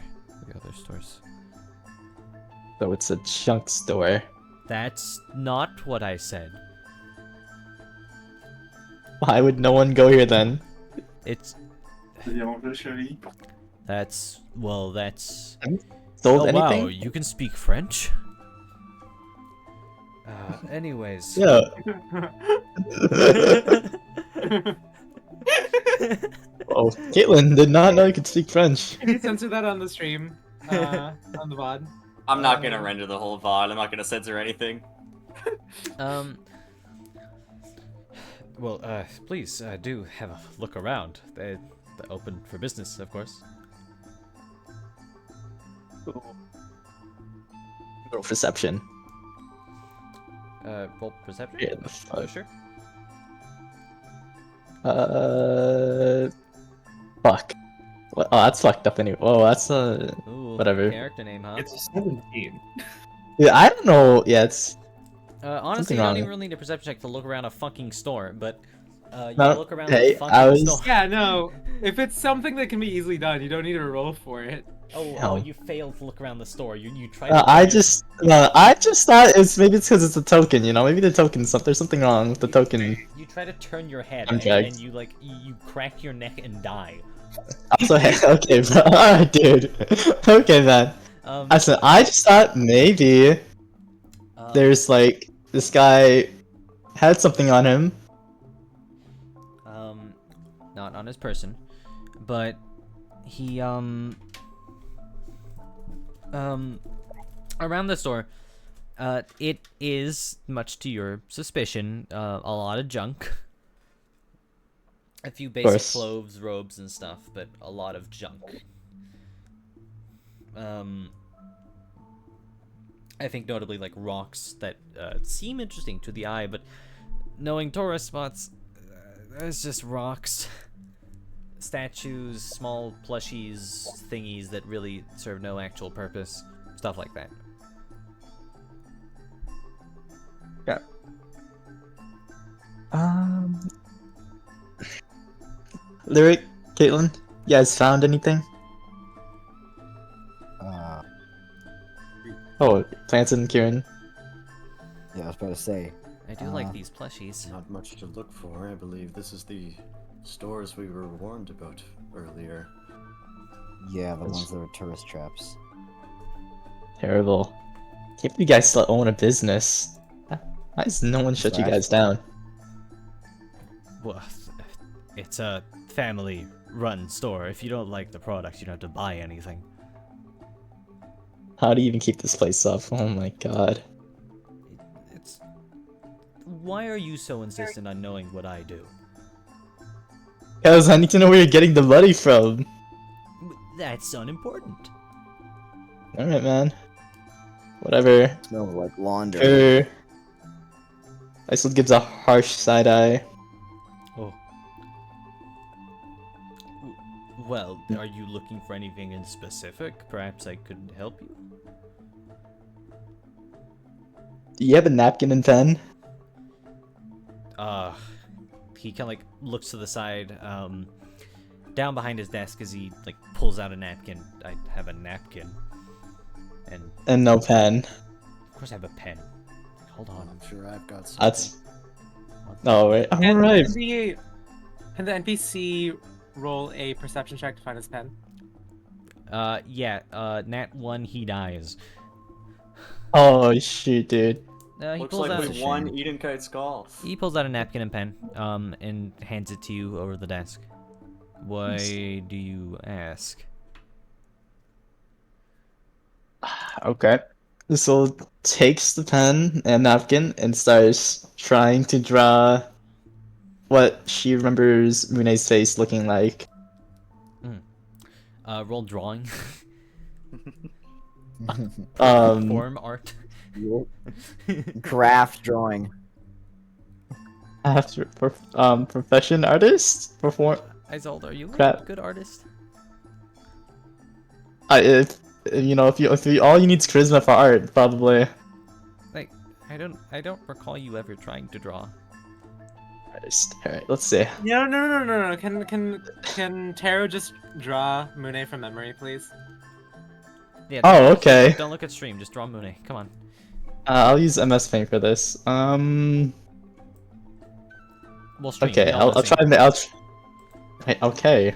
Speaker 8: stores.
Speaker 5: So it's a junk store.
Speaker 8: That's not what I said.
Speaker 5: Why would no one go here then?
Speaker 8: It's that's
Speaker 5: Sold
Speaker 8: oh
Speaker 5: anything?
Speaker 8: wow, you can speak French? Anyways.
Speaker 5: Yeah. Oh, Kaitlin did not know you could speak French.
Speaker 3: Can you censor that on the stream? On the VOD?
Speaker 9: I'm not gonna render the whole VOD. I'm not gonna censor anything.
Speaker 8: Well, please do have a look around. They're open for business, of course.
Speaker 5: Roll perception.
Speaker 8: Roll perception?
Speaker 5: Yeah, the fuck.
Speaker 8: Sure.
Speaker 5: Fuck. Well, oh, that's fucked up anyway. Oh, that's
Speaker 8: Ooh,
Speaker 5: Whatever.
Speaker 1: character name, huh?
Speaker 6: It's a 17.
Speaker 5: Yeah, I don't know. Yeah, it's
Speaker 1: Honestly,
Speaker 5: something
Speaker 1: you don't
Speaker 5: wrong.
Speaker 1: even really need a perception check to look around a fucking store, but you
Speaker 5: No,
Speaker 1: look around
Speaker 5: hey,
Speaker 1: the
Speaker 5: I
Speaker 1: fucking
Speaker 5: was-
Speaker 1: store.
Speaker 3: Yeah, no. If it's something that can be easily done, you don't need to roll for it.
Speaker 1: Oh,
Speaker 5: No.
Speaker 1: you failed to look around the store. You tried.
Speaker 5: I just thought maybe it's because it's a token. You know, maybe the token's there's something wrong with the token.
Speaker 1: You try to turn your head,
Speaker 5: I'm
Speaker 1: and
Speaker 5: dragged.
Speaker 1: you like you crack your neck and die.
Speaker 5: Also, hey, okay, bro. Alright, dude. Okay, man. I just thought maybe there's like this guy had something on him.
Speaker 1: Not on his person, but he around the store, it is, much to your suspicion, a lot of junk. A few basic
Speaker 5: course.
Speaker 1: clothes, robes, and stuff, but a lot of junk. I think notably like rocks that seem interesting to the eye, but knowing tourist spots, there's just rocks. Statues, small plushies, thingies that really serve no actual purpose, stuff like that.
Speaker 5: Yeah. Lyric, Kaitlin, you guys found anything? Oh, Planson, Kieran.
Speaker 4: Yeah, I was about to say.
Speaker 1: I do like these plushies.
Speaker 2: Not much to look for. I believe this is the stores we were warned about earlier.
Speaker 4: Yeah, the ones that are tourist traps.
Speaker 5: Terrible. Can't believe you guys still own a business. Why does no one shut you guys down?
Speaker 1: Well, it's a family-run store. If you don't like the product, you don't have to buy anything.
Speaker 5: How do you even keep this place up? Oh my god.
Speaker 1: It's... Why are you so insistent on knowing what I do?
Speaker 5: Because I need to know where you're getting the money from.
Speaker 1: That's unimportant.
Speaker 5: Alright, man. Whatever.
Speaker 4: Smells like laundry.
Speaker 5: Sure. Isolde gives a harsh side eye.
Speaker 1: Oh. Well, are you looking for anything in specific? Perhaps I could help you?
Speaker 5: Do you have a napkin and pen?
Speaker 1: He kind of like looks to the side, down behind his desk as he like pulls out a napkin. I have a napkin.
Speaker 5: And no pen.
Speaker 1: Of course I have a pen. Hold on.
Speaker 2: I'm sure I've got some.
Speaker 5: That's... Oh, wait.
Speaker 3: Can
Speaker 5: Alright.
Speaker 3: the NPC roll a perception check to find his pen?
Speaker 1: Yeah, Nat 1, he dies.
Speaker 5: Oh, shoot, dude.
Speaker 1: He
Speaker 9: Looks
Speaker 1: pulls
Speaker 9: like
Speaker 1: out
Speaker 9: we won Edenkites golf.
Speaker 1: He pulls out a napkin and pen, and hands it to you over the desk. Why do you ask?
Speaker 5: Okay. So takes the pen and napkin and starts trying to draw what she remembers Mune's face looking like.
Speaker 1: Roll drawing.
Speaker 5: Form
Speaker 1: art.
Speaker 4: Craft drawing.
Speaker 5: After profession artist perform.
Speaker 1: Isolde, are you a
Speaker 5: Crap.
Speaker 1: good artist?
Speaker 5: If you all you need is charisma for art, probably.
Speaker 1: Like, I don't recall you ever trying to draw.
Speaker 5: Artist. All right, let's see.
Speaker 3: No. Can Tero just draw Mune from memory, please?
Speaker 1: Yeah.
Speaker 5: Oh, okay.
Speaker 1: Don't look at stream. Just draw Mune. Come on.
Speaker 5: I'll use MS Paint for this.
Speaker 1: Well, stream.
Speaker 5: Okay,
Speaker 1: we all
Speaker 5: I'll
Speaker 1: see.
Speaker 5: try. Wait, okay.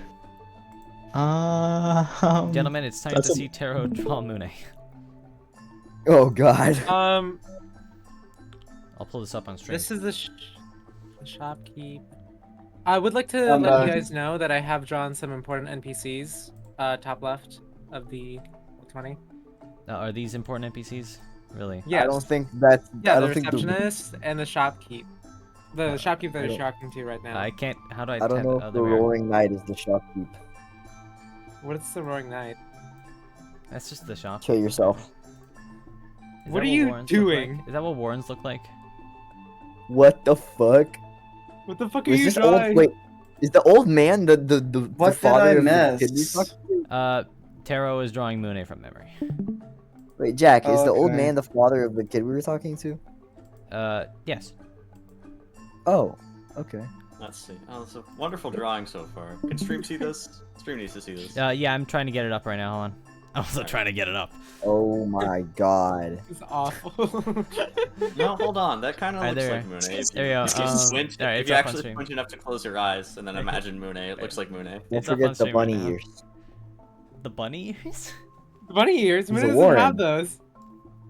Speaker 1: Gentlemen, it's time to see Tero draw Mune.
Speaker 4: Oh god.
Speaker 1: I'll pull this up on stream.
Speaker 3: This is the shopkeep. I would like to let you guys know that I have drawn some important NPCs. Top left of the 20.
Speaker 1: Are these important NPCs? Really?
Speaker 3: Yeah.
Speaker 4: I don't think that.
Speaker 3: Yeah,
Speaker 4: I
Speaker 3: the
Speaker 4: don't think
Speaker 3: receptionist and the shopkeep. The shopkeep that
Speaker 4: I
Speaker 3: is
Speaker 4: don't-
Speaker 3: shocking to you right now.
Speaker 1: I can't. How do I?
Speaker 4: I don't know if the Roaring Knight is the shopkeep.
Speaker 3: What is the Roaring Knight?
Speaker 1: That's just the shop.
Speaker 4: Kill yourself.
Speaker 1: Is
Speaker 3: What
Speaker 1: that
Speaker 3: are you
Speaker 1: Warrens look
Speaker 3: doing?
Speaker 1: like? Is that what Warrens look like?
Speaker 4: What the fuck?
Speaker 3: What the fuck are
Speaker 4: Was
Speaker 3: you
Speaker 4: this
Speaker 3: drawing?
Speaker 4: old? Wait, is the old man the
Speaker 6: What did
Speaker 4: father
Speaker 6: I
Speaker 4: of the
Speaker 6: miss?
Speaker 4: kid we talked to?
Speaker 8: Tero is drawing Mune from memory.
Speaker 4: Wait, Jack, is the old
Speaker 6: Okay.
Speaker 4: man the father of the kid we were talking to?
Speaker 8: Yes.
Speaker 4: Oh, okay.
Speaker 2: Let's see. Oh, it's a wonderful drawing so far. Can stream see this? Stream needs to see this.
Speaker 8: Yeah, I'm trying to get it up right now. Hold on. I'm also trying to get it up.
Speaker 4: Oh my god.
Speaker 3: It's awful.
Speaker 2: No, hold on. That kind of
Speaker 8: Alright,
Speaker 2: looks
Speaker 8: there
Speaker 2: like
Speaker 8: we
Speaker 2: Mune.
Speaker 8: go.
Speaker 2: If
Speaker 8: There
Speaker 2: you,
Speaker 8: you go.
Speaker 2: if you squint,
Speaker 8: Alright,
Speaker 2: if
Speaker 8: it's
Speaker 2: you
Speaker 8: up on
Speaker 2: actually
Speaker 8: stream.
Speaker 2: squint enough to close your eyes and then imagine Mune, it looks like Mune.
Speaker 4: Don't
Speaker 8: It's up on
Speaker 4: forget the
Speaker 8: stream right
Speaker 4: bunny
Speaker 8: now.
Speaker 4: ears.
Speaker 8: The bunny ears?
Speaker 3: Bunny ears.
Speaker 4: He's
Speaker 3: Mune
Speaker 4: a
Speaker 3: doesn't
Speaker 4: Warren.
Speaker 3: have those.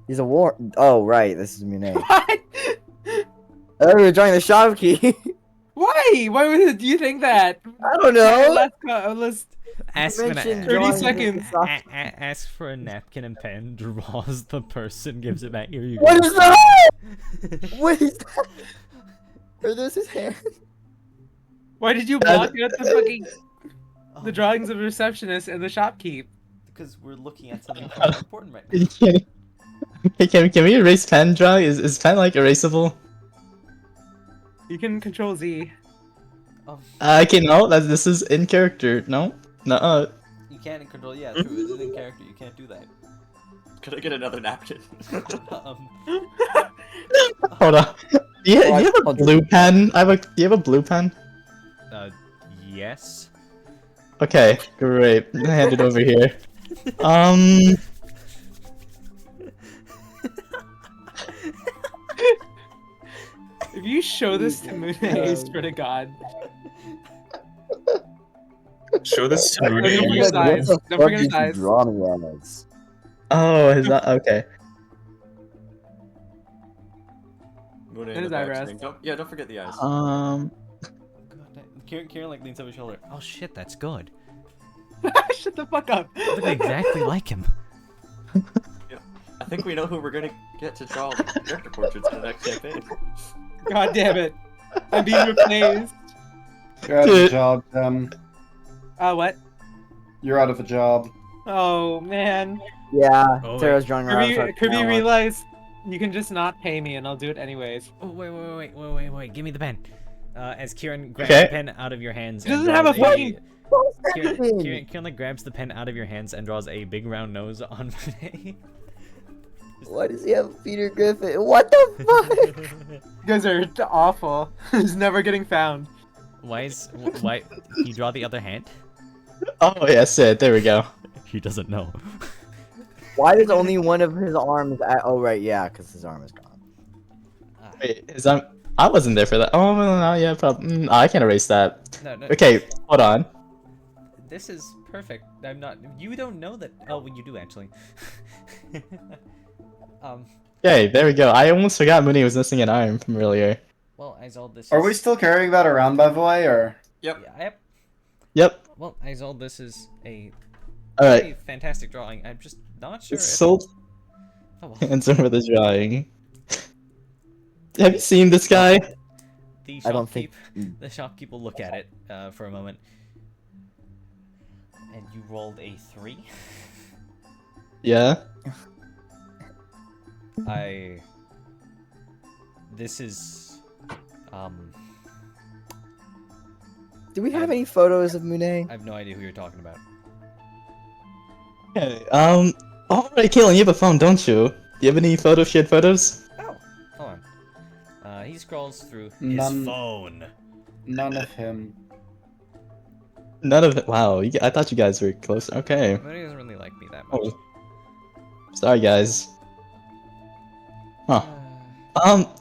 Speaker 4: He's a war. Oh, right. This is Mune.
Speaker 3: What?
Speaker 4: Oh, we were drawing the shopkeep.
Speaker 3: Why? Why would you think that?
Speaker 4: I don't know.
Speaker 3: Let's
Speaker 8: Ask for,
Speaker 4: mentioned
Speaker 3: 30
Speaker 4: drawing
Speaker 3: seconds.
Speaker 4: the shop-
Speaker 8: ask for a napkin and pen, draws the person, gives it back. Here you go.
Speaker 4: What is that? What is that? Are those his hands?
Speaker 3: Why did you block out the fucking
Speaker 8: Oh,
Speaker 3: the drawings of the receptionist and the shopkeep?
Speaker 1: Because we're looking at something quite important right now.
Speaker 5: Can we erase pen drawing? Is pen like erasable?
Speaker 3: You can control Z.
Speaker 5: Okay, no, this is in character. No, no.
Speaker 1: You can't control. Yeah, true. It is in character. You can't do that.
Speaker 2: Could I get another napkin?
Speaker 5: Hold on. Do you have a blue pen? Do you have a blue pen?
Speaker 8: Yes.
Speaker 5: Okay, great. Hand it over here.
Speaker 3: If you show this to Mune, I swear to God.
Speaker 7: Show this to
Speaker 3: Don't forget
Speaker 7: Mune.
Speaker 3: his eyes.
Speaker 4: What the
Speaker 3: Don't
Speaker 4: fuck
Speaker 3: forget his
Speaker 4: did you
Speaker 3: eyes.
Speaker 4: draw me as?
Speaker 5: Oh, is that okay?
Speaker 2: Mune
Speaker 3: And
Speaker 2: in
Speaker 3: his
Speaker 2: the back
Speaker 3: eyebrows.
Speaker 2: screen. Don't forget the eyes.
Speaker 1: God, Kieran like leans over his shoulder.
Speaker 8: Oh shit, that's good.
Speaker 3: Shut the fuck up.
Speaker 8: Look exactly like him.
Speaker 2: I think we know who we're gonna get to draw the character portraits in the next campaign.
Speaker 3: God damn it. I'm being replaced.
Speaker 6: You're out of a job,
Speaker 3: What?
Speaker 6: You're out of a job.
Speaker 3: Oh, man.
Speaker 4: Yeah,
Speaker 8: Oh,
Speaker 4: Tero's drawing around.
Speaker 3: Kirby realized you can just not pay me and I'll do it anyways.
Speaker 8: Oh wait! Give me the pen. As Kieran grabs
Speaker 5: Okay.
Speaker 8: the pen out of your hands.
Speaker 3: He
Speaker 8: and
Speaker 3: doesn't have a
Speaker 8: draws
Speaker 3: fucking-
Speaker 8: Kieran like grabs the pen out of your hands and draws a big round nose on Mune.
Speaker 4: Why does he have Peter Griffin? What the fuck?
Speaker 3: You guys are awful. He's never getting found.
Speaker 8: Why? You draw the other hand?
Speaker 5: Oh yes, there we go.
Speaker 8: He doesn't know.
Speaker 4: Why does only one of his arms? Oh right, yeah, because his arm is gone.
Speaker 5: Wait, I wasn't there for that. Oh no, yeah, probably. I can't erase that.
Speaker 8: No.
Speaker 5: Okay, hold on.
Speaker 8: This is perfect. I'm not. You don't know that. Oh, well, you do actually.
Speaker 5: Okay, there we go. I almost forgot Mooney was missing an arm from earlier.
Speaker 8: Well, Isolde, this.
Speaker 6: Are
Speaker 8: is...
Speaker 6: we still carrying that around, by the way, or?
Speaker 2: Yep.
Speaker 8: Yeah, yep.
Speaker 5: Yep.
Speaker 8: Well, Isolde, this is a
Speaker 5: All right.
Speaker 8: pretty fantastic drawing. I'm just not sure.
Speaker 5: It's sold.
Speaker 8: Oh, well.
Speaker 5: Hands over the drawing. Have you seen this guy?
Speaker 8: The
Speaker 4: I don't think-
Speaker 8: shopkeep, the shopkeep will look at it for a moment. And you rolled a 3.
Speaker 5: Yeah.
Speaker 8: This is
Speaker 4: Do we have any photos of Mune?
Speaker 8: I have no idea who you're talking about.
Speaker 5: Okay. All right, Kaitlin, you have a phone, don't you? Do you have any shared photos?
Speaker 8: Oh, hold on. He scrolls through his
Speaker 6: None.
Speaker 8: phone.
Speaker 6: None of him.
Speaker 5: None of it. Wow, I thought you guys were close. Okay.
Speaker 8: But he doesn't really like me that much.
Speaker 5: Oh. Sorry, guys. Huh.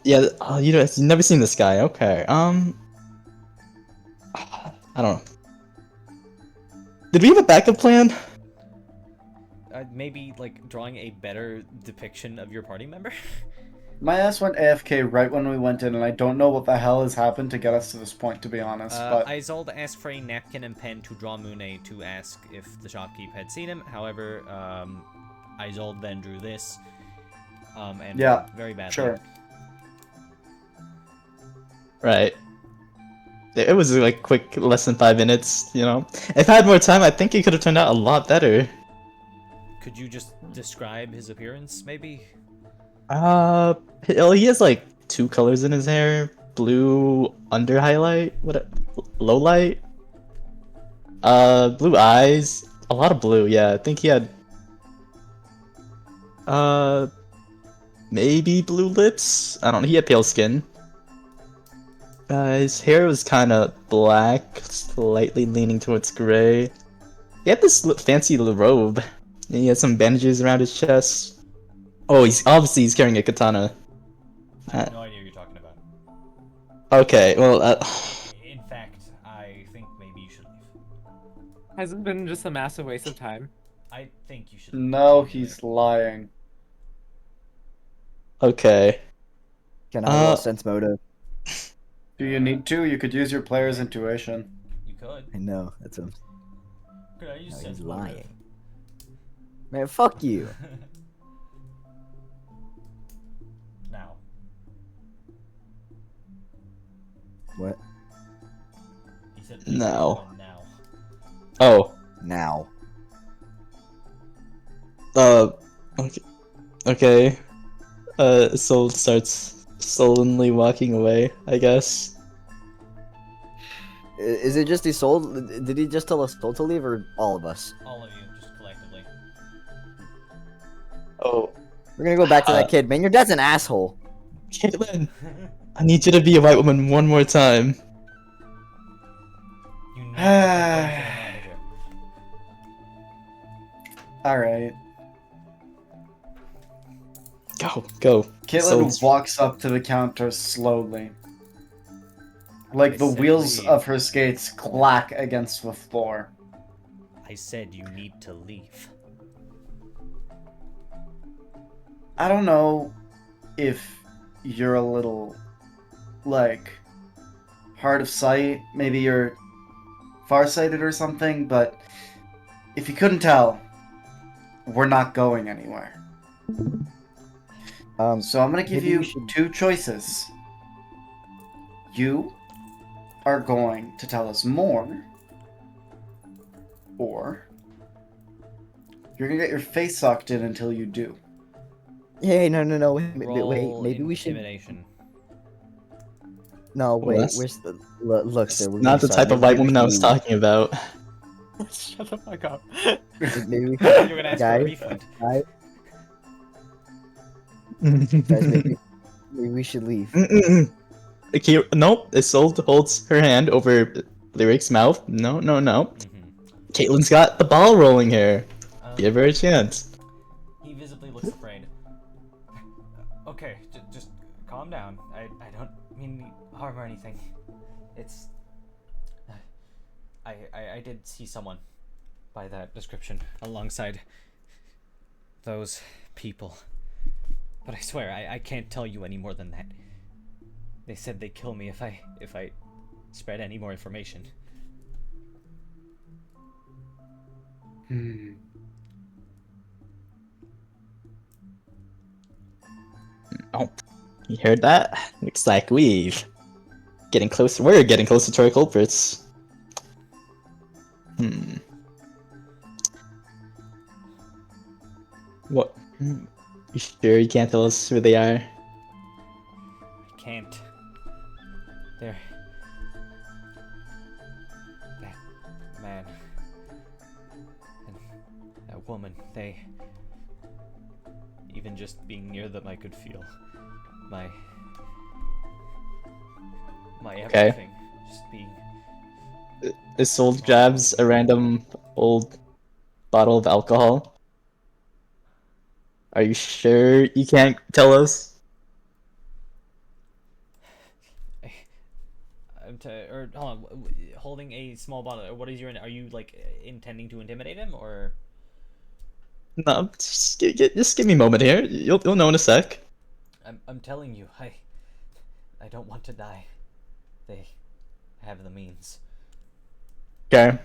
Speaker 5: Yeah. You've never seen this guy. Okay. I don't know. Did we have a backup plan?
Speaker 8: Maybe like drawing a better depiction of your party member.
Speaker 6: My ass went AFK right when we went in, and I don't know what the hell has happened to get us to this point, to be honest. But
Speaker 8: Isolde asked for a napkin and pen to draw Mune to ask if the shopkeep had seen him. However, Isolde then drew this. And
Speaker 6: Yeah,
Speaker 8: very badly.
Speaker 6: sure.
Speaker 5: Right. It was like quick, less than 5 minutes. You know, if I had more time, I think it could have turned out a lot better.
Speaker 8: Could you just describe his appearance, maybe?
Speaker 5: He has like 2 colors in his hair: blue under highlight, low light. Blue eyes, A lot of blue, yeah. I think he had maybe blue lips? I don't know, he had pale skin. His hair was kind of black, slightly leaning towards gray. He had this fancy robe. And he had some bandages around his chest. Oh, he's carrying a katana.
Speaker 8: I have no idea what you're talking about.
Speaker 5: Okay, well,
Speaker 8: In fact, I think maybe you should leave.
Speaker 3: Has it been just a massive waste of time?
Speaker 8: I think you should leave.
Speaker 6: No, he's lying.
Speaker 4: Can I roll sense motive?
Speaker 6: Do you need to? You could use your player's intuition.
Speaker 8: You could.
Speaker 4: I know, that's a...
Speaker 8: Could I use
Speaker 4: No,
Speaker 8: sense
Speaker 4: he's
Speaker 8: motive?
Speaker 4: lying. Man, fuck you.
Speaker 8: Now.
Speaker 4: What?
Speaker 8: He said
Speaker 5: No.
Speaker 8: Now.
Speaker 5: oh,
Speaker 4: Now.
Speaker 5: okay. Okay. Soul starts sullenly walking away, I guess.
Speaker 4: Is it just Isolde? Did he just tell us Isolde to leave, or all of us?
Speaker 8: All of you, just collectively.
Speaker 5: Oh,
Speaker 4: We're gonna go back to that kid. Man, your dad's an asshole.
Speaker 5: Kaitlin, I need you to be a white woman one more time.
Speaker 8: You need to complain to the manager.
Speaker 6: Alright.
Speaker 5: Go.
Speaker 6: Kaitlin
Speaker 5: Soul's-
Speaker 6: walks up to the counter slowly. Like
Speaker 8: I
Speaker 6: the
Speaker 8: said
Speaker 6: wheels
Speaker 8: leave.
Speaker 6: of her skates clack against the floor.
Speaker 8: I said you need to leave.
Speaker 6: I don't know if you're a little, like, hard of sight. Maybe you're farsighted or something, but if you couldn't tell, we're not going anywhere. So I'm gonna give
Speaker 4: maybe
Speaker 6: you
Speaker 4: we should-
Speaker 6: two choices. You are going to tell us more, or you're gonna get your face sucked in until you do.
Speaker 4: Hey, no. Wait,
Speaker 8: Roll
Speaker 4: maybe we should.
Speaker 8: intimidation.
Speaker 4: No, wait.
Speaker 5: that's-
Speaker 4: Where's the look?
Speaker 5: It's
Speaker 4: Sir, we're
Speaker 5: not the
Speaker 4: really
Speaker 5: type
Speaker 4: sorry.
Speaker 5: of white
Speaker 4: Maybe we
Speaker 5: woman I
Speaker 4: should
Speaker 5: was
Speaker 4: leave.
Speaker 5: talking about.
Speaker 8: Shut the fuck up.
Speaker 4: Maybe we
Speaker 8: You're gonna ask for a
Speaker 4: guys,
Speaker 8: refund.
Speaker 4: guys, maybe we should leave.
Speaker 5: Okay, nope. Isolde holds her hand over Lyric's mouth. No.
Speaker 8: Mm-hmm.
Speaker 5: Caitlin's got the ball rolling here. Give her a chance.
Speaker 8: He visibly looks afraid. Okay, just calm down. I don't mean harm or anything. It's... I did see someone by that description alongside those people. But I swear, I can't tell you any more than that. They said they'd kill me if I spread any more information.
Speaker 5: Oh, you heard that? Looks like we're getting closer to our culprits. What? You sure you can't tell us who they are?
Speaker 8: I can't. They're... That man and that woman, they... Even just being near them, I could feel my
Speaker 5: Okay.
Speaker 8: everything just being...
Speaker 5: Isolde grabs a random old bottle of alcohol. Are you sure you can't tell us?
Speaker 8: Or hold on, holding a small bottle. What is your? Are you like intending to intimidate him, or?
Speaker 5: No, just give me a moment here. You'll know in a sec.
Speaker 8: I'm telling you, I don't want to die. They have the means.
Speaker 5: Okay.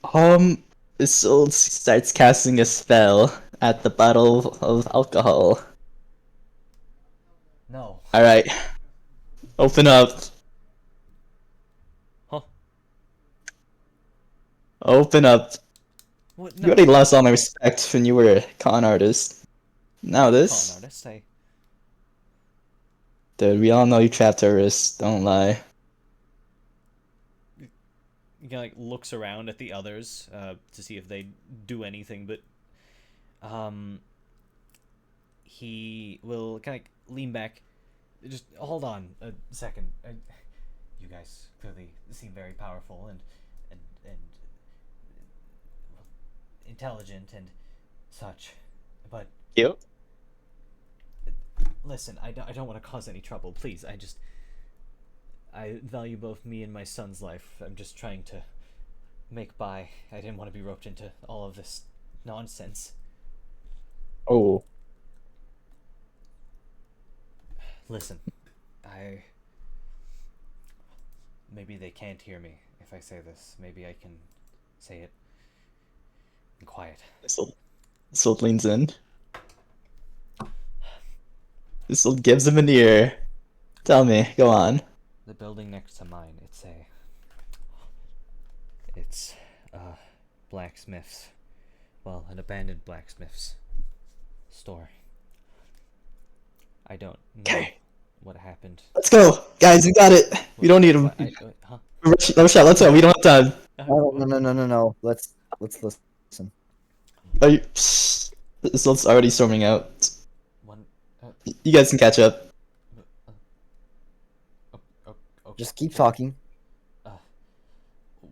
Speaker 5: Isolde starts casting a spell at the bottle of alcohol.
Speaker 8: No.
Speaker 5: Alright. Open up.
Speaker 8: Huh?
Speaker 5: Open up.
Speaker 8: What?
Speaker 5: You already lost all my respect when you were a con artist. Now this?
Speaker 8: Con artist,
Speaker 5: Dude, we all know you trap terrorists. Don't lie.
Speaker 1: like looks around at the others to see if they do anything, but he will kind of lean back. Just hold on a second. You guys clearly seem very powerful and well, intelligent and such, but
Speaker 5: You?
Speaker 1: listen, I don't want to cause any trouble. Please, I value both me and my son's life. I'm just trying to make by. I didn't want to be roped into all of this nonsense.
Speaker 5: Oh.
Speaker 1: Listen, maybe they can't hear me if I say this. Maybe I can say it in quiet.
Speaker 5: Isolde leans in. Isolde gives him an ear. Tell me, go on.
Speaker 1: The building next to mine, it's blacksmith's. Well, an abandoned blacksmith's store. I don't know what happened.
Speaker 5: Let's go! Guys, we got it! We don't need him.
Speaker 1: Huh?
Speaker 5: Let's go, we don't have time.
Speaker 4: No. Let's listen.
Speaker 5: Are you... Isolde's already storming out.
Speaker 1: One,
Speaker 5: You guys can catch up.
Speaker 1: okay.
Speaker 4: Just keep talking.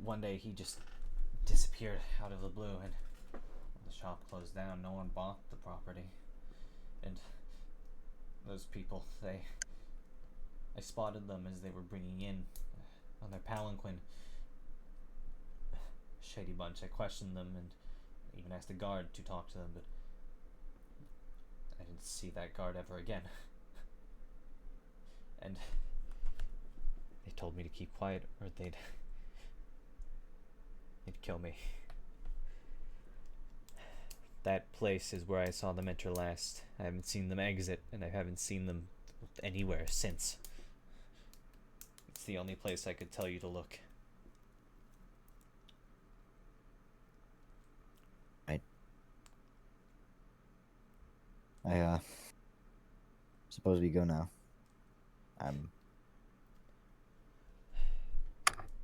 Speaker 1: One day he just disappeared out of the blue, and the shop closed down. No one bought the property, and those people, I spotted them as they were bringing in on their palanquin. Shady bunch. I questioned them and even asked a guard to talk to them, but I didn't see that guard ever again. And they told me to keep quiet or they'd kill me. That place is where I saw them enter last. I haven't seen them exit, and I haven't seen them anywhere since. It's the only place I could tell you to look.
Speaker 4: I suppose we go now. I'm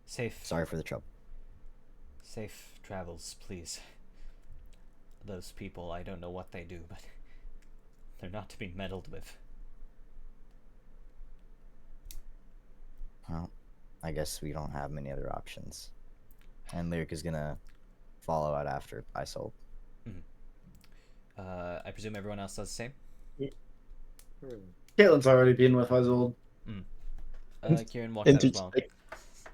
Speaker 1: Safe.
Speaker 4: sorry for the trouble.
Speaker 1: Safe travels, please. Those people, I don't know what they do, but they're not to be meddled with.
Speaker 4: Well, I guess we don't have many other options. And Lyric is gonna follow out after Isolde.
Speaker 1: I presume everyone else does the same?
Speaker 6: Caitlin's already been with Isolde.
Speaker 1: Kieran walks out as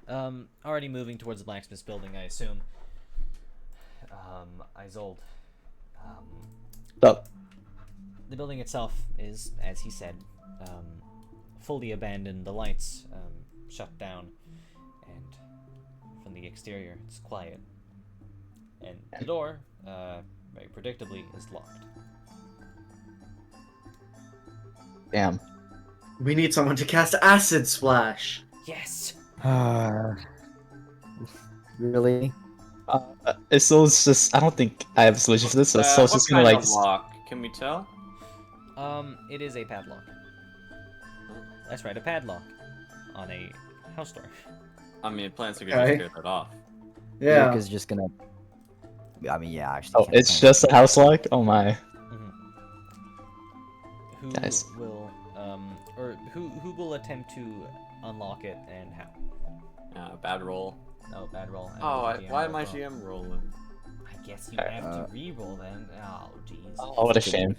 Speaker 1: well. Already moving towards the blacksmith's building, I assume. Isolde.
Speaker 5: Stop.
Speaker 1: The building itself is, as he said, fully abandoned. The lights shut down, and from the exterior, it's quiet. And the door, very predictably, is locked.
Speaker 5: Damn.
Speaker 6: We need someone to cast Acid Splash.
Speaker 1: Yes.
Speaker 4: Really?
Speaker 5: Isolde's just... I don't think I have a solution for this, so Isolde's
Speaker 9: What
Speaker 5: just gonna,
Speaker 9: kind
Speaker 5: like...
Speaker 9: of lock? Can we tell?
Speaker 1: It is a padlock. That's right, a padlock on a house door.
Speaker 9: I mean, Planson could
Speaker 6: Okay.
Speaker 9: just tear that off.
Speaker 6: Yeah.
Speaker 4: Lyric is just gonna. I mean, yeah, actually.
Speaker 5: Oh,
Speaker 4: can't
Speaker 5: it's
Speaker 4: plan.
Speaker 5: just a house lock? Oh my.
Speaker 1: Who
Speaker 5: Nice.
Speaker 1: will who will attempt to unlock it and how?
Speaker 9: Bad roll.
Speaker 1: Oh, bad roll. and
Speaker 9: Oh,
Speaker 1: GM
Speaker 9: why
Speaker 1: roll
Speaker 9: am I
Speaker 1: as well.
Speaker 9: GM rolling?
Speaker 1: I guess you
Speaker 5: Alright,
Speaker 1: have to re-roll then. Oh, jeez.
Speaker 5: Oh, what a shame.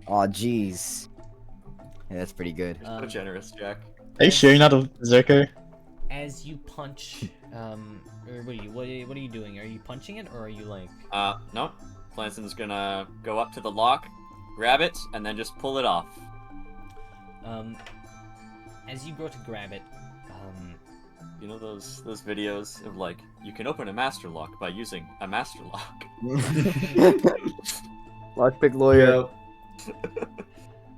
Speaker 4: Aw, jeez. Yeah, that's pretty good.
Speaker 9: So generous, Jack.
Speaker 5: Are you sure you're not a berserker?
Speaker 1: As you punch, or what are you doing? Are you punching it, or are you like?
Speaker 9: Nope. Planson's gonna go up to the lock, grab it, and then just pull it off.
Speaker 1: As you go to grab it,
Speaker 9: You know those videos of like, you can open a master lock by using a master lock.
Speaker 4: Lockpick lawyer.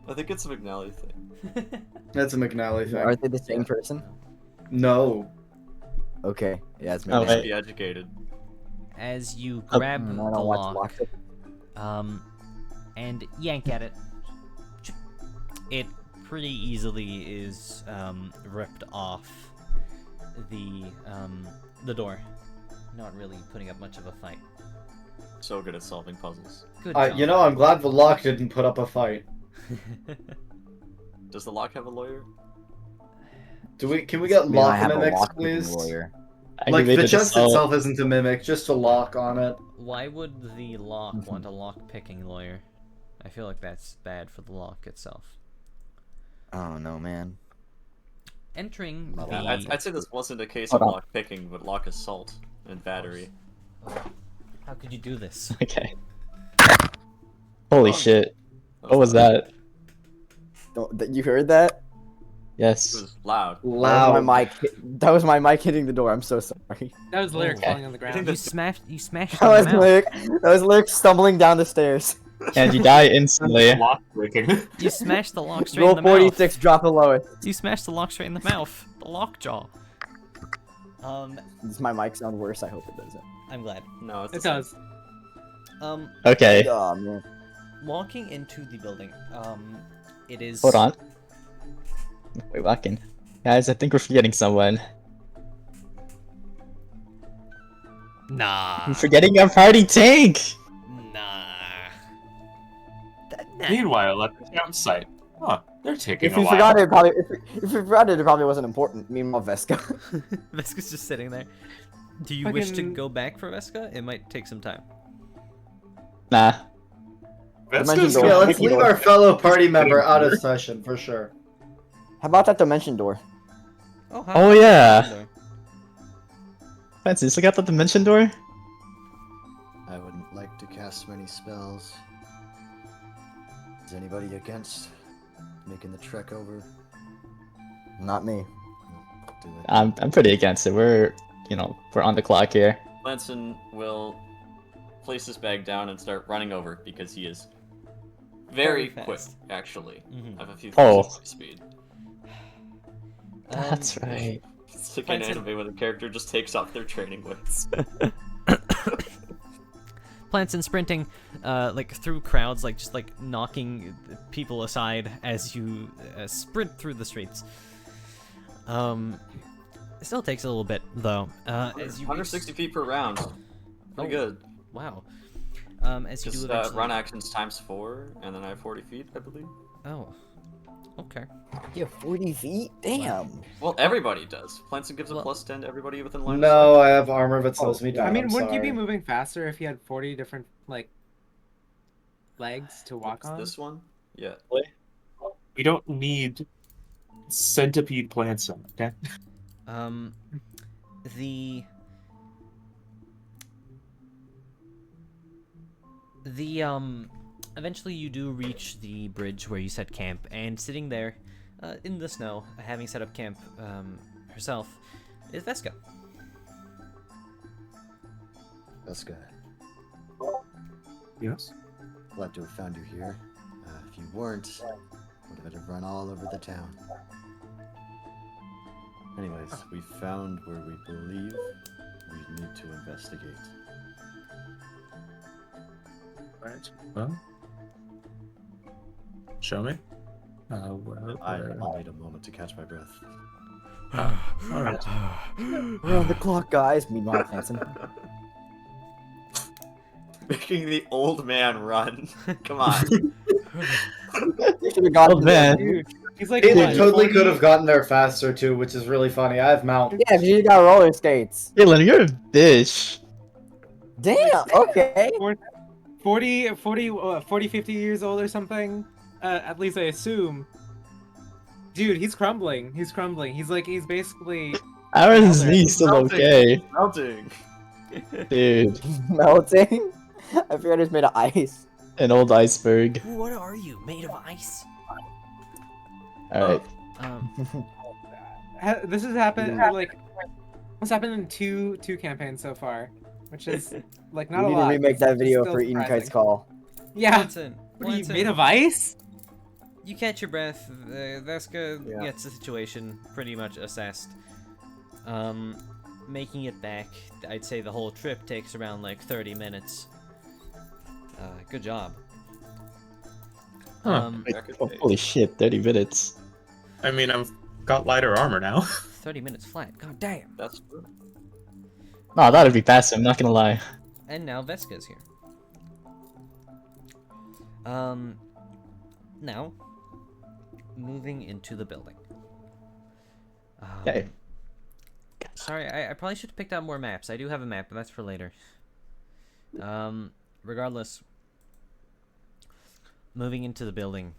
Speaker 9: I think it's a McNally thing.
Speaker 6: That's a McNally thing.
Speaker 4: Are they the same person?
Speaker 6: No.
Speaker 4: Okay. Yeah, it's
Speaker 5: Oh,
Speaker 4: maybe.
Speaker 5: wait.
Speaker 9: Be educated.
Speaker 1: as you
Speaker 5: Oh,
Speaker 1: grab
Speaker 4: I
Speaker 1: the
Speaker 4: don't watch
Speaker 1: lock,
Speaker 4: Lockpick.
Speaker 1: and yank at it, it pretty easily is ripped off the door.
Speaker 8: not really putting up much of a fight.
Speaker 9: So good at solving puzzles.
Speaker 8: Good job.
Speaker 6: You know, I'm glad the lock didn't put up a fight.
Speaker 9: Does the lock have a lawyer?
Speaker 6: Can we get
Speaker 4: I mean, I
Speaker 6: lock
Speaker 4: have a
Speaker 6: mimics,
Speaker 4: lock picking
Speaker 6: please?
Speaker 4: lawyer.
Speaker 6: Like, the
Speaker 5: Activated
Speaker 6: chest
Speaker 5: assault.
Speaker 6: itself isn't a mimic, just a lock on it.
Speaker 8: Why would the lock want a lock-picking lawyer? I feel like that's bad for the lock itself.
Speaker 4: I don't know, man.
Speaker 8: Entering the...
Speaker 9: Yeah, I'd say this wasn't a case
Speaker 5: Hold
Speaker 9: of
Speaker 5: on.
Speaker 9: lock picking, but lock assault and battery.
Speaker 8: How could you do this?
Speaker 5: Okay. Holy shit. What was that?
Speaker 4: You heard that?
Speaker 9: It
Speaker 5: Yes.
Speaker 9: was loud.
Speaker 6: Loud.
Speaker 4: That was my mic hitting the door. I'm so sorry.
Speaker 3: That was lyric
Speaker 8: Okay.
Speaker 3: falling on the ground.
Speaker 8: You smashed
Speaker 4: That
Speaker 8: the
Speaker 4: was
Speaker 8: mouth.
Speaker 4: Lyric. That was Lyric stumbling down the stairs.
Speaker 5: And you die instantly.
Speaker 7: Lock breaking.
Speaker 8: You smashed the lock straight
Speaker 4: Roll
Speaker 8: in the
Speaker 4: 46,
Speaker 8: mouth.
Speaker 4: drop the lowest.
Speaker 8: You smashed the lock straight in the mouth. The lockjaw.
Speaker 4: Does my mic sound worse? I hope it doesn't.
Speaker 8: I'm glad.
Speaker 9: No, it's
Speaker 3: It
Speaker 9: the same.
Speaker 3: does.
Speaker 5: Okay.
Speaker 4: Oh, man.
Speaker 8: Walking into the building, it is...
Speaker 5: Hold on. Wait, walking. Guys, I think we're forgetting someone.
Speaker 8: Nah.
Speaker 5: We're forgetting our party tank!
Speaker 8: Nah.
Speaker 7: Meanwhile, at the campsite, they're taking
Speaker 4: If
Speaker 7: a
Speaker 4: you
Speaker 7: while.
Speaker 4: forgot it, probably if you forgot it, it probably wasn't important. Meanwhile, Veska.
Speaker 8: Veska's just sitting there. Do you wish to
Speaker 3: Fucking-
Speaker 8: go back for Veska? It might take some time.
Speaker 5: Nah.
Speaker 7: That's
Speaker 4: Dimension
Speaker 7: just
Speaker 4: door.
Speaker 6: Yeah, let's leave our fellow party member out of session, for sure.
Speaker 4: How about that dimension door?
Speaker 8: Oh, hi.
Speaker 5: Oh, yeah. Francis, look out the dimension door.
Speaker 2: I wouldn't like to cast many spells. Is anybody against making the trek over?
Speaker 4: Not me.
Speaker 2: Do it.
Speaker 5: I'm pretty against it. We're on the clock here.
Speaker 9: Planson will place his bag down and start running over because he is very
Speaker 8: Very
Speaker 9: quick,
Speaker 8: fast.
Speaker 9: actually.
Speaker 8: Mhm.
Speaker 9: I have a few
Speaker 5: Oh.
Speaker 9: things at speed.
Speaker 5: That's right.
Speaker 9: It's like an
Speaker 8: Planson-
Speaker 9: anime when the character just takes off their training weights.
Speaker 8: Planson sprinting, like through crowds, like just like knocking people aside as you sprint through the streets. It still takes a little bit though. As you
Speaker 9: 160 feet per round. Pretty
Speaker 8: Oh.
Speaker 9: good.
Speaker 8: Wow. As you do
Speaker 9: Just
Speaker 8: eventually.
Speaker 9: run actions times 4, and then I have 40 feet, I believe.
Speaker 8: Oh. Okay.
Speaker 4: Yeah, 40 feet? Damn.
Speaker 9: Well, everybody does. Planson gives a
Speaker 8: Well-
Speaker 9: plus 10 to everybody within line of
Speaker 6: No, I have armor that slows me
Speaker 3: I
Speaker 6: down.
Speaker 3: mean,
Speaker 6: I'm
Speaker 3: wouldn't you be
Speaker 6: sorry.
Speaker 3: moving faster if you had 40 different, like, legs to walk
Speaker 9: sight.
Speaker 3: on?
Speaker 9: This one? Yeah.
Speaker 7: We don't need centipede Planson, okay?
Speaker 8: Eventually you do reach the bridge where you set camp, and sitting there, in the snow, having set up camp, herself, is Veska.
Speaker 2: Veska,
Speaker 7: Yes.
Speaker 2: glad to have found you here. If you weren't, would have had to run all over the town. Anyways, we found where we believe we need to investigate.
Speaker 7: Right. Well, show me. Well,
Speaker 2: I need a moment to catch my breath.
Speaker 7: all right.
Speaker 4: We're on the clock, guys. Meanwhile, Planson.
Speaker 9: Making the old man run. Come on.
Speaker 4: You should have got
Speaker 5: Oh, man.
Speaker 3: Dude, he's like,
Speaker 6: Caitlin
Speaker 3: what,
Speaker 6: totally
Speaker 3: 40?
Speaker 6: could have gotten there faster too, which is really funny. I have mount.
Speaker 4: Yeah, 'cause you got roller skates.
Speaker 5: Kaitlin, you're a bitch.
Speaker 4: Damn. Okay.
Speaker 3: 40, 50 years old or something. At least I assume. Dude, he's crumbling. He's crumbling. He's basically.
Speaker 5: How is his
Speaker 3: Melting.
Speaker 5: knee still okay?
Speaker 9: Melting.
Speaker 5: Dude,
Speaker 4: Melting. I forgot it's made of ice.
Speaker 5: an old iceberg.
Speaker 8: What are you, made of ice?
Speaker 5: Alright.
Speaker 3: This has happened This happened in two campaigns so far, which is like not
Speaker 4: We
Speaker 3: a
Speaker 4: need
Speaker 3: lot.
Speaker 4: to remake that
Speaker 3: It's
Speaker 4: video
Speaker 3: still
Speaker 4: for Edenkites
Speaker 3: surprising.
Speaker 4: call.
Speaker 3: Yeah.
Speaker 8: Planson,
Speaker 3: What are you
Speaker 8: Planson,
Speaker 3: made of ice?
Speaker 8: You catch your breath. Veska
Speaker 2: Yeah.
Speaker 8: gets the situation pretty much assessed. Making it back, I'd say the whole trip takes around like 30 minutes. Good job.
Speaker 5: Huh.
Speaker 9: Record
Speaker 5: Oh,
Speaker 9: pace.
Speaker 5: holy shit, 30 minutes.
Speaker 7: I mean, I've got lighter armor now.
Speaker 8: 30 minutes flat. God damn.
Speaker 9: That's true.
Speaker 5: No, that'd be passive. I'm not gonna lie.
Speaker 1: And now Veska's here. Now, moving into the building.
Speaker 5: Okay.
Speaker 1: Sorry, I probably should have picked out more maps. I do have a map, but that's for later. Regardless, moving into the building,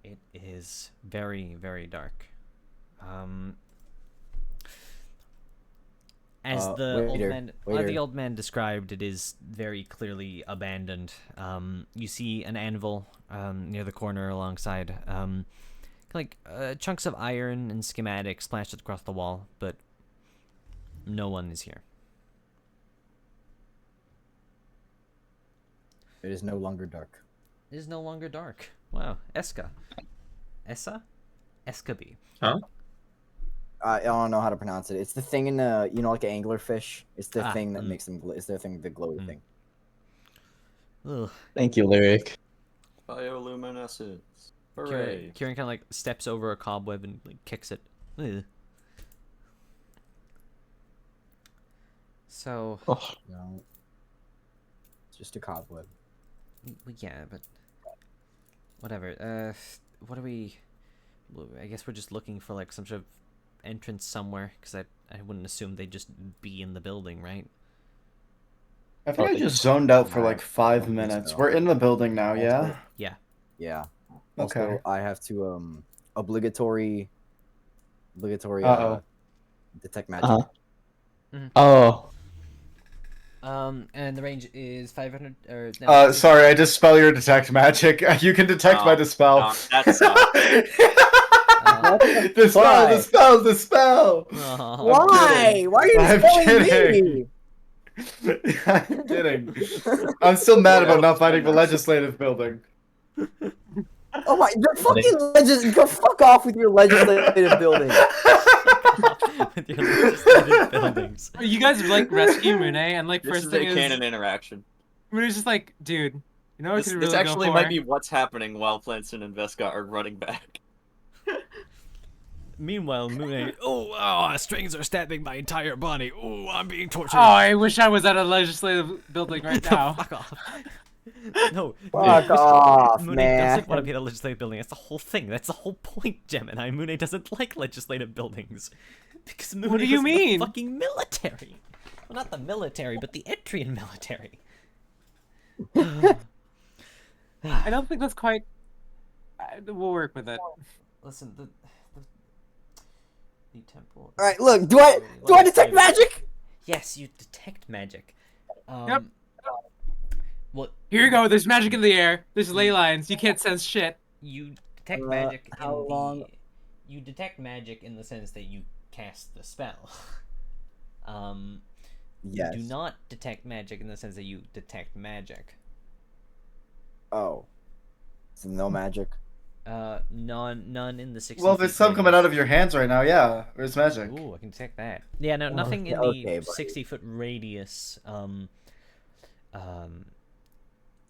Speaker 1: it is very, very dark. As the old man described, it is very clearly abandoned. You see an anvil near the corner alongside chunks of iron and schematics splashed across the wall, but no one is here.
Speaker 4: It is no longer dark.
Speaker 1: It is no longer dark. Wow, Eska. Essa? Eskaby.
Speaker 7: Huh?
Speaker 4: I don't know how to pronounce it. It's the thing in the, like an anglerfish. It's the thing that
Speaker 1: mm.
Speaker 4: makes them. It's the thing, the glowy thing.
Speaker 1: Ugh.
Speaker 5: Thank you, Lyric.
Speaker 2: Bioluminescence. Hooray.
Speaker 1: Kieran kind of like steps over a cobweb and like kicks it. Ugh. So.
Speaker 5: Oh.
Speaker 4: No. It's just a cobweb.
Speaker 1: Yeah, but whatever. What are we? I guess we're just looking for like some sort of entrance somewhere, because I wouldn't assume they'd just be in the building, right?
Speaker 6: I think I just zoned out for like 5 minutes.
Speaker 4: so.
Speaker 6: We're in the building now, yeah?
Speaker 1: Yeah.
Speaker 4: Yeah.
Speaker 6: Okay.
Speaker 4: Also, I have to obligatory
Speaker 6: Uh-oh.
Speaker 4: detect magic.
Speaker 5: Oh.
Speaker 1: And the range is 500 or no,
Speaker 6: Sorry, I dispel your detect magic. You can detect my dispel.
Speaker 9: That's
Speaker 6: Dispel!
Speaker 4: Why? Why are you
Speaker 6: I'm
Speaker 4: dispelling
Speaker 6: kidding.
Speaker 4: me?
Speaker 6: I'm kidding. I'm still mad about not finding the legislative building.
Speaker 4: Oh my! Go fuck off with your legislative building.
Speaker 1: with your legislative buildings.
Speaker 3: You guys like rescue Mune, and like
Speaker 9: This
Speaker 3: first
Speaker 9: is
Speaker 3: thing
Speaker 9: a
Speaker 3: is
Speaker 9: canon interaction.
Speaker 3: Mune's just like, dude, you know what
Speaker 9: This,
Speaker 3: could
Speaker 9: this
Speaker 3: really
Speaker 9: actually
Speaker 3: go
Speaker 9: might
Speaker 3: for?
Speaker 9: be what's happening while Planson and Veska are running back.
Speaker 1: Meanwhile, Mune, strings are stabbing my entire body. Oh, I'm being tortured.
Speaker 3: Oh, I wish I was at a legislative building right now.
Speaker 1: Fuck off. No,
Speaker 4: Fuck off,
Speaker 1: Mune
Speaker 4: man.
Speaker 1: doesn't want to be at a legislative building. That's the whole thing. That's the whole point, Gemini. Mune doesn't like legislative buildings. Because Mune
Speaker 3: What do you
Speaker 1: was
Speaker 3: mean?
Speaker 1: The fucking military. Well, not the military, but the Etrian military.
Speaker 3: I don't think that's quite. We'll work with it.
Speaker 1: Listen, the temple.
Speaker 4: All right, look. Do I detect magic?
Speaker 1: Yes, you detect magic.
Speaker 3: Yep.
Speaker 1: What?
Speaker 3: Here you go. There's magic in the air. There's ley lines. You can't sense shit.
Speaker 1: You detect magic.
Speaker 4: how long-
Speaker 1: You detect magic in the sense that you cast the spell.
Speaker 4: Yes.
Speaker 1: You do not detect magic in the sense that you detect magic.
Speaker 4: Oh. So no magic.
Speaker 1: None in the 60.
Speaker 6: Well, there's some coming out of your hands right now, yeah. There's magic.
Speaker 1: Ooh, I can detect that. Yeah, no, nothing in
Speaker 4: okay,
Speaker 1: the
Speaker 4: buddy.
Speaker 1: 60-foot radius.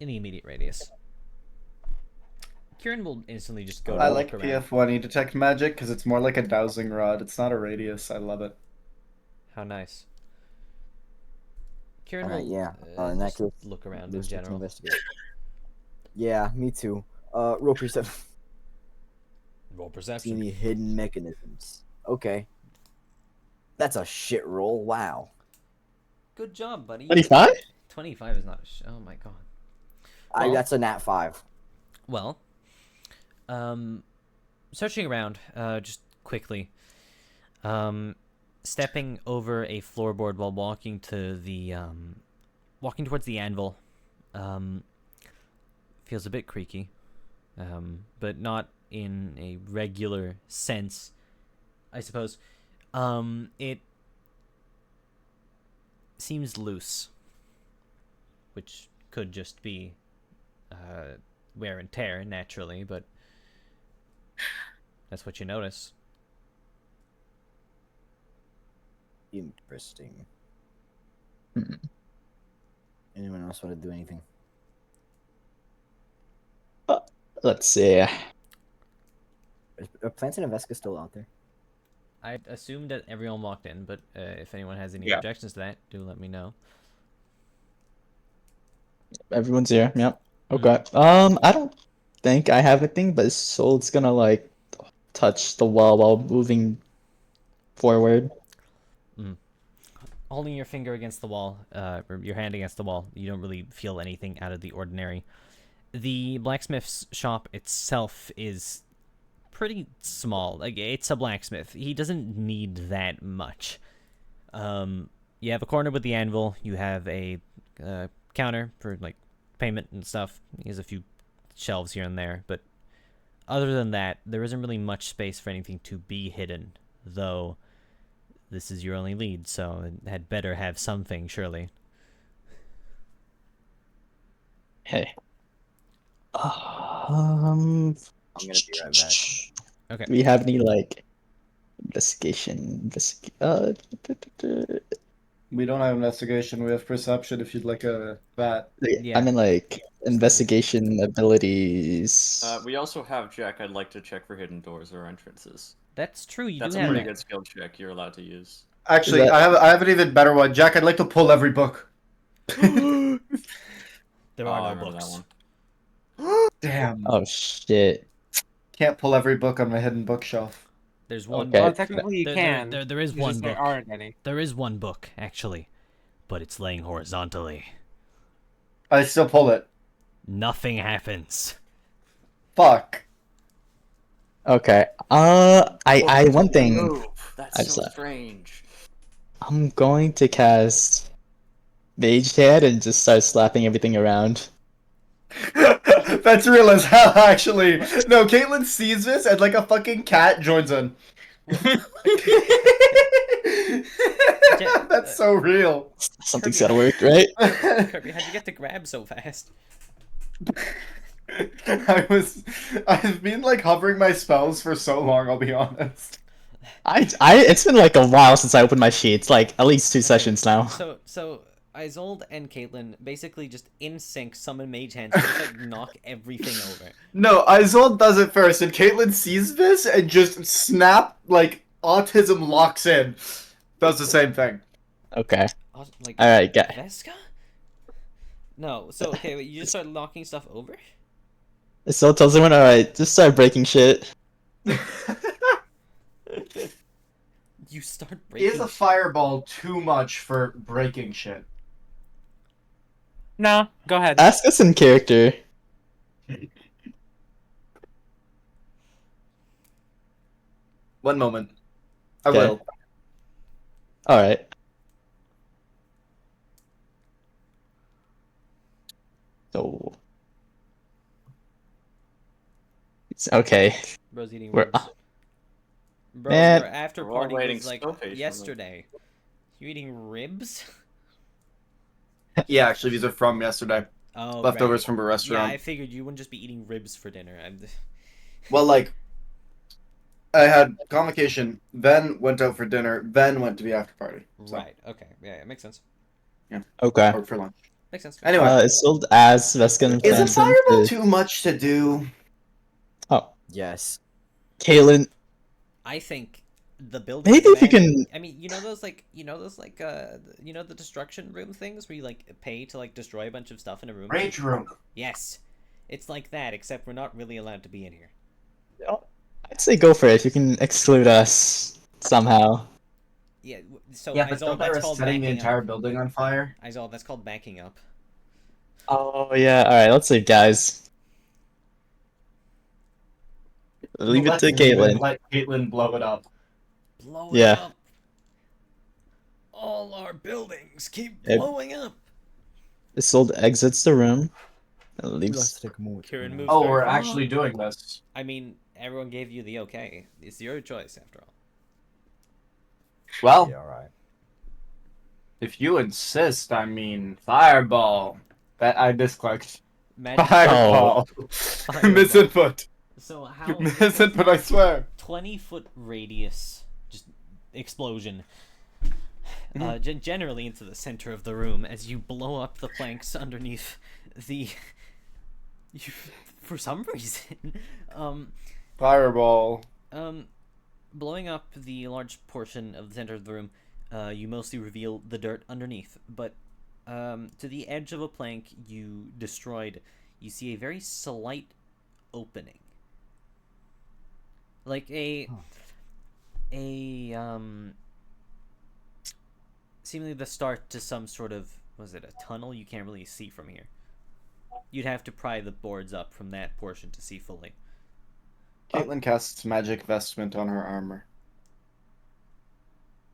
Speaker 1: In the immediate radius. Kieran will instantly just go.
Speaker 6: I
Speaker 1: to
Speaker 6: like
Speaker 1: look around.
Speaker 6: PF1 detect magic because it's more like a dowsing rod. It's not a radius. I love it.
Speaker 1: How nice. Kieran
Speaker 4: Alright,
Speaker 1: will
Speaker 4: yeah. In that
Speaker 1: just
Speaker 4: case,
Speaker 1: look around in
Speaker 4: Let's just
Speaker 1: general.
Speaker 4: investigate. Yeah, me too. Roll perception.
Speaker 1: Roll
Speaker 4: See
Speaker 1: perception.
Speaker 4: any hidden mechanisms. Okay. That's a shit roll. Wow.
Speaker 1: Good job, buddy.
Speaker 5: 25?
Speaker 1: 25 is not a oh my god.
Speaker 4: That's a nat 5.
Speaker 1: Well, searching around, just quickly, stepping over a floorboard while walking to the, walking towards the anvil, feels a bit creaky, but not in a regular sense, I suppose. It seems loose, which could just be, wear and tear naturally, but that's what you notice.
Speaker 4: Interesting. Anyone else want to do anything?
Speaker 5: Let's see.
Speaker 4: Are Planson and Veska still out there?
Speaker 8: I assumed that everyone walked in, but if anyone has any
Speaker 7: Yeah.
Speaker 8: objections to that, do let me know.
Speaker 5: Everyone's here. Yep. Okay. I don't think I have anything, but Soul's gonna like touch the wall while moving forward.
Speaker 8: Holding your finger against the wall, or your hand against the wall, you don't really feel anything out of the ordinary. The blacksmith's shop itself is pretty small. Like, it's a blacksmith. He doesn't need that much. You have a corner with the anvil. You have a counter for like payment and stuff. He has a few shelves here and there, but other than that, there isn't really much space for anything to be hidden. Though this is your only lead, so it had better have something, surely.
Speaker 5: Hey.
Speaker 4: I'm gonna be right back.
Speaker 8: Okay.
Speaker 5: Do we have any like investigation?
Speaker 6: We don't have investigation. We have perception. If you'd like a that.
Speaker 8: Yeah.
Speaker 5: I mean like investigation abilities.
Speaker 9: We also have Jack. I'd like to check for hidden doors or entrances.
Speaker 8: That's true. You
Speaker 9: That's
Speaker 8: do
Speaker 9: a
Speaker 8: have
Speaker 9: pretty
Speaker 8: that.
Speaker 9: good skill check you're allowed to use.
Speaker 6: Actually,
Speaker 5: that-
Speaker 6: I have an even better one. Jack, I'd like to pull every book.
Speaker 8: There
Speaker 9: I
Speaker 8: are no
Speaker 9: remember that
Speaker 8: books.
Speaker 9: one.
Speaker 6: Damn.
Speaker 5: Oh shit.
Speaker 6: Can't pull every book on my hidden bookshelf.
Speaker 8: There's one.
Speaker 5: Okay.
Speaker 3: Well, technically you
Speaker 8: There-
Speaker 3: can.
Speaker 8: there is
Speaker 3: It's
Speaker 8: one
Speaker 3: just
Speaker 8: book.
Speaker 3: There aren't any.
Speaker 8: There is one book, actually, but it's laying horizontally.
Speaker 6: I still pull it.
Speaker 8: Nothing happens.
Speaker 6: Fuck.
Speaker 5: Okay. I one thing.
Speaker 9: Move. That's
Speaker 5: I
Speaker 9: so
Speaker 5: just-
Speaker 9: strange.
Speaker 5: I'm going to cast Mage Hand and just start slapping everything around.
Speaker 6: That's real as hell, actually. No, Kaitlin sees this and like a fucking cat joins in. That's so real.
Speaker 5: Something's gotta work, right?
Speaker 8: Kirby, how'd you get to grab so fast?
Speaker 6: I've been like hovering my spells for so long, I'll be honest.
Speaker 5: It's been like a while since I opened my sheets, like at least 2 sessions now.
Speaker 8: So Isolde and Kaitlin basically just in sync summon Mage Hands and just like knock everything over.
Speaker 6: No, Isolde does it first, and Kaitlin sees this and just snap, like, autism locks in. Does the same thing.
Speaker 5: Okay.
Speaker 8: Like,
Speaker 5: Alright, get.
Speaker 8: Veska? No, so okay, wait, you just start knocking stuff over?
Speaker 5: So tells everyone, alright, just start breaking shit.
Speaker 8: You start breaking.
Speaker 6: Is a fireball too much for breaking shit?
Speaker 3: No, go ahead.
Speaker 5: Ask us in character.
Speaker 6: One moment. I
Speaker 5: Okay.
Speaker 6: will.
Speaker 5: Alright. So. It's okay.
Speaker 8: Bro's eating
Speaker 5: We're-
Speaker 8: ribs. Bro,
Speaker 5: Man.
Speaker 8: your after
Speaker 9: We're all
Speaker 8: party
Speaker 9: waiting
Speaker 8: was like
Speaker 9: so patiently.
Speaker 8: yesterday. You eating ribs?
Speaker 6: Yeah, actually, these are from yesterday.
Speaker 8: Oh,
Speaker 6: Leftovers
Speaker 8: right.
Speaker 6: from a
Speaker 8: Yeah,
Speaker 6: restaurant.
Speaker 8: I figured you wouldn't just be eating ribs for dinner.
Speaker 6: Well, like, I had convocation, then went out for dinner, then went to the after party. So,
Speaker 8: Right. Okay. Yeah, it makes sense.
Speaker 5: Okay.
Speaker 6: or for lunch.
Speaker 8: Makes sense.
Speaker 6: Anyway,
Speaker 5: It's sold as Veska and
Speaker 6: is a
Speaker 5: Planson
Speaker 6: fireball
Speaker 5: to-
Speaker 6: too much to do?
Speaker 5: Oh,
Speaker 4: Yes.
Speaker 5: Kaitlin.
Speaker 8: I think the building.
Speaker 5: Maybe if you
Speaker 8: back-
Speaker 5: can.
Speaker 8: I mean, you know the destruction room things where you like pay to like destroy a bunch of stuff in a room.
Speaker 6: Rage room.
Speaker 8: Yes, it's like that, except we're not really allowed to be in here.
Speaker 5: I'd say go for it if you can exclude us somehow.
Speaker 8: Yeah. So
Speaker 6: Yeah, but
Speaker 8: Isolde,
Speaker 6: don't they
Speaker 8: that's
Speaker 6: risk
Speaker 8: called
Speaker 6: setting the
Speaker 8: backing
Speaker 6: entire
Speaker 8: up.
Speaker 6: building on fire?
Speaker 8: Isolde, that's called backing up.
Speaker 5: Oh yeah. All right. Let's leave, guys. Leave it
Speaker 6: Let's
Speaker 5: to Kaitlin.
Speaker 6: Let Kaitlin blow it up.
Speaker 8: Blow it
Speaker 5: Yeah.
Speaker 8: up. All our buildings keep
Speaker 5: Yep.
Speaker 8: blowing up.
Speaker 5: Isolde exits the room and leaves.
Speaker 8: Kieran moves.
Speaker 6: Oh,
Speaker 8: very
Speaker 6: we're
Speaker 8: fast.
Speaker 6: actually doing this.
Speaker 8: I mean, everyone gave you the okay. It's your choice, after all.
Speaker 6: Well,
Speaker 4: Yeah, alright.
Speaker 6: if you insist, I mean, fireball. That I misclicked.
Speaker 8: Magic.
Speaker 6: Fireball.
Speaker 8: Fireball.
Speaker 6: Misinput.
Speaker 8: So how?
Speaker 6: Misinput, I swear.
Speaker 8: 20-foot radius, just explosion. Generally into the center of the room as you blow up the planks underneath the. You, for some reason,
Speaker 6: Fireball.
Speaker 1: blowing up the large portion of the center of the room, you mostly reveal the dirt underneath, but to the edge of a plank you destroyed, you see a very slight opening. Like seemingly the start to some sort of, was it a tunnel? You can't really see from here. You'd have to pry the boards up from that portion to see fully.
Speaker 6: Kaitlin casts magic vestment on her armor.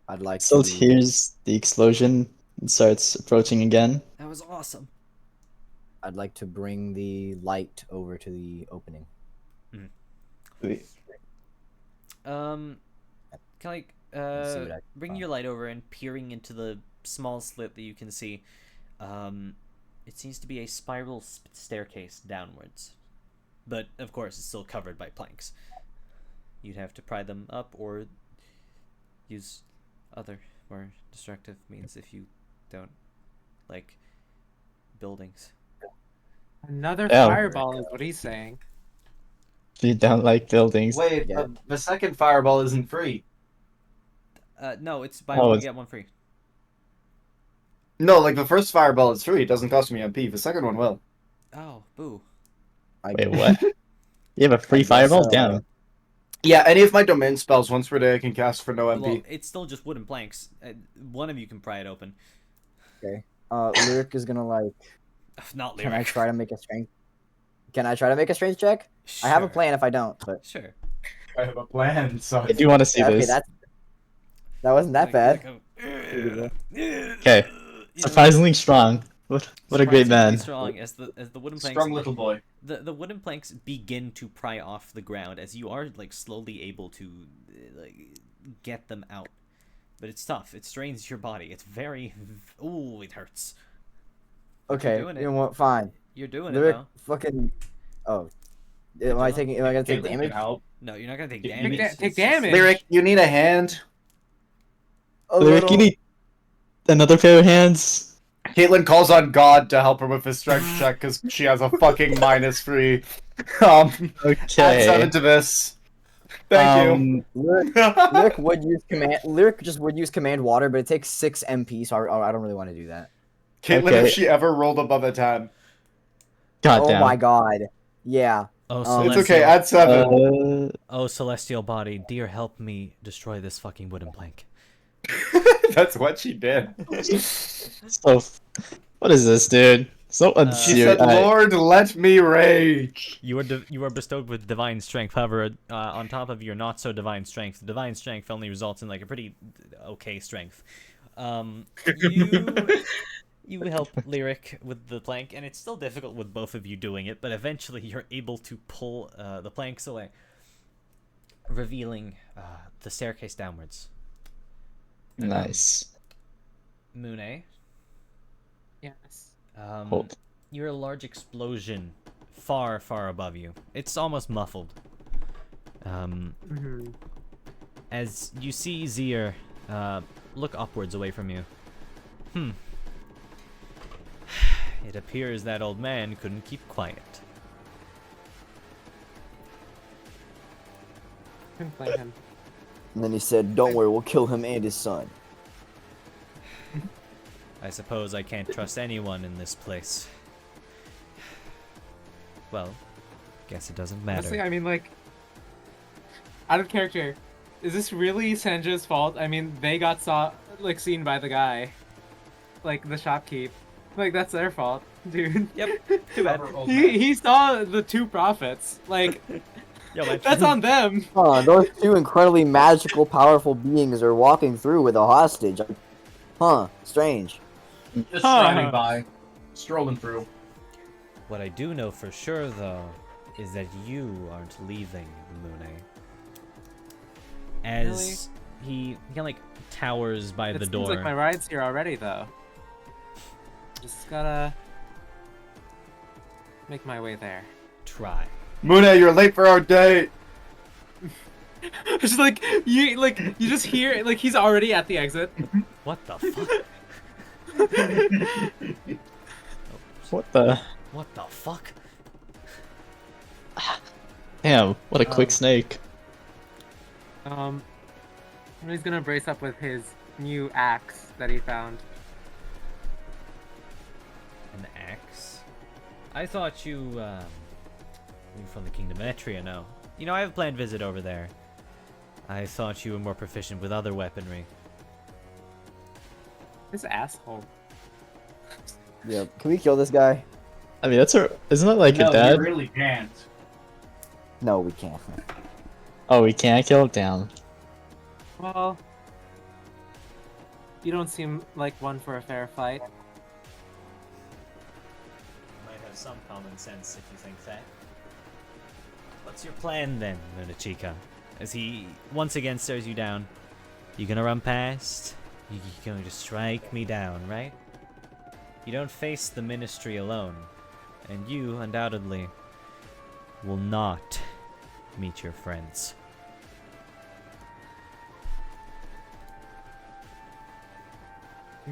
Speaker 4: I'd like
Speaker 5: So
Speaker 4: to.
Speaker 5: here's the explosion. It starts approaching again.
Speaker 1: That was awesome.
Speaker 4: I'd like to bring the light over to the opening.
Speaker 1: Can I
Speaker 4: See what I can
Speaker 1: bring
Speaker 4: find.
Speaker 1: your light over and peering into the small slit that you can see. It seems to be a spiral staircase downwards, but of course it's still covered by planks. You'd have to pry them up or use other more destructive means if you don't like buildings.
Speaker 3: Another
Speaker 5: Yeah.
Speaker 3: fireball is what he's saying.
Speaker 5: If you don't like buildings.
Speaker 6: Wait,
Speaker 4: Yeah.
Speaker 6: the second fireball isn't free.
Speaker 1: No, it's buy
Speaker 5: Oh,
Speaker 1: one
Speaker 5: it's-
Speaker 1: get one free.
Speaker 6: No, like the first fireball is free. It doesn't cost me MP. The second one will.
Speaker 1: Oh, boo.
Speaker 5: Wait, what? You have a free
Speaker 4: guess,
Speaker 5: fireball? Damn.
Speaker 6: Yeah, any of my domain spells once per day I can cast for no MP.
Speaker 1: Well, it's still just wooden planks. One of you can pry it open.
Speaker 4: Lyric is gonna like.
Speaker 1: Not
Speaker 4: Can I
Speaker 1: lyric.
Speaker 4: try to make a strength? Can I try to make a strength check? I have a plan if I don't, but
Speaker 1: Sure.
Speaker 6: I have a plan, so
Speaker 5: I do want to see
Speaker 4: yeah, okay,
Speaker 5: this.
Speaker 4: that wasn't that bad.
Speaker 5: Okay. Surprisingly strong. What a great man.
Speaker 1: Strong as the wooden planks.
Speaker 6: strong little boy.
Speaker 1: The wooden planks begin to pry off the ground as you are like slowly able to like get them out, but it's tough. It strains your body. It's very ooh, it hurts.
Speaker 4: Okay,
Speaker 1: doing it.
Speaker 4: you know what? Fine.
Speaker 1: You're doing
Speaker 4: Lyric,
Speaker 1: it though.
Speaker 4: fucking. Oh, am I taking? Am I gonna take
Speaker 6: Kaitlin
Speaker 4: damage?
Speaker 6: can help.
Speaker 1: No, you're not gonna take
Speaker 6: Take
Speaker 1: damage.
Speaker 3: Take
Speaker 1: It's just-
Speaker 3: damage.
Speaker 6: Lyric, you need a hand.
Speaker 4: A
Speaker 5: Lyric, you
Speaker 4: little.
Speaker 5: need another pair of hands.
Speaker 6: Caitlin calls on God to help her with his strength check because she has a fucking -3. Add
Speaker 5: Okay.
Speaker 6: 7 to this. Thank you.
Speaker 4: Lyric would use command. Lyric just would use command water, but it takes 6 MP, so I don't really want to do that.
Speaker 6: Caitlin,
Speaker 5: Okay.
Speaker 6: if she ever rolled above a 10.
Speaker 5: God
Speaker 4: Oh
Speaker 5: damn.
Speaker 4: my god. Yeah.
Speaker 1: Oh,
Speaker 4: It's
Speaker 1: celestial.
Speaker 6: It's okay, add 7.
Speaker 1: Oh, celestial body, dear, help me destroy this fucking wooden plank.
Speaker 6: That's what she did.
Speaker 5: So, what is this, dude? So
Speaker 6: She
Speaker 5: unserious.
Speaker 6: said, Lord, let me rage.
Speaker 1: You are bestowed with divine strength. However, on top of your not so divine strength, divine strength only results in like a pretty okay strength. You help Lyric with the plank, and it's still difficult with both of you doing it. But eventually, you're able to pull the planks away, revealing the staircase downwards.
Speaker 5: Nice.
Speaker 1: Mune,
Speaker 3: Yes.
Speaker 5: Hold.
Speaker 1: you hear a large explosion far, far above you. It's almost muffled.
Speaker 3: Mhm.
Speaker 1: As you see Zier look upwards away from you. It appears that old man couldn't keep quiet.
Speaker 3: Couldn't blame him.
Speaker 4: And then he said, "Don't worry, we'll kill him and his son."
Speaker 1: I suppose I can't trust anyone in this place. Well, guess it doesn't matter.
Speaker 3: Honestly, I mean, like, out of character, is this really Sanja's fault? I mean, they got seen by the guy, like the shopkeep. Like, that's their fault, dude.
Speaker 1: Yep, too bad.
Speaker 3: He saw the 2 prophets. Like,
Speaker 1: Yo, man.
Speaker 3: that's on them.
Speaker 4: Huh, those 2 incredibly magical, powerful beings are walking through with a hostage. Huh, strange.
Speaker 6: Just
Speaker 3: driving
Speaker 6: by. Strolling through.
Speaker 1: What I do know for sure, though, is that you aren't leaving, Mune. As he kind of like towers by
Speaker 3: It
Speaker 1: the
Speaker 3: seems
Speaker 1: door.
Speaker 3: like my ride's here already, though. Just gotta make my way there.
Speaker 1: Try.
Speaker 6: Mune, you're late for our date.
Speaker 3: Just like you just hear like he's already at the exit.
Speaker 1: What the fuck?
Speaker 5: What the?
Speaker 1: What the fuck?
Speaker 5: Damn, what a quick snake.
Speaker 3: He's gonna brace up with his new axe that he found.
Speaker 8: An axe? I thought you were from the Kingdom of Etria, no. You know, I have a planned visit over there. I thought you were more proficient with other weaponry.
Speaker 3: This asshole.
Speaker 4: Yeah, can we kill this guy?
Speaker 5: I mean, isn't that like
Speaker 10: No,
Speaker 5: a dad?
Speaker 10: you really can't.
Speaker 4: No, we can't.
Speaker 5: Oh, we can't kill him down.
Speaker 3: Well, you don't seem like one for a fair fight.
Speaker 8: Might have some common sense if you think that. What's your plan then, Munechika? As he once again stares you down. You gonna run past? You're going to strike me down, right? You don't face the ministry alone, and you, undoubtedly, will not meet your friends.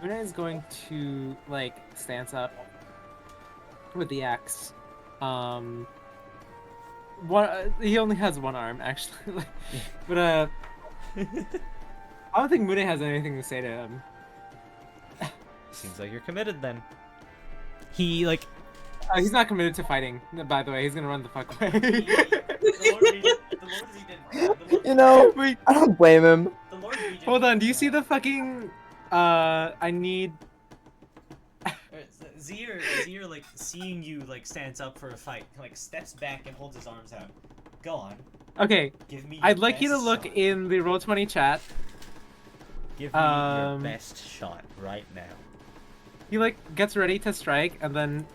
Speaker 3: Mune is going to, like, stance up with the axe. He only has one arm, actually. But, I don't think Mune has anything to say to him.
Speaker 8: Seems like you're committed then. He, like...
Speaker 3: He's not committed to fighting, by the way. He's gonna run the fuck away.
Speaker 4: You know, I don't blame him.
Speaker 3: Hold on, do you see the fucking... I need...
Speaker 8: Zier, like, seeing you, like, stands up for a fight, like, steps back and holds his arms out. Go on.
Speaker 3: Okay,
Speaker 8: Give me
Speaker 3: I'd like you to
Speaker 8: best
Speaker 3: look
Speaker 8: shot.
Speaker 3: in the Roll20 chat.
Speaker 8: Give me your best shot right now.
Speaker 3: He, like, gets ready to strike, and then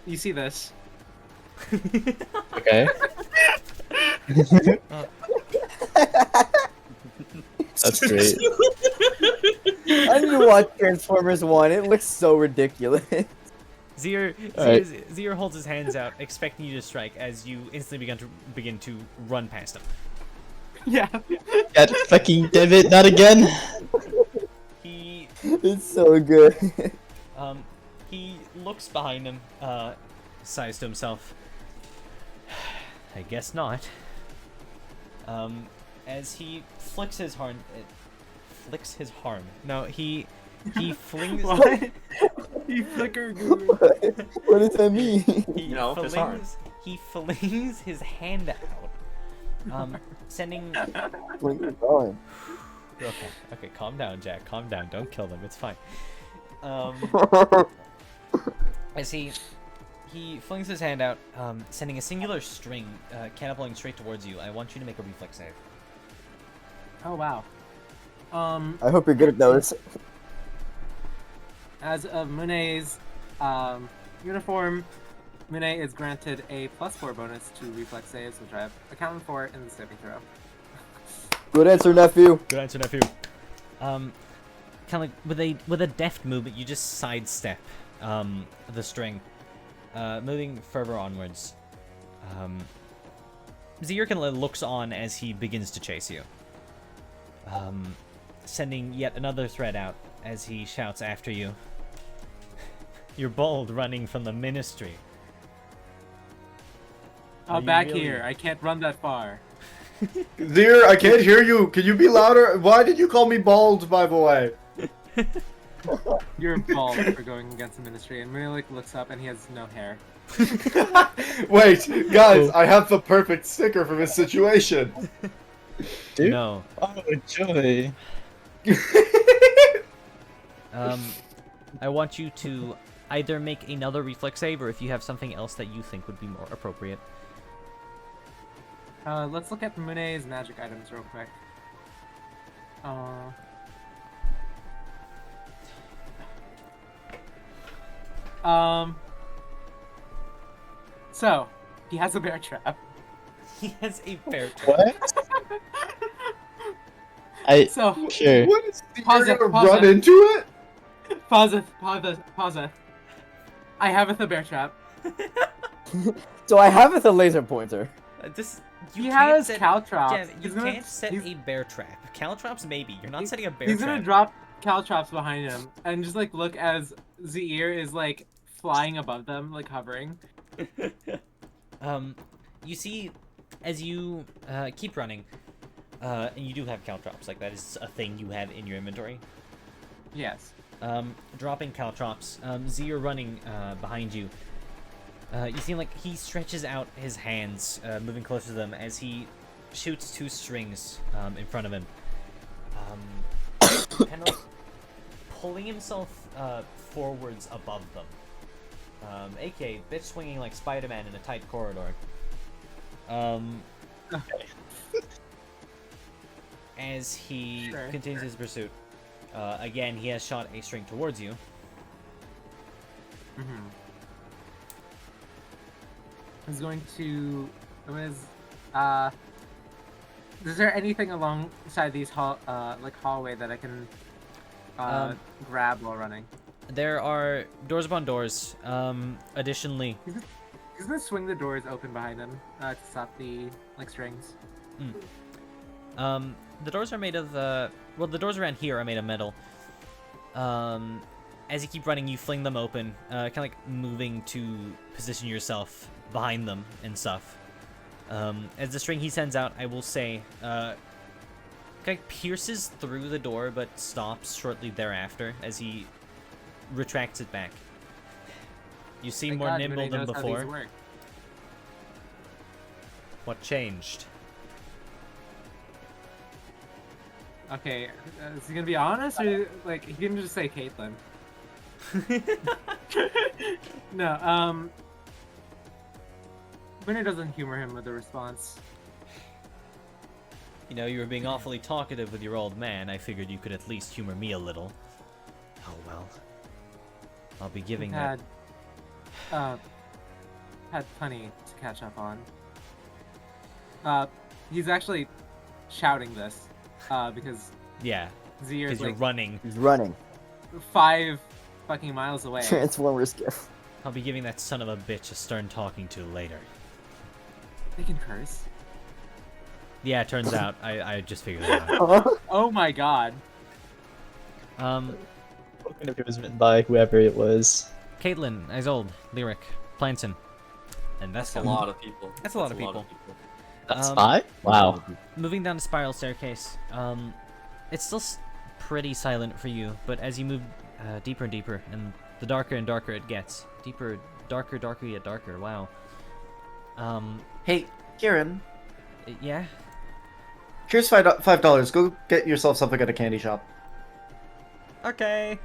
Speaker 3: you see this.
Speaker 5: Okay. That's great.
Speaker 4: I need to watch Transformers 1. It looks so ridiculous.
Speaker 8: Zier holds his hands out, expecting you to strike, as you instantly begin to run past him.
Speaker 3: Yeah.
Speaker 5: God fucking damn it, not again!
Speaker 4: It's so good.
Speaker 8: He looks behind him, sighs to himself. I guess not. As he flicks his harm. No, he flings.
Speaker 3: What? He flicker goo.
Speaker 4: What does that mean?
Speaker 8: He flings his hand out, sending. Okay, calm down, Jack. Calm down. Don't kill them. It's fine. As he flings his hand out, sending a singular string, catapulting straight towards you. I want you to make a reflex save.
Speaker 3: Oh, wow.
Speaker 4: I hope you're good at those.
Speaker 3: As of Mune's uniform, Mune is granted a +4 bonus to reflex saves, which I have accounted for in the saving throw.
Speaker 4: Good answer, nephew.
Speaker 8: Good answer, nephew. Kind of like with a deft movement, you just sidestep the string, moving further onwards. Zier kind of looks on as he begins to chase you, sending yet another thread out as he shouts after you. You're bold, running from the ministry.
Speaker 3: Back here. I can't run that far.
Speaker 6: Zier, I can't hear you. Can you be louder? Why did you call me bald, by the way?
Speaker 3: You're bald for going against the ministry, and Mune looks up and he has no hair.
Speaker 6: Wait, guys, I have the perfect sticker for this situation.
Speaker 5: Dude?
Speaker 8: No.
Speaker 5: Oh, joy.
Speaker 8: I want you to either make another reflex save, or if you have something else that you think would be more appropriate.
Speaker 3: Let's look at Mune's magic items real quick. So, he has a bear trap.
Speaker 8: He has a bear trap.
Speaker 5: What? Sure.
Speaker 6: What is the
Speaker 3: Pause it, pause
Speaker 6: run
Speaker 3: it.
Speaker 6: into it?
Speaker 3: Pause it. I have a bear trap.
Speaker 4: So I have a laser pointer.
Speaker 3: He has caltrops.
Speaker 8: Yeah, you can't set a bear trap. Caltrops, maybe. You're not setting a bear trap.
Speaker 3: He's gonna drop caltrops behind him and just like look as Zier is like flying above them, like hovering.
Speaker 8: You see, as you keep running, And you do have caltrops, like that is a thing you have in your inventory.
Speaker 3: Yes.
Speaker 8: Dropping caltrops. Z, you're running behind you. You see like he stretches out his hands, moving closer to them as he shoots 2 strings in front of him. Kind of like pulling himself forwards above them. AK, bitch swinging like Spider-Man in a tight corridor. As he continues his pursuit. Again, he has shot a string towards you.
Speaker 3: Mm-hmm. He's going to... is there anything alongside these hallway that I can grab while running?
Speaker 8: There are doors upon doors. Additionally...
Speaker 3: He's gonna swing the doors open behind him to stop the strings.
Speaker 8: The doors are made of, well, the doors around here are made of metal. As you keep running, you fling them open, kind of like moving to position yourself behind them and stuff. As the string he sends out, I will say, kind of pierces through the door, but stops shortly thereafter as he retracts it back. You seem more nimble than before. What changed?
Speaker 3: Okay, is he gonna be honest, or like he can just say Kaitlin? No, Mune doesn't humor him with a response.
Speaker 8: You know, you were being awfully talkative with your old man. I figured you could at least humor me a little. Oh well. I'll be giving that.
Speaker 3: Had plenty to catch up on. He's actually shouting this, because
Speaker 8: yeah,
Speaker 3: Zir is
Speaker 8: you're
Speaker 3: like
Speaker 8: running.
Speaker 4: He's running.
Speaker 3: 5 fucking miles away.
Speaker 4: Transformers gift.
Speaker 8: I'll be giving that son of a bitch a stern talking to later.
Speaker 3: They can curse.
Speaker 8: Yeah, it turns out I just figured it out.
Speaker 3: Oh my god.
Speaker 5: If it was written by whoever it was.
Speaker 8: Kaitlin, Isolde, Lyric, Planson, and Veska.
Speaker 9: That's a lot of people.
Speaker 8: That's a lot of people.
Speaker 5: That's 5? Wow.
Speaker 8: Moving down the spiral staircase, it's still pretty silent for you, but as you move deeper and deeper, and the darker and darker it gets, deeper, darker, darker yet darker. Wow.
Speaker 6: Hey, Kieran.
Speaker 8: Yeah.
Speaker 6: Here's $5. Go get yourself something at a candy shop.
Speaker 8: Okay.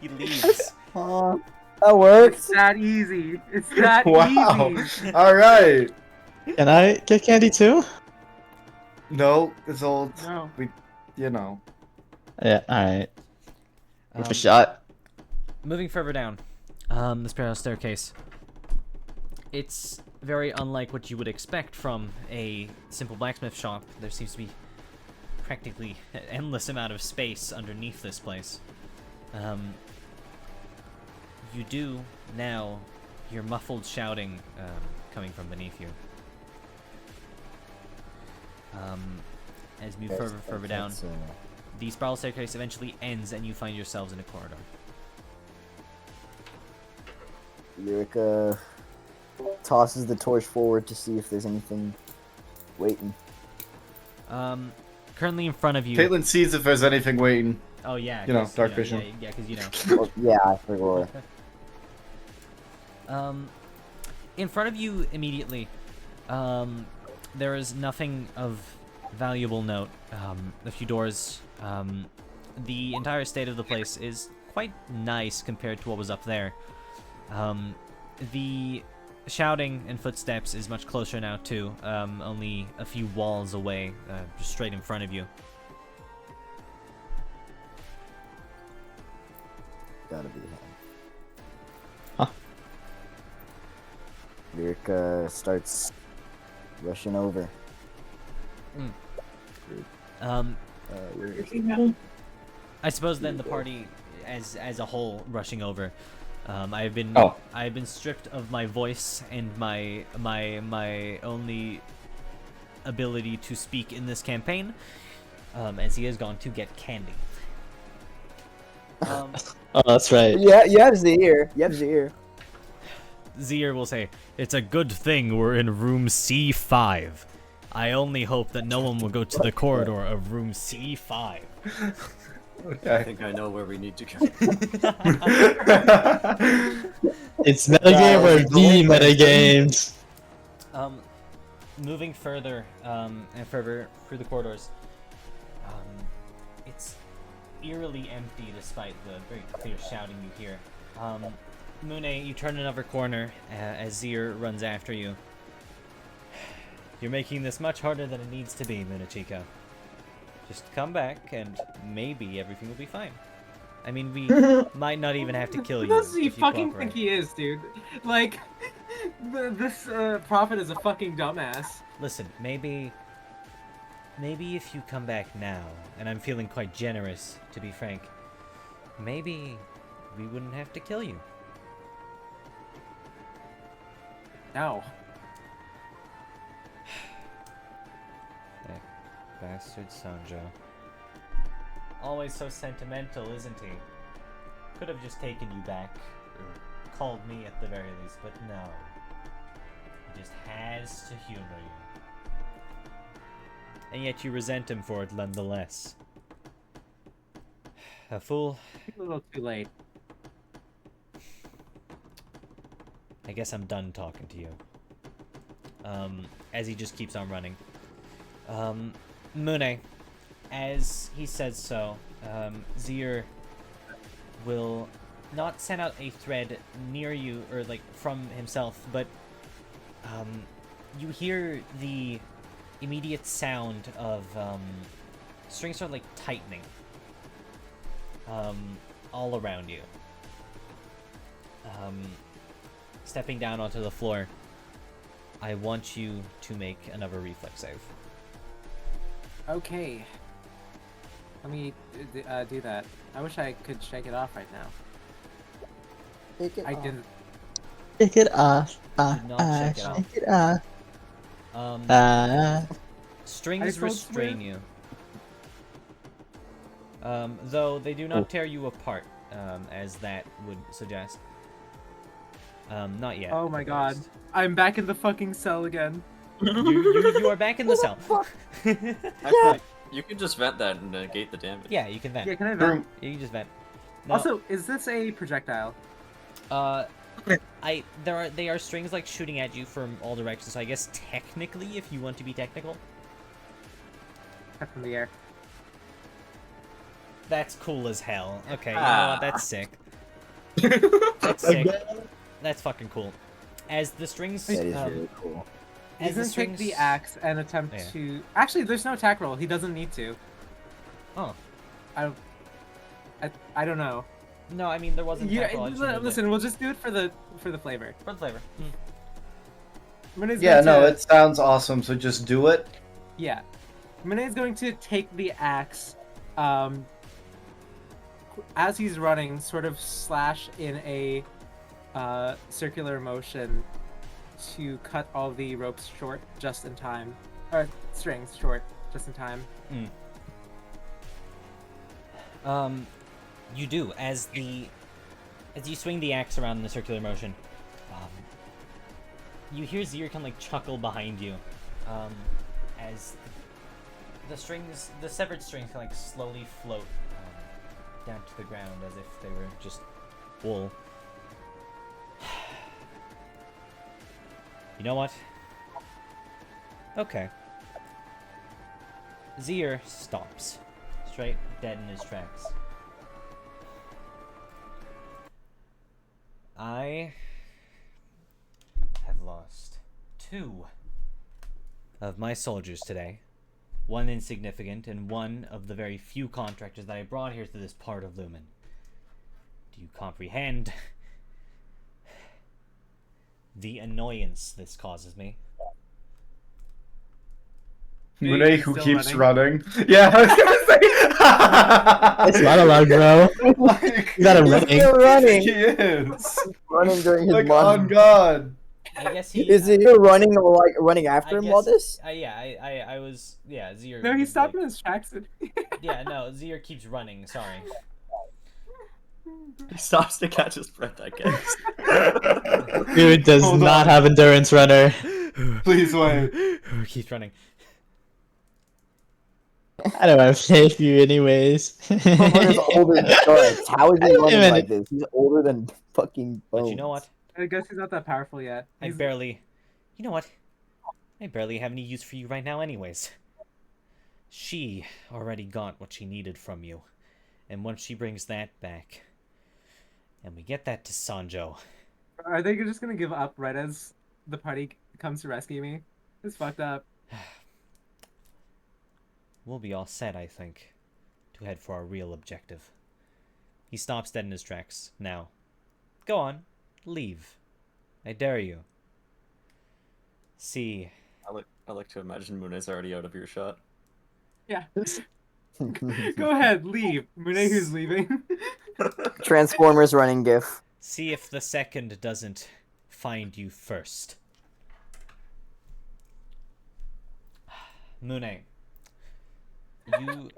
Speaker 8: He leaves.
Speaker 4: That works.
Speaker 3: It's that easy. It's that
Speaker 6: Wow.
Speaker 3: easy.
Speaker 6: All right.
Speaker 5: Can I get candy too?
Speaker 6: No, it's old.
Speaker 3: No.
Speaker 6: You know.
Speaker 5: Yeah, alright. Worth a shot.
Speaker 8: Moving further down, the spiral staircase. It's very unlike what you would expect from a simple blacksmith shop. There seems to be practically an endless amount of space underneath this place. You do now hear muffled shouting coming from beneath you. As you move further down, the spiral staircase eventually ends and you find yourselves in a corridor.
Speaker 4: Eureka tosses the torch forward to see if there's anything waiting.
Speaker 8: Currently in front of you.
Speaker 6: Kaitlin sees if there's anything waiting.
Speaker 8: Oh yeah,
Speaker 6: You know, dark vision.
Speaker 8: Yeah, because you know.
Speaker 4: Well, yeah, I forgot.
Speaker 8: In front of you immediately, there is nothing of valuable note. A few doors. The entire state of the place is quite nice compared to what was up there. The shouting and footsteps is much closer now too, only a few walls away, just straight in front of you.
Speaker 4: Gotta be him.
Speaker 5: Huh.
Speaker 4: Eureka starts rushing over.
Speaker 8: I suppose then the party, as a whole, rushing over. I've been stripped of my voice and my only ability to speak in this campaign, as he has gone to get candy.
Speaker 5: Oh, that's right.
Speaker 4: Yeah, you have the ear. You have the ear.
Speaker 8: Zier will say, "It's a good thing we're in room C5. I only hope that no one will go to the corridor of room C5."
Speaker 2: I think I know where we need to go.
Speaker 5: It's metagame or the metagames.
Speaker 8: Moving further, and further through the corridors, it's eerily empty despite the very clear shouting you hear. Mune, you turn another corner as Zier runs after you. You're making this much harder than it needs to be, Munechika. Just come back, and maybe everything will be fine. I mean, we might not even have to kill you.
Speaker 3: Who does he
Speaker 8: if you
Speaker 3: fucking
Speaker 8: cooperate.
Speaker 3: think he is, dude? Like, this prophet is a fucking dumbass.
Speaker 8: Listen, maybe if you come back now, and I'm feeling quite generous, to be frank, maybe we wouldn't have to kill you.
Speaker 3: No.
Speaker 8: That bastard Sanjo. Always so sentimental, isn't he? Could have just taken you back, or called me at the very least, but no. He just has to humor you. And yet you resent him for it nonetheless. A fool.
Speaker 3: A little too late.
Speaker 8: I guess I'm done talking to you. As he just keeps on running. Mune, as he says so, Zier will not send out a thread near you, or like from himself, but you hear the immediate sound of strings sort of like tightening all around you. Stepping down onto the floor, I want you to make another reflex save.
Speaker 3: Okay. Let me do that. I wish I could shake it off right now.
Speaker 4: Take it
Speaker 3: I
Speaker 4: off.
Speaker 3: didn't.
Speaker 5: Shake it off.
Speaker 8: Did not shake it off.
Speaker 5: Shake it off.
Speaker 8: Strings
Speaker 3: felt
Speaker 8: restrain you. Though they do not tear you apart, as that would suggest. Not yet.
Speaker 3: Oh my god. I'm back in the fucking cell again.
Speaker 8: You are back in the cell.
Speaker 9: Actually, you can just vent that and negate the damage.
Speaker 8: Yeah, you can vent.
Speaker 3: Yeah, can I vent?
Speaker 8: You can just vent. No,
Speaker 3: Also, is this a projectile?
Speaker 8: they are strings like shooting at you from all directions. So I guess technically, if you want to be technical,
Speaker 3: Up in the air.
Speaker 8: that's cool as hell. Okay, you know what? That's sick. That's sick. That's fucking cool. As the strings,
Speaker 4: That is really cool.
Speaker 3: He's
Speaker 8: as the
Speaker 3: gonna take
Speaker 8: strings,
Speaker 3: the axe and attempt
Speaker 8: Yeah.
Speaker 3: to. Actually, there's no attack roll. He doesn't need to.
Speaker 8: Oh,
Speaker 3: I don't know.
Speaker 8: no, I mean there wasn't.
Speaker 3: You,
Speaker 8: attack roll, I just removed it.
Speaker 3: listen, we'll just do it for the flavor.
Speaker 8: For the flavor.
Speaker 3: Mune's
Speaker 6: Yeah,
Speaker 3: going
Speaker 6: no,
Speaker 3: to-
Speaker 6: it sounds awesome. So just do it.
Speaker 3: Yeah. Mune is going to take the axe, as he's running, sort of slash in a circular motion to cut all the ropes short just in time. Or strings short just in time.
Speaker 8: You do as you swing the axe around in the circular motion. You hear Zier kind of like chuckle behind you, as the severed strings kind of like slowly float down to the ground as if they were just wool. You know what? Okay. Zier stops, straight dead in his tracks. I have lost 2 of my soldiers today. One insignificant and one of the very few contractors that I brought here to this part of Lumen. Do you comprehend the annoyance this causes me?
Speaker 6: Mune, who
Speaker 3: still
Speaker 6: keeps running. Yeah, I was gonna say.
Speaker 5: It's not allowed, bro.
Speaker 6: Like,
Speaker 5: You gotta
Speaker 4: He's
Speaker 5: run.
Speaker 4: still running.
Speaker 6: he is.
Speaker 4: Running during his
Speaker 6: Like,
Speaker 4: mod.
Speaker 6: on God.
Speaker 8: I guess he
Speaker 4: Is he running or like running after
Speaker 8: I
Speaker 4: him all
Speaker 8: guess-
Speaker 4: this?
Speaker 8: I was
Speaker 3: No, he
Speaker 8: was
Speaker 3: stopped
Speaker 8: like-
Speaker 3: in his tracks.
Speaker 8: Yeah, no, Zier keeps running, sorry.
Speaker 9: He stops to catch his breath, I guess.
Speaker 5: Dude does
Speaker 6: Hold
Speaker 5: not
Speaker 6: on.
Speaker 5: have endurance runner.
Speaker 6: Please wait.
Speaker 8: Keeps running.
Speaker 5: I don't want to play with you anyways.
Speaker 4: Homeowner's older than Doris. How is he
Speaker 5: Wait a
Speaker 4: running
Speaker 5: minute.
Speaker 4: like this? He's older than fucking Bones.
Speaker 8: But you know what?
Speaker 3: I guess he's not that powerful yet.
Speaker 8: I
Speaker 3: He's-
Speaker 8: barely... You know what? I barely have any use for you right now anyways. She already got what she needed from you. And once she brings that back, and we get that to Sanjo,
Speaker 3: Are they just gonna give up right as the party comes to rescue me? It's fucked up.
Speaker 8: we'll be all set, I think, to head for our real objective. He stops dead in his tracks. Now, go on, leave. I dare you. See,
Speaker 9: I like to imagine Mune's already out of earshot.
Speaker 3: Yeah. Go ahead, leave. Mune who's leaving.
Speaker 4: Transformers running GIF.
Speaker 8: see if the second doesn't find you first. Mune, you...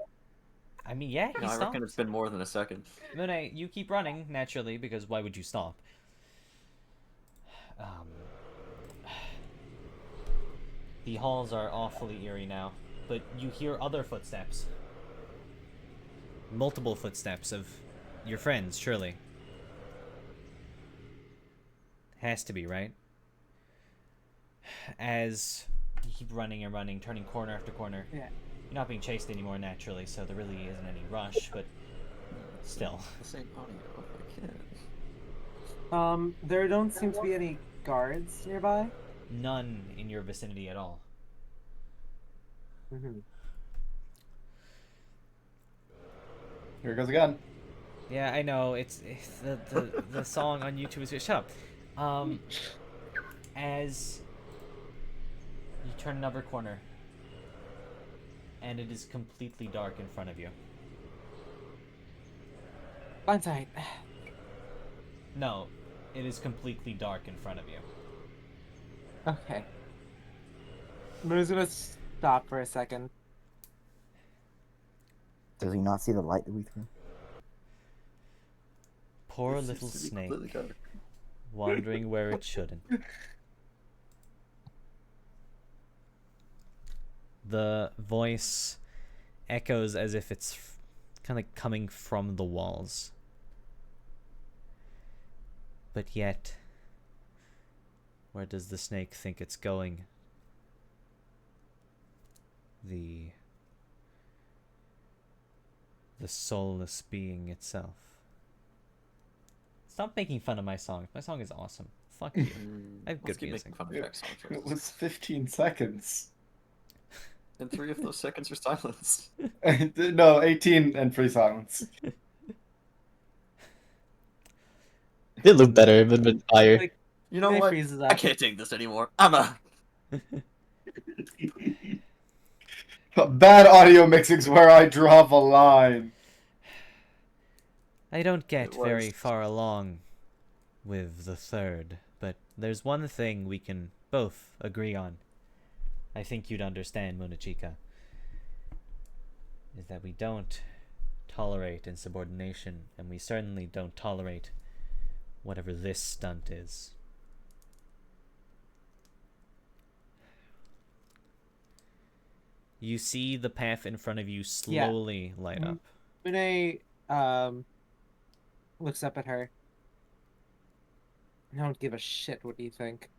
Speaker 8: I mean, yeah, he
Speaker 9: No, I
Speaker 8: stopped.
Speaker 9: reckon it's been more than a second.
Speaker 8: Mune, you keep running, naturally, because why would you stop? The halls are awfully eerie now, but you hear other footsteps. Multiple footsteps of your friends, surely. Has to be, right? As you keep running and running, turning corner after corner.
Speaker 3: Yeah.
Speaker 8: You're not being chased anymore, naturally, so there really isn't any rush, but still.
Speaker 9: The same audio. I can't.
Speaker 3: There don't seem to be any guards nearby.
Speaker 8: None in your vicinity at all.
Speaker 3: Mm-hmm.
Speaker 6: Here it goes again.
Speaker 8: Yeah, I know. It's the song on YouTube is shut up. As you turn another corner, and it is completely dark in front of you.
Speaker 3: Blindside.
Speaker 8: No, it is completely dark in front of you.
Speaker 3: Okay. Mune's gonna stop for a second.
Speaker 4: Does he not see the light that we threw?
Speaker 8: Poor
Speaker 9: It
Speaker 8: little
Speaker 9: seems to be
Speaker 8: snake,
Speaker 9: completely dark.
Speaker 8: wandering where it shouldn't. The voice echoes as if it's kind of coming from the walls. But yet, where does the snake think it's going? The soulless being itself. Stop making fun of my song. My song is awesome. Fuck you. I have
Speaker 9: Let's
Speaker 8: good
Speaker 9: keep
Speaker 8: music.
Speaker 9: making fun of Jack's song
Speaker 6: It
Speaker 9: choices.
Speaker 6: was 15 seconds.
Speaker 9: And 3 of those seconds are silence.
Speaker 6: No, 18 and free silence.
Speaker 5: Did look better, but a bit fire.
Speaker 3: Like,
Speaker 9: You know
Speaker 3: Mune
Speaker 9: what?
Speaker 3: freezes
Speaker 9: I
Speaker 3: up.
Speaker 9: can't take this anymore. I'm a.
Speaker 6: Bad audio mixing's where I draw the line.
Speaker 8: I don't get
Speaker 9: It was.
Speaker 8: very far along with the third, but there's one thing we can both agree on. I think you'd understand, Munechika. Is that we don't tolerate insubordination, and we certainly don't tolerate whatever this stunt is. You see the path in front of you slowly light up.
Speaker 3: Mune looks up at her. I don't give a shit what you think.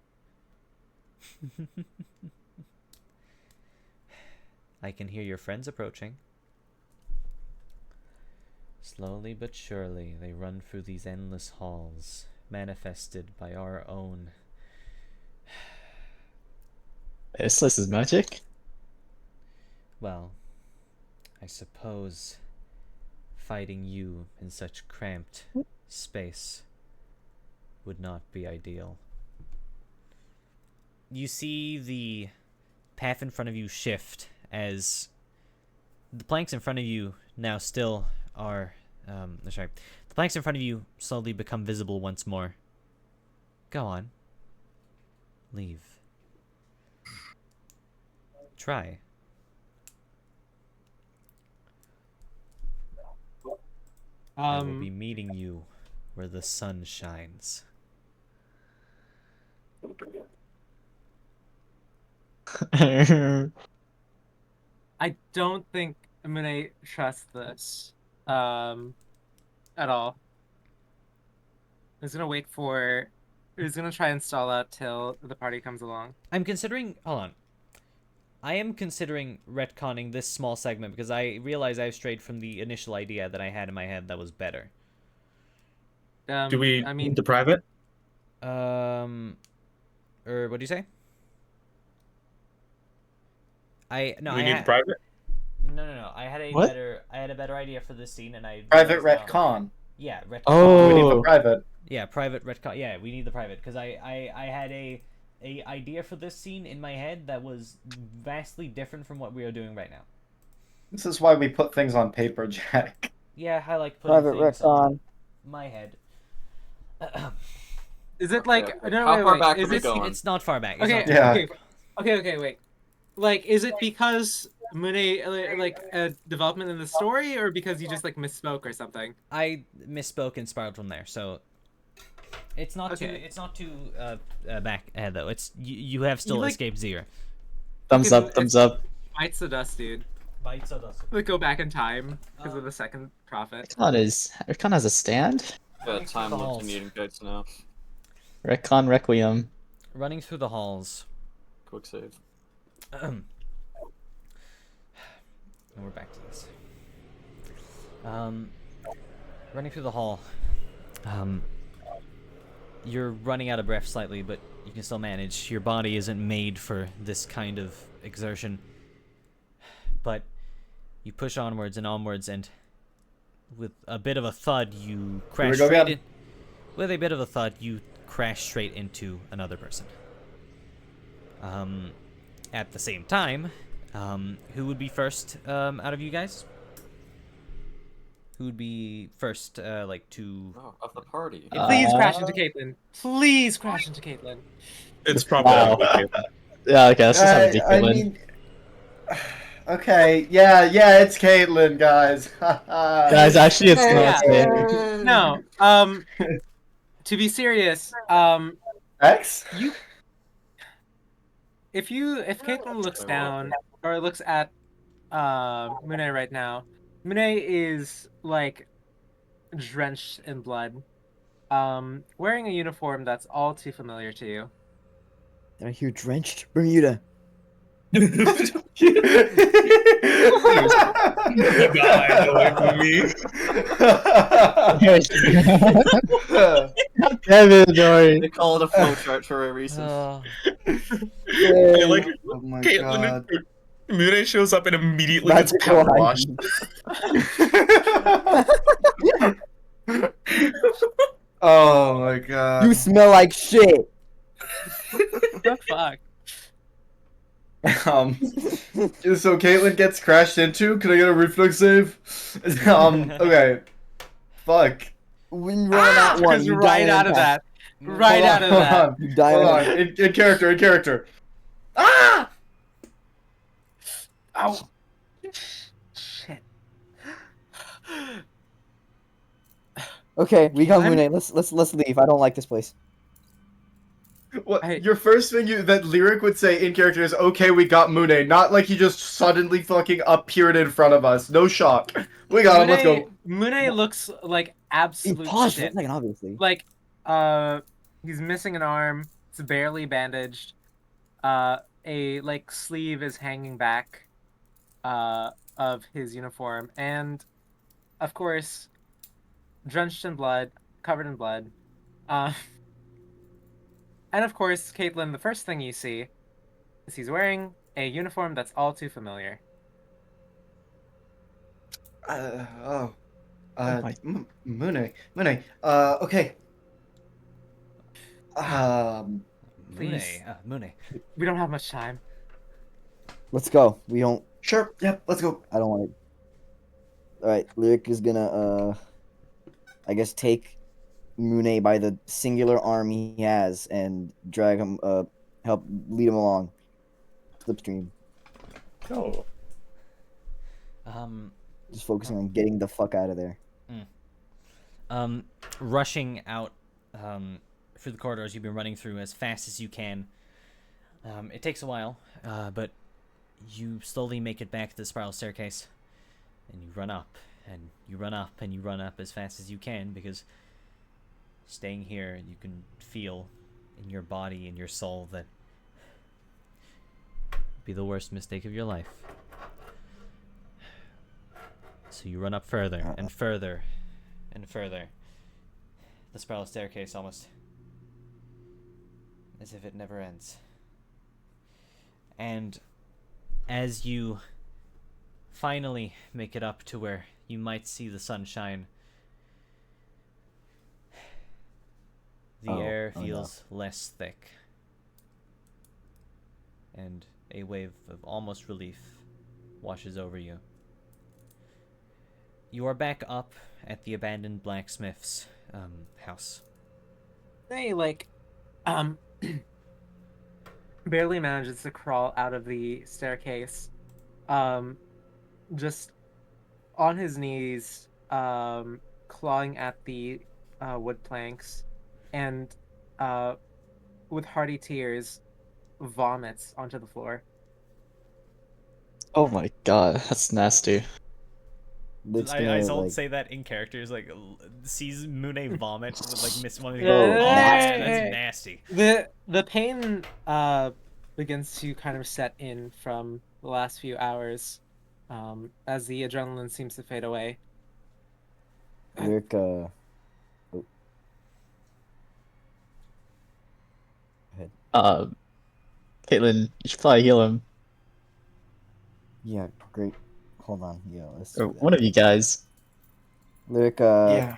Speaker 8: I can hear your friends approaching. Slowly but surely, they run through these endless halls, manifested by our own.
Speaker 5: This is magic.
Speaker 8: Well, I suppose fighting you in such cramped space would not be ideal. You see the path in front of you shift as the planks in front of you now still are sorry. The planks in front of you slowly become visible once more. Go on. Leave. Try. I will be meeting you where the sun shines.
Speaker 3: I don't think Mune trusts this at all. He's gonna wait for. He's gonna try and stall out till the party comes along.
Speaker 8: I'm considering. Hold on. I am considering retconning this small segment because I realize I've strayed from the initial idea that I had in my head that was better.
Speaker 7: Do we
Speaker 3: I mean,
Speaker 7: need the private?
Speaker 8: Or what do you say?
Speaker 7: Do we need the private?
Speaker 8: No. I had a
Speaker 5: What?
Speaker 8: better idea for this scene, and I
Speaker 6: Private
Speaker 8: realized now-
Speaker 6: retcon.
Speaker 8: Yeah, retcon.
Speaker 5: Oh.
Speaker 6: We need the private.
Speaker 8: Yeah, private retcon. Yeah, we need the private because I had a idea for this scene in my head that was vastly different from what we are doing right now.
Speaker 6: This is why we put things on paper, Jack.
Speaker 8: Yeah, I like putting
Speaker 4: Private
Speaker 8: things on
Speaker 4: retcon.
Speaker 8: my head.
Speaker 3: is it like
Speaker 9: Okay.
Speaker 3: no?
Speaker 9: How
Speaker 3: wait,
Speaker 9: far
Speaker 3: wait,
Speaker 9: back
Speaker 3: is
Speaker 9: are we
Speaker 3: it?
Speaker 9: going?
Speaker 8: It's not far back. It's
Speaker 3: Okay,
Speaker 8: not
Speaker 6: Yeah.
Speaker 3: okay, wait. Like, is it because Mune like a development in the story, or because you just like misspoke or something?
Speaker 8: I misspoke and spiraled from there, so it's not
Speaker 3: Okay.
Speaker 8: too back ahead though. It's you have still
Speaker 3: like-
Speaker 8: escaped zero.
Speaker 5: Thumbs
Speaker 3: Because
Speaker 5: up, thumbs up.
Speaker 3: Bites the dust, dude.
Speaker 8: Bites of us.
Speaker 3: Like, go back in time because of the second prophet.
Speaker 5: Retcon has a stand?
Speaker 9: Yeah, time
Speaker 8: the
Speaker 9: limit
Speaker 8: halls.
Speaker 9: to meeting kites now.
Speaker 5: Retcon Requiem.
Speaker 8: Running through the halls.
Speaker 9: Quick save.
Speaker 8: And we're back to this. Running through the hall. You're running out of breath slightly, but you can still manage. Your body isn't made for this kind of exertion. But you push onwards and onwards, and with a bit of a thud, you crash
Speaker 6: we go
Speaker 8: straight
Speaker 6: again.
Speaker 8: in. With a bit of a thud, you crash straight into another person. At the same time, who would be first out of you guys? Who would be first, like, to...
Speaker 9: Oh, of the party.
Speaker 3: Please crash into Kaitlin. Please crash into Kaitlin.
Speaker 7: It's probably
Speaker 5: Wow.
Speaker 7: Caitlin.
Speaker 5: Yeah, okay, let's just have it be
Speaker 6: I
Speaker 5: Caitlin.
Speaker 6: mean, okay, yeah, it's Kaitlin, guys.
Speaker 5: Guys, actually, it's
Speaker 3: Yeah.
Speaker 5: not.
Speaker 3: No. To be serious,
Speaker 6: X?
Speaker 3: if Kaitlin looks down or looks at Mune right now, Mune is like drenched in blood, wearing a uniform that's all too familiar to you.
Speaker 4: Did I hear drenched? Bermuda.
Speaker 5: Kevin, Dory.
Speaker 9: They call it a flowchart for a reason.
Speaker 8: Oh,
Speaker 7: Like,
Speaker 6: Oh my
Speaker 7: Caitlin,
Speaker 6: god.
Speaker 7: Mune shows up and immediately
Speaker 4: That's
Speaker 7: gets power
Speaker 4: why.
Speaker 7: washed.
Speaker 6: Oh my god.
Speaker 4: You smell like shit.
Speaker 3: The fuck?
Speaker 6: So Caitlin gets crashed into. Can I get a reflex save? Okay. Fuck.
Speaker 4: When you roll that one,
Speaker 3: Because
Speaker 4: you die
Speaker 3: right
Speaker 4: in
Speaker 3: out of
Speaker 4: impact.
Speaker 3: that, right out of
Speaker 6: Hold
Speaker 3: that.
Speaker 6: on.
Speaker 4: You die
Speaker 6: Hold
Speaker 4: in
Speaker 6: on. In character. Ah!
Speaker 3: Ow. Shit.
Speaker 4: Okay, we got
Speaker 3: I'm-
Speaker 4: Mune. Let's leave. I don't like this place.
Speaker 6: What?
Speaker 3: Hey.
Speaker 6: Your first thing that Lyric would say in character is, "Okay, we got Mune." Not like he just suddenly fucking appeared in front of us. No shock. We got him. Let's go.
Speaker 3: Mune looks like
Speaker 4: He
Speaker 3: absolute
Speaker 4: paused for a
Speaker 3: shit.
Speaker 4: second, obviously.
Speaker 3: Like, he's missing an arm. It's barely bandaged. A like sleeve is hanging back, of his uniform, and of course, drenched in blood, covered in blood. And of course, Kaitlin, the first thing you see is he's wearing a uniform that's all too familiar.
Speaker 6: Mune. Okay.
Speaker 8: Mune.
Speaker 3: Please.
Speaker 8: Mune.
Speaker 3: We don't have much time.
Speaker 4: Let's go. We don't.
Speaker 6: Sure. Yep. Let's go.
Speaker 4: I don't want to. All right, Lyric is gonna I guess take Mune by the singular arm he has and drag him, help lead him along. Slipstream.
Speaker 7: Oh.
Speaker 4: Just focusing on getting the fuck out of there.
Speaker 8: rushing out through the corridors you've been running through as fast as you can. It takes a while, but you slowly make it back to the spiral staircase, and you run up, and you run up, and you run up as fast as you can, because staying here, you can feel in your body and your soul that it'd be the worst mistake of your life. So you run up further and further and further. The spiral staircase almost as if it never ends. And as you finally make it up to where you might see the sunshine, the air feels less thick, and a wave of almost relief washes over you. You are back up at the abandoned blacksmith's house.
Speaker 3: They barely manages to crawl out of the staircase, just on his knees, clawing at the wood planks, and with hearty tears, vomits onto the floor.
Speaker 5: Oh my god, that's nasty.
Speaker 8: Isolde say that in character, is like sees Mune vomit with like miss one of the
Speaker 3: That's
Speaker 8: nasty.
Speaker 3: The pain begins to kind of set in from the last few hours, as the adrenaline seems to fade away.
Speaker 4: Lyric,
Speaker 5: Kaitlin, you should probably heal him.
Speaker 4: Yeah, great. Hold on, let's
Speaker 5: Or
Speaker 4: do that.
Speaker 5: one of you guys.
Speaker 4: Lyric,
Speaker 6: Yeah.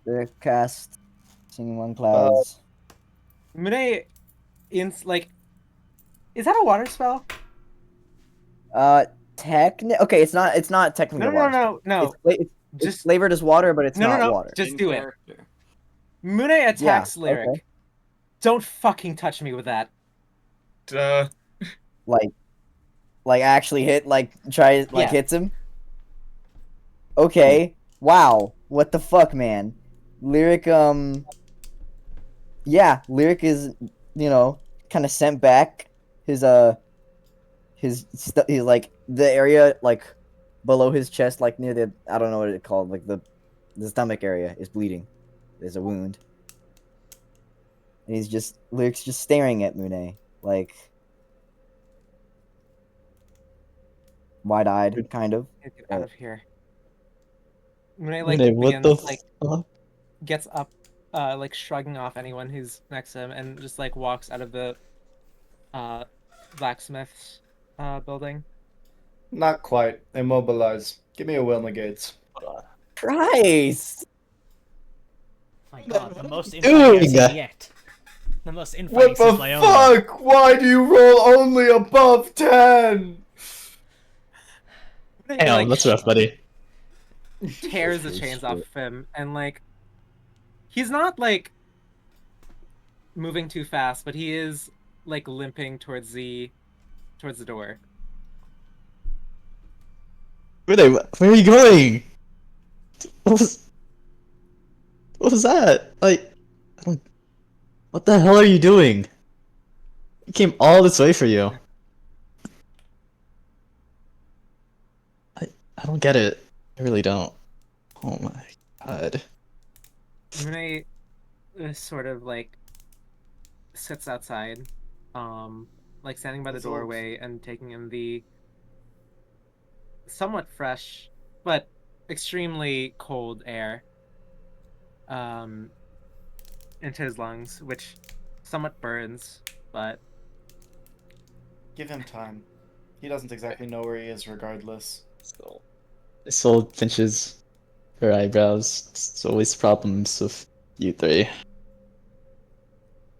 Speaker 4: Lyric cast Singing One Clouds.
Speaker 3: Mune, is that a water spell?
Speaker 4: Okay, it's not technically a water spell.
Speaker 3: No.
Speaker 4: It's
Speaker 3: Just
Speaker 4: flavored as water, but it's not
Speaker 3: no.
Speaker 4: water.
Speaker 3: Just
Speaker 9: In
Speaker 3: do it.
Speaker 9: character.
Speaker 3: Mune attacks
Speaker 4: Yeah,
Speaker 3: Lyric.
Speaker 4: okay.
Speaker 3: Don't fucking touch me with that.
Speaker 4: Like actually
Speaker 3: Yeah.
Speaker 4: hits him. Okay. Wow. What the fuck, man? Lyric Lyric is, kind of sent back. He's like the area like below his chest, like near the, I don't know what it's called, like the stomach area is bleeding. There's a wound. And Lyric's just staring at Mune, like wide-eyed, kind of.
Speaker 3: Get out of here. Mune
Speaker 5: Mune, what the fuck?
Speaker 3: gets up, shrugging off anyone who's next to him, and just walks out of the blacksmith's building.
Speaker 6: Not quite. Immobilize. Give me a will negates.
Speaker 4: Christ!
Speaker 8: My god, the most
Speaker 5: doing?
Speaker 8: infighting yet. The most infighting
Speaker 6: What the
Speaker 8: since Leona.
Speaker 6: fuck? Why do you roll only above 10?
Speaker 5: Damn, that's rough, buddy.
Speaker 3: Tears the chains off of him, and he's not moving too fast, but he is limping towards the door.
Speaker 5: Where are you going? What was that? What the hell are you doing? He came all this way for you. I don't get it. I really don't. Oh my god.
Speaker 3: Mune sort of sits outside, standing by the doorway and taking in the somewhat fresh but extremely cold air into his lungs, which somewhat burns, but
Speaker 6: Give him time. He doesn't exactly know where he is regardless.
Speaker 5: Soul pinches her eyebrows. It's always problems with you three.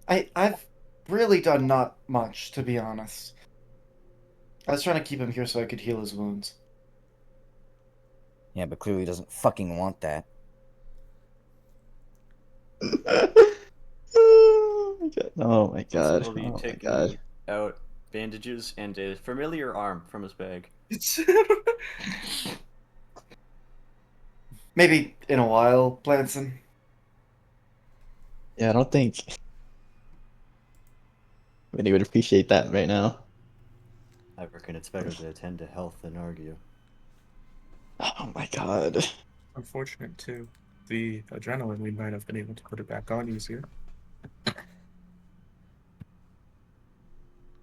Speaker 6: I've really done not much, to be honest. I was trying to keep him here so I could heal his wounds.
Speaker 4: Yeah, but clearly doesn't fucking want that.
Speaker 5: Oh my god.
Speaker 9: Slowly
Speaker 5: Oh my
Speaker 9: taking
Speaker 5: god.
Speaker 9: out bandages and a familiar arm from his bag.
Speaker 6: Maybe in a while, Planson.
Speaker 5: Yeah, I don't think Vinny would appreciate that right now.
Speaker 2: I reckon it's better to attend to health than argue.
Speaker 5: Oh my god.
Speaker 7: Unfortunate too. The adrenaline, we might have been able to put it back on easier.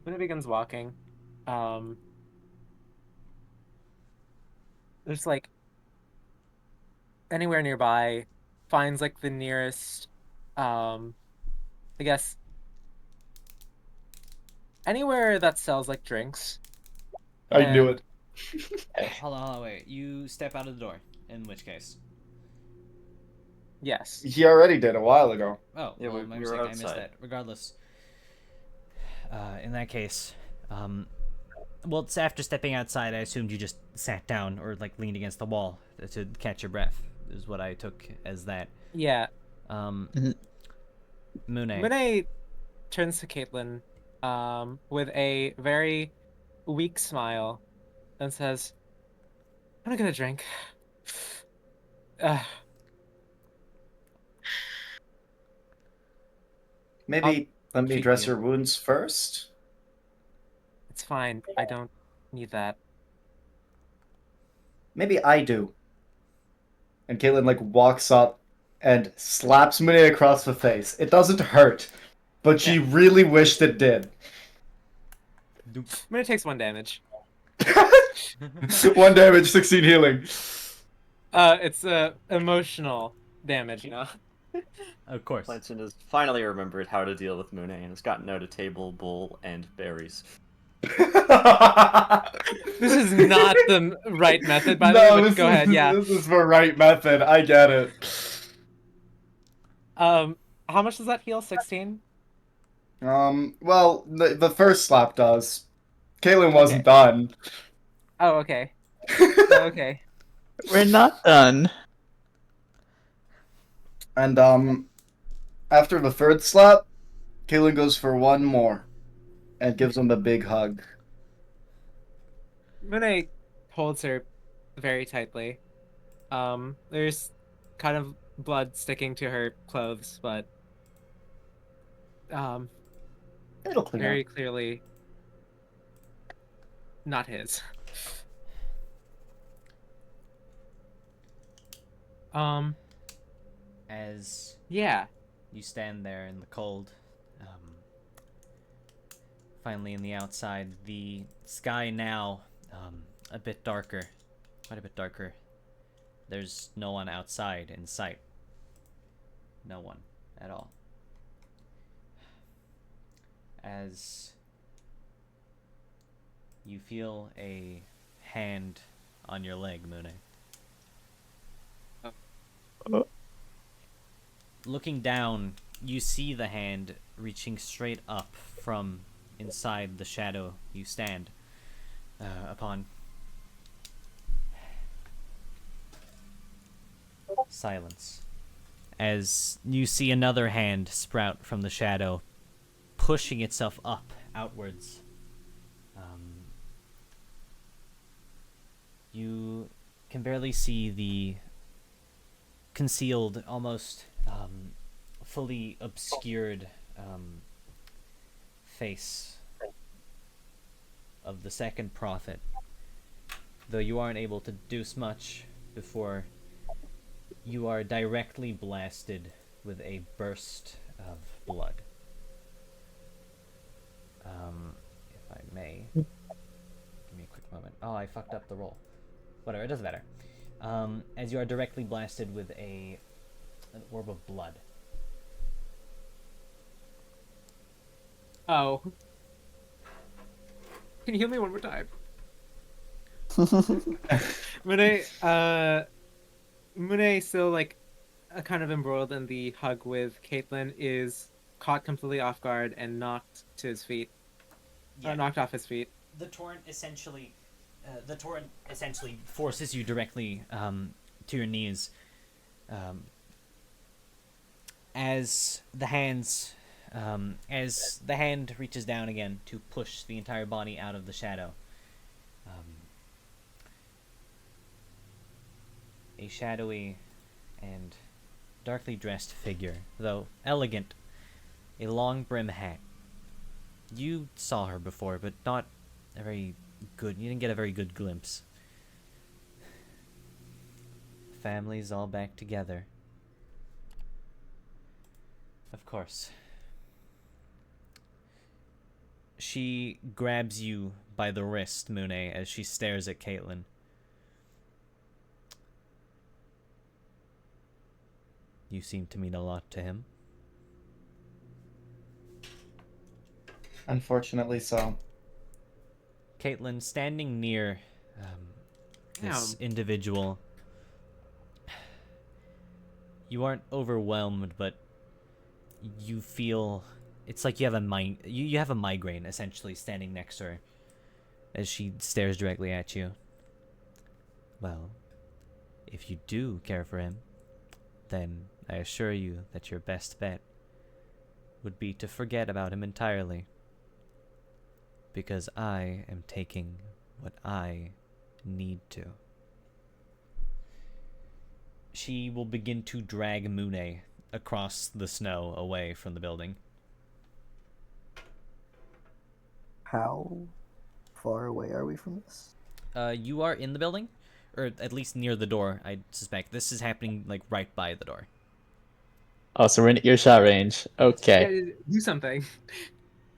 Speaker 3: When it begins walking, there's like anywhere nearby, finds like the nearest, I guess anywhere that sells like drinks.
Speaker 6: I knew
Speaker 3: And-
Speaker 6: it.
Speaker 8: Hold on, wait. You step out of the door. In which case?
Speaker 3: Yes.
Speaker 6: He already did a while ago.
Speaker 8: Oh,
Speaker 9: Yeah,
Speaker 8: well,
Speaker 9: we
Speaker 8: my
Speaker 9: were
Speaker 8: mistake. I missed
Speaker 9: outside.
Speaker 8: that. Regardless, in that case, well, it's after stepping outside, I assumed you just sat down or like leaned against the wall to catch your breath. Is what I took as that.
Speaker 3: Yeah.
Speaker 8: Mune.
Speaker 3: Mune turns to Kaitlin, with a very weak smile, and says, "I'm gonna get a drink."
Speaker 6: Maybe let me
Speaker 3: treat
Speaker 6: dress
Speaker 3: you.
Speaker 6: your wounds first.
Speaker 3: It's fine. I don't need that.
Speaker 6: Maybe I do. And Caitlin like walks up and slaps Mune across the face. It doesn't hurt, but she really wished it did.
Speaker 3: Mune takes 1 damage.
Speaker 6: 1 damage, 16 healing.
Speaker 3: It's emotional damage, you know.
Speaker 8: Of course.
Speaker 9: Planson has finally remembered how to deal with Mune and has gotten out a table, bowl, and berries.
Speaker 3: This is not the right method, by the way. But go ahead. Yeah.
Speaker 6: This is the right method. I get it.
Speaker 3: How much does that heal? 16.
Speaker 6: Well, the first slap does. Caitlin wasn't done.
Speaker 3: Oh, okay. Okay.
Speaker 5: We're not done.
Speaker 6: And after the third slap, Caitlin goes for one more and gives him a big hug.
Speaker 3: Mune holds her very tightly. There's kind of blood sticking to her clothes, but
Speaker 6: It'll clean
Speaker 3: very
Speaker 6: up.
Speaker 3: clearly not his.
Speaker 8: As
Speaker 3: Yeah.
Speaker 8: you stand there in the cold, finally in the outside, the sky now a bit darker, quite a bit darker. There's no one outside in sight. No one at all. As you feel a hand on your leg, Mune. Looking down, you see the hand reaching straight up from inside the shadow you stand upon. Silence. As you see another hand sprout from the shadow, pushing itself up, outwards. You can barely see the concealed, almost fully obscured face of the second prophet, though you aren't able to deduce much before you are directly blasted with a burst of blood. If I may, give me a quick moment. Oh, I fucked up the roll. Whatever, it doesn't matter. As you are directly blasted with an orb of blood.
Speaker 3: Oh. Can you heal me one more time? Mune still like kind of embroiled in the hug with Kaitlin, is caught completely off guard and knocked to his feet.
Speaker 8: Yeah.
Speaker 3: Knocked off his feet.
Speaker 8: The torrent essentially forces you directly to your knees. As the hand reaches down again to push the entire body out of the shadow. a shadowy and darkly dressed figure, though elegant, a long brim hat. You saw her before, but not a very good. You didn't get a very good glimpse. Family's all back together. Of course. She grabs you by the wrist, Mune, as she stares at Kaitlin. You seem to mean a lot to him.
Speaker 6: Unfortunately so.
Speaker 8: Kaitlin, standing near this individual, you aren't overwhelmed, but you feel it's like you have you have a migraine, essentially, standing next to her as she stares directly at you. Well, if you do care for him, then I assure you that your best bet would be to forget about him entirely. Because I am taking what I need to. She will begin to drag Mune across the snow away from the building.
Speaker 4: How far away are we from this?
Speaker 8: You are in the building, or at least near the door, I suspect. This is happening, like, right by the door.
Speaker 5: Oh, so we're in earshot range. Okay.
Speaker 3: Yeah, do something.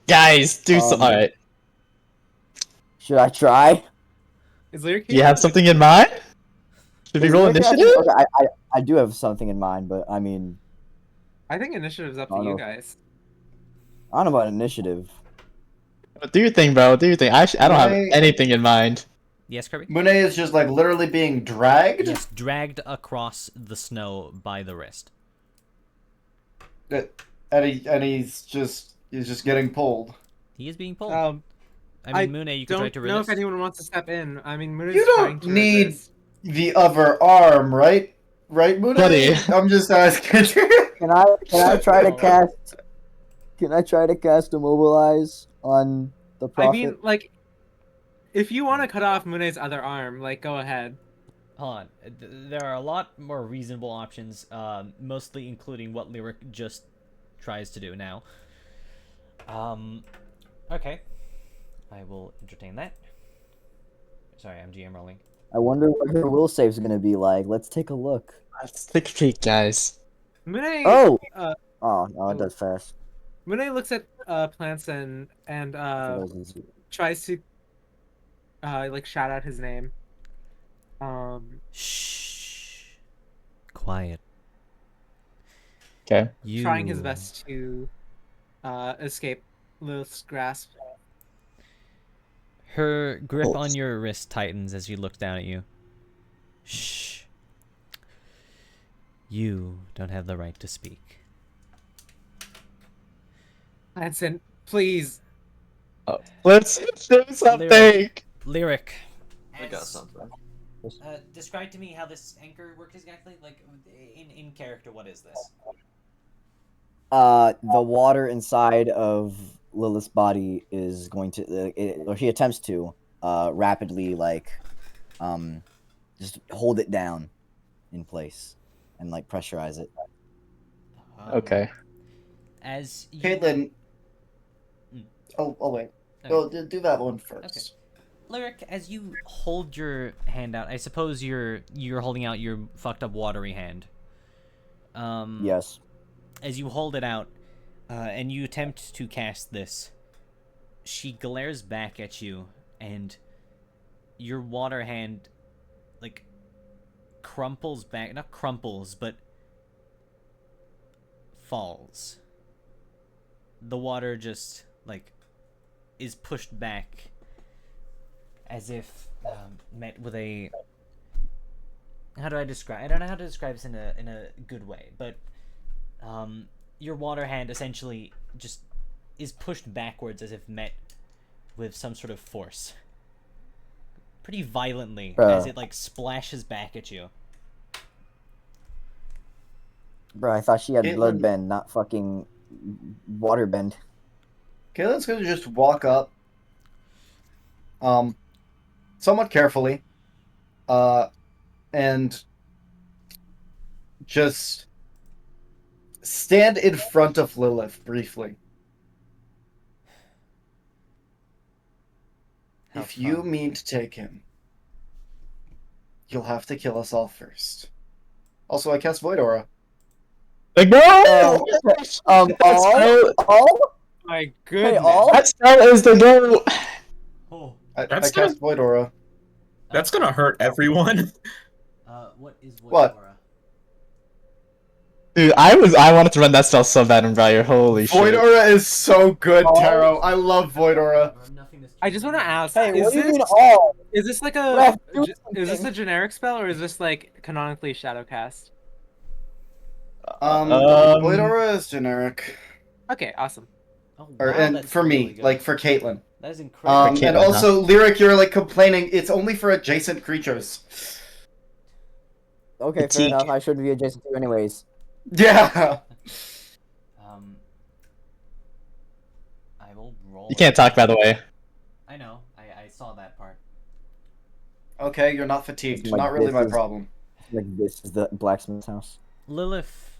Speaker 5: Guys, do so. Alright.
Speaker 4: Should I try?
Speaker 3: Is Lyric
Speaker 5: Do you have something in mind? Should we
Speaker 4: Is
Speaker 5: roll
Speaker 4: there-
Speaker 5: initiative?
Speaker 4: Okay, I do have something in mind, but I mean,
Speaker 3: I think initiative's up
Speaker 4: I
Speaker 3: to
Speaker 4: don't
Speaker 3: you
Speaker 4: know.
Speaker 3: guys.
Speaker 4: I don't know about initiative.
Speaker 5: Do your thing, bro. Do your thing. I don't have
Speaker 6: Right.
Speaker 5: anything in mind.
Speaker 8: Yes, Kirby?
Speaker 6: Mune is just like literally being dragged.
Speaker 8: Yes, dragged across the snow by the wrist.
Speaker 6: And he's just getting pulled.
Speaker 8: He is being pulled.
Speaker 3: I
Speaker 8: Mune, you can try
Speaker 3: Don't
Speaker 8: to
Speaker 3: know
Speaker 8: resist.
Speaker 3: if anyone wants to step in. I mean, Mune's
Speaker 6: You
Speaker 3: trying
Speaker 6: don't
Speaker 3: to
Speaker 6: need
Speaker 3: resist.
Speaker 6: the other arm, right? Right, Mune?
Speaker 5: Buddy.
Speaker 6: I'm just asking.
Speaker 4: Can I try to
Speaker 8: Oh.
Speaker 4: cast? Can I try to cast immobilize on the prophet?
Speaker 3: I mean, like, if you want to cut off Mune's other arm, like, go ahead.
Speaker 8: Hold on. There are a lot more reasonable options, mostly including what Lyric just tries to do now. Okay. I will entertain that. Sorry, I'm GM rolling.
Speaker 4: I wonder what her will save's gonna be like. Let's take a look.
Speaker 5: Let's take a peek, guys.
Speaker 3: Mune,
Speaker 4: Oh!
Speaker 3: uh,
Speaker 4: Oh, no, it does fast.
Speaker 3: Mune looks at Planson and tries to like shout out his name.
Speaker 8: Shh. Quiet.
Speaker 5: Okay.
Speaker 8: You...
Speaker 3: Trying his best to escape Lilith's grasp.
Speaker 8: Her grip on your wrist tightens as you look down at you. Shh. You don't have the right to speak.
Speaker 3: Planson, please.
Speaker 5: Let's do something.
Speaker 8: Lyric.
Speaker 9: I got something.
Speaker 8: Describe to me how this anchor works exactly. Like, in character, what is this?
Speaker 4: The water inside of Lilith's body is going to, or she attempts to, rapidly, like, just hold it down in place and, like, pressurize it.
Speaker 5: Okay.
Speaker 8: As you...
Speaker 6: Kaitlin.
Speaker 8: Mm.
Speaker 6: Oh wait.
Speaker 8: Okay.
Speaker 6: Well, do that one first.
Speaker 8: Okay. Lyric, as you hold your hand out, I suppose you're holding out your fucked up watery hand.
Speaker 4: Yes.
Speaker 8: As you hold it out, and you attempt to cast this, she glares back at you, and your water hand, like, crumples back. Not crumples, but falls. The water just, like, is pushed back as if met with a... How do I describe... I don't know how to describe this in a good way, but your water hand essentially just is pushed backwards as if met with some sort of force. Pretty violently, as it, like, splashes back at you.
Speaker 4: Bro, I thought she had
Speaker 6: Kaitlin-
Speaker 4: bloodbend, not fucking waterbend.
Speaker 6: Caitlin's gonna just walk up, somewhat carefully, and just stand in front of Lilith briefly.
Speaker 1: How
Speaker 6: If you
Speaker 1: fun.
Speaker 6: mean to take him, you'll have to kill us all first. Also, I cast Void Aura.
Speaker 5: Like, no!
Speaker 4: All?
Speaker 3: My
Speaker 4: Hey,
Speaker 3: goodness.
Speaker 4: all?
Speaker 5: That spell is the go.
Speaker 1: Oh,
Speaker 6: I
Speaker 7: That's
Speaker 6: cast Void Aura.
Speaker 7: That's gonna hurt everyone.
Speaker 1: what is Void
Speaker 6: What?
Speaker 1: Aura?
Speaker 5: Dude, I wanted to run that spell so bad in Briar. Holy
Speaker 6: Void
Speaker 5: shit.
Speaker 6: Aura is so good,
Speaker 4: All?
Speaker 6: Tero. I love Void Aura.
Speaker 3: I just want to ask,
Speaker 4: Hey,
Speaker 3: is
Speaker 4: what do you
Speaker 3: this
Speaker 4: mean all?
Speaker 3: is this like a
Speaker 4: Ref, do
Speaker 3: is this a
Speaker 4: something.
Speaker 3: generic spell or is this like canonically Shadowcast?
Speaker 6: Void Aura is generic.
Speaker 3: Okay, awesome.
Speaker 1: Oh, wow,
Speaker 6: Or, and
Speaker 1: that's
Speaker 6: for me,
Speaker 1: really good.
Speaker 6: like for Kaitlin.
Speaker 1: That is incredible.
Speaker 5: Caitlyn,
Speaker 6: And also, Lyric, you're like complaining it's only for adjacent creatures.
Speaker 4: Okay, fair
Speaker 5: Critique.
Speaker 4: enough. I shouldn't be adjacent to you anyways.
Speaker 6: Yeah.
Speaker 1: I will roll.
Speaker 5: You can't talk, by the way.
Speaker 1: I know. I saw that part.
Speaker 6: Okay, you're not fatigued.
Speaker 4: Like,
Speaker 6: Not really
Speaker 4: this
Speaker 6: my
Speaker 4: is-
Speaker 6: problem.
Speaker 4: Like this is the blacksmith's house.
Speaker 1: Lilith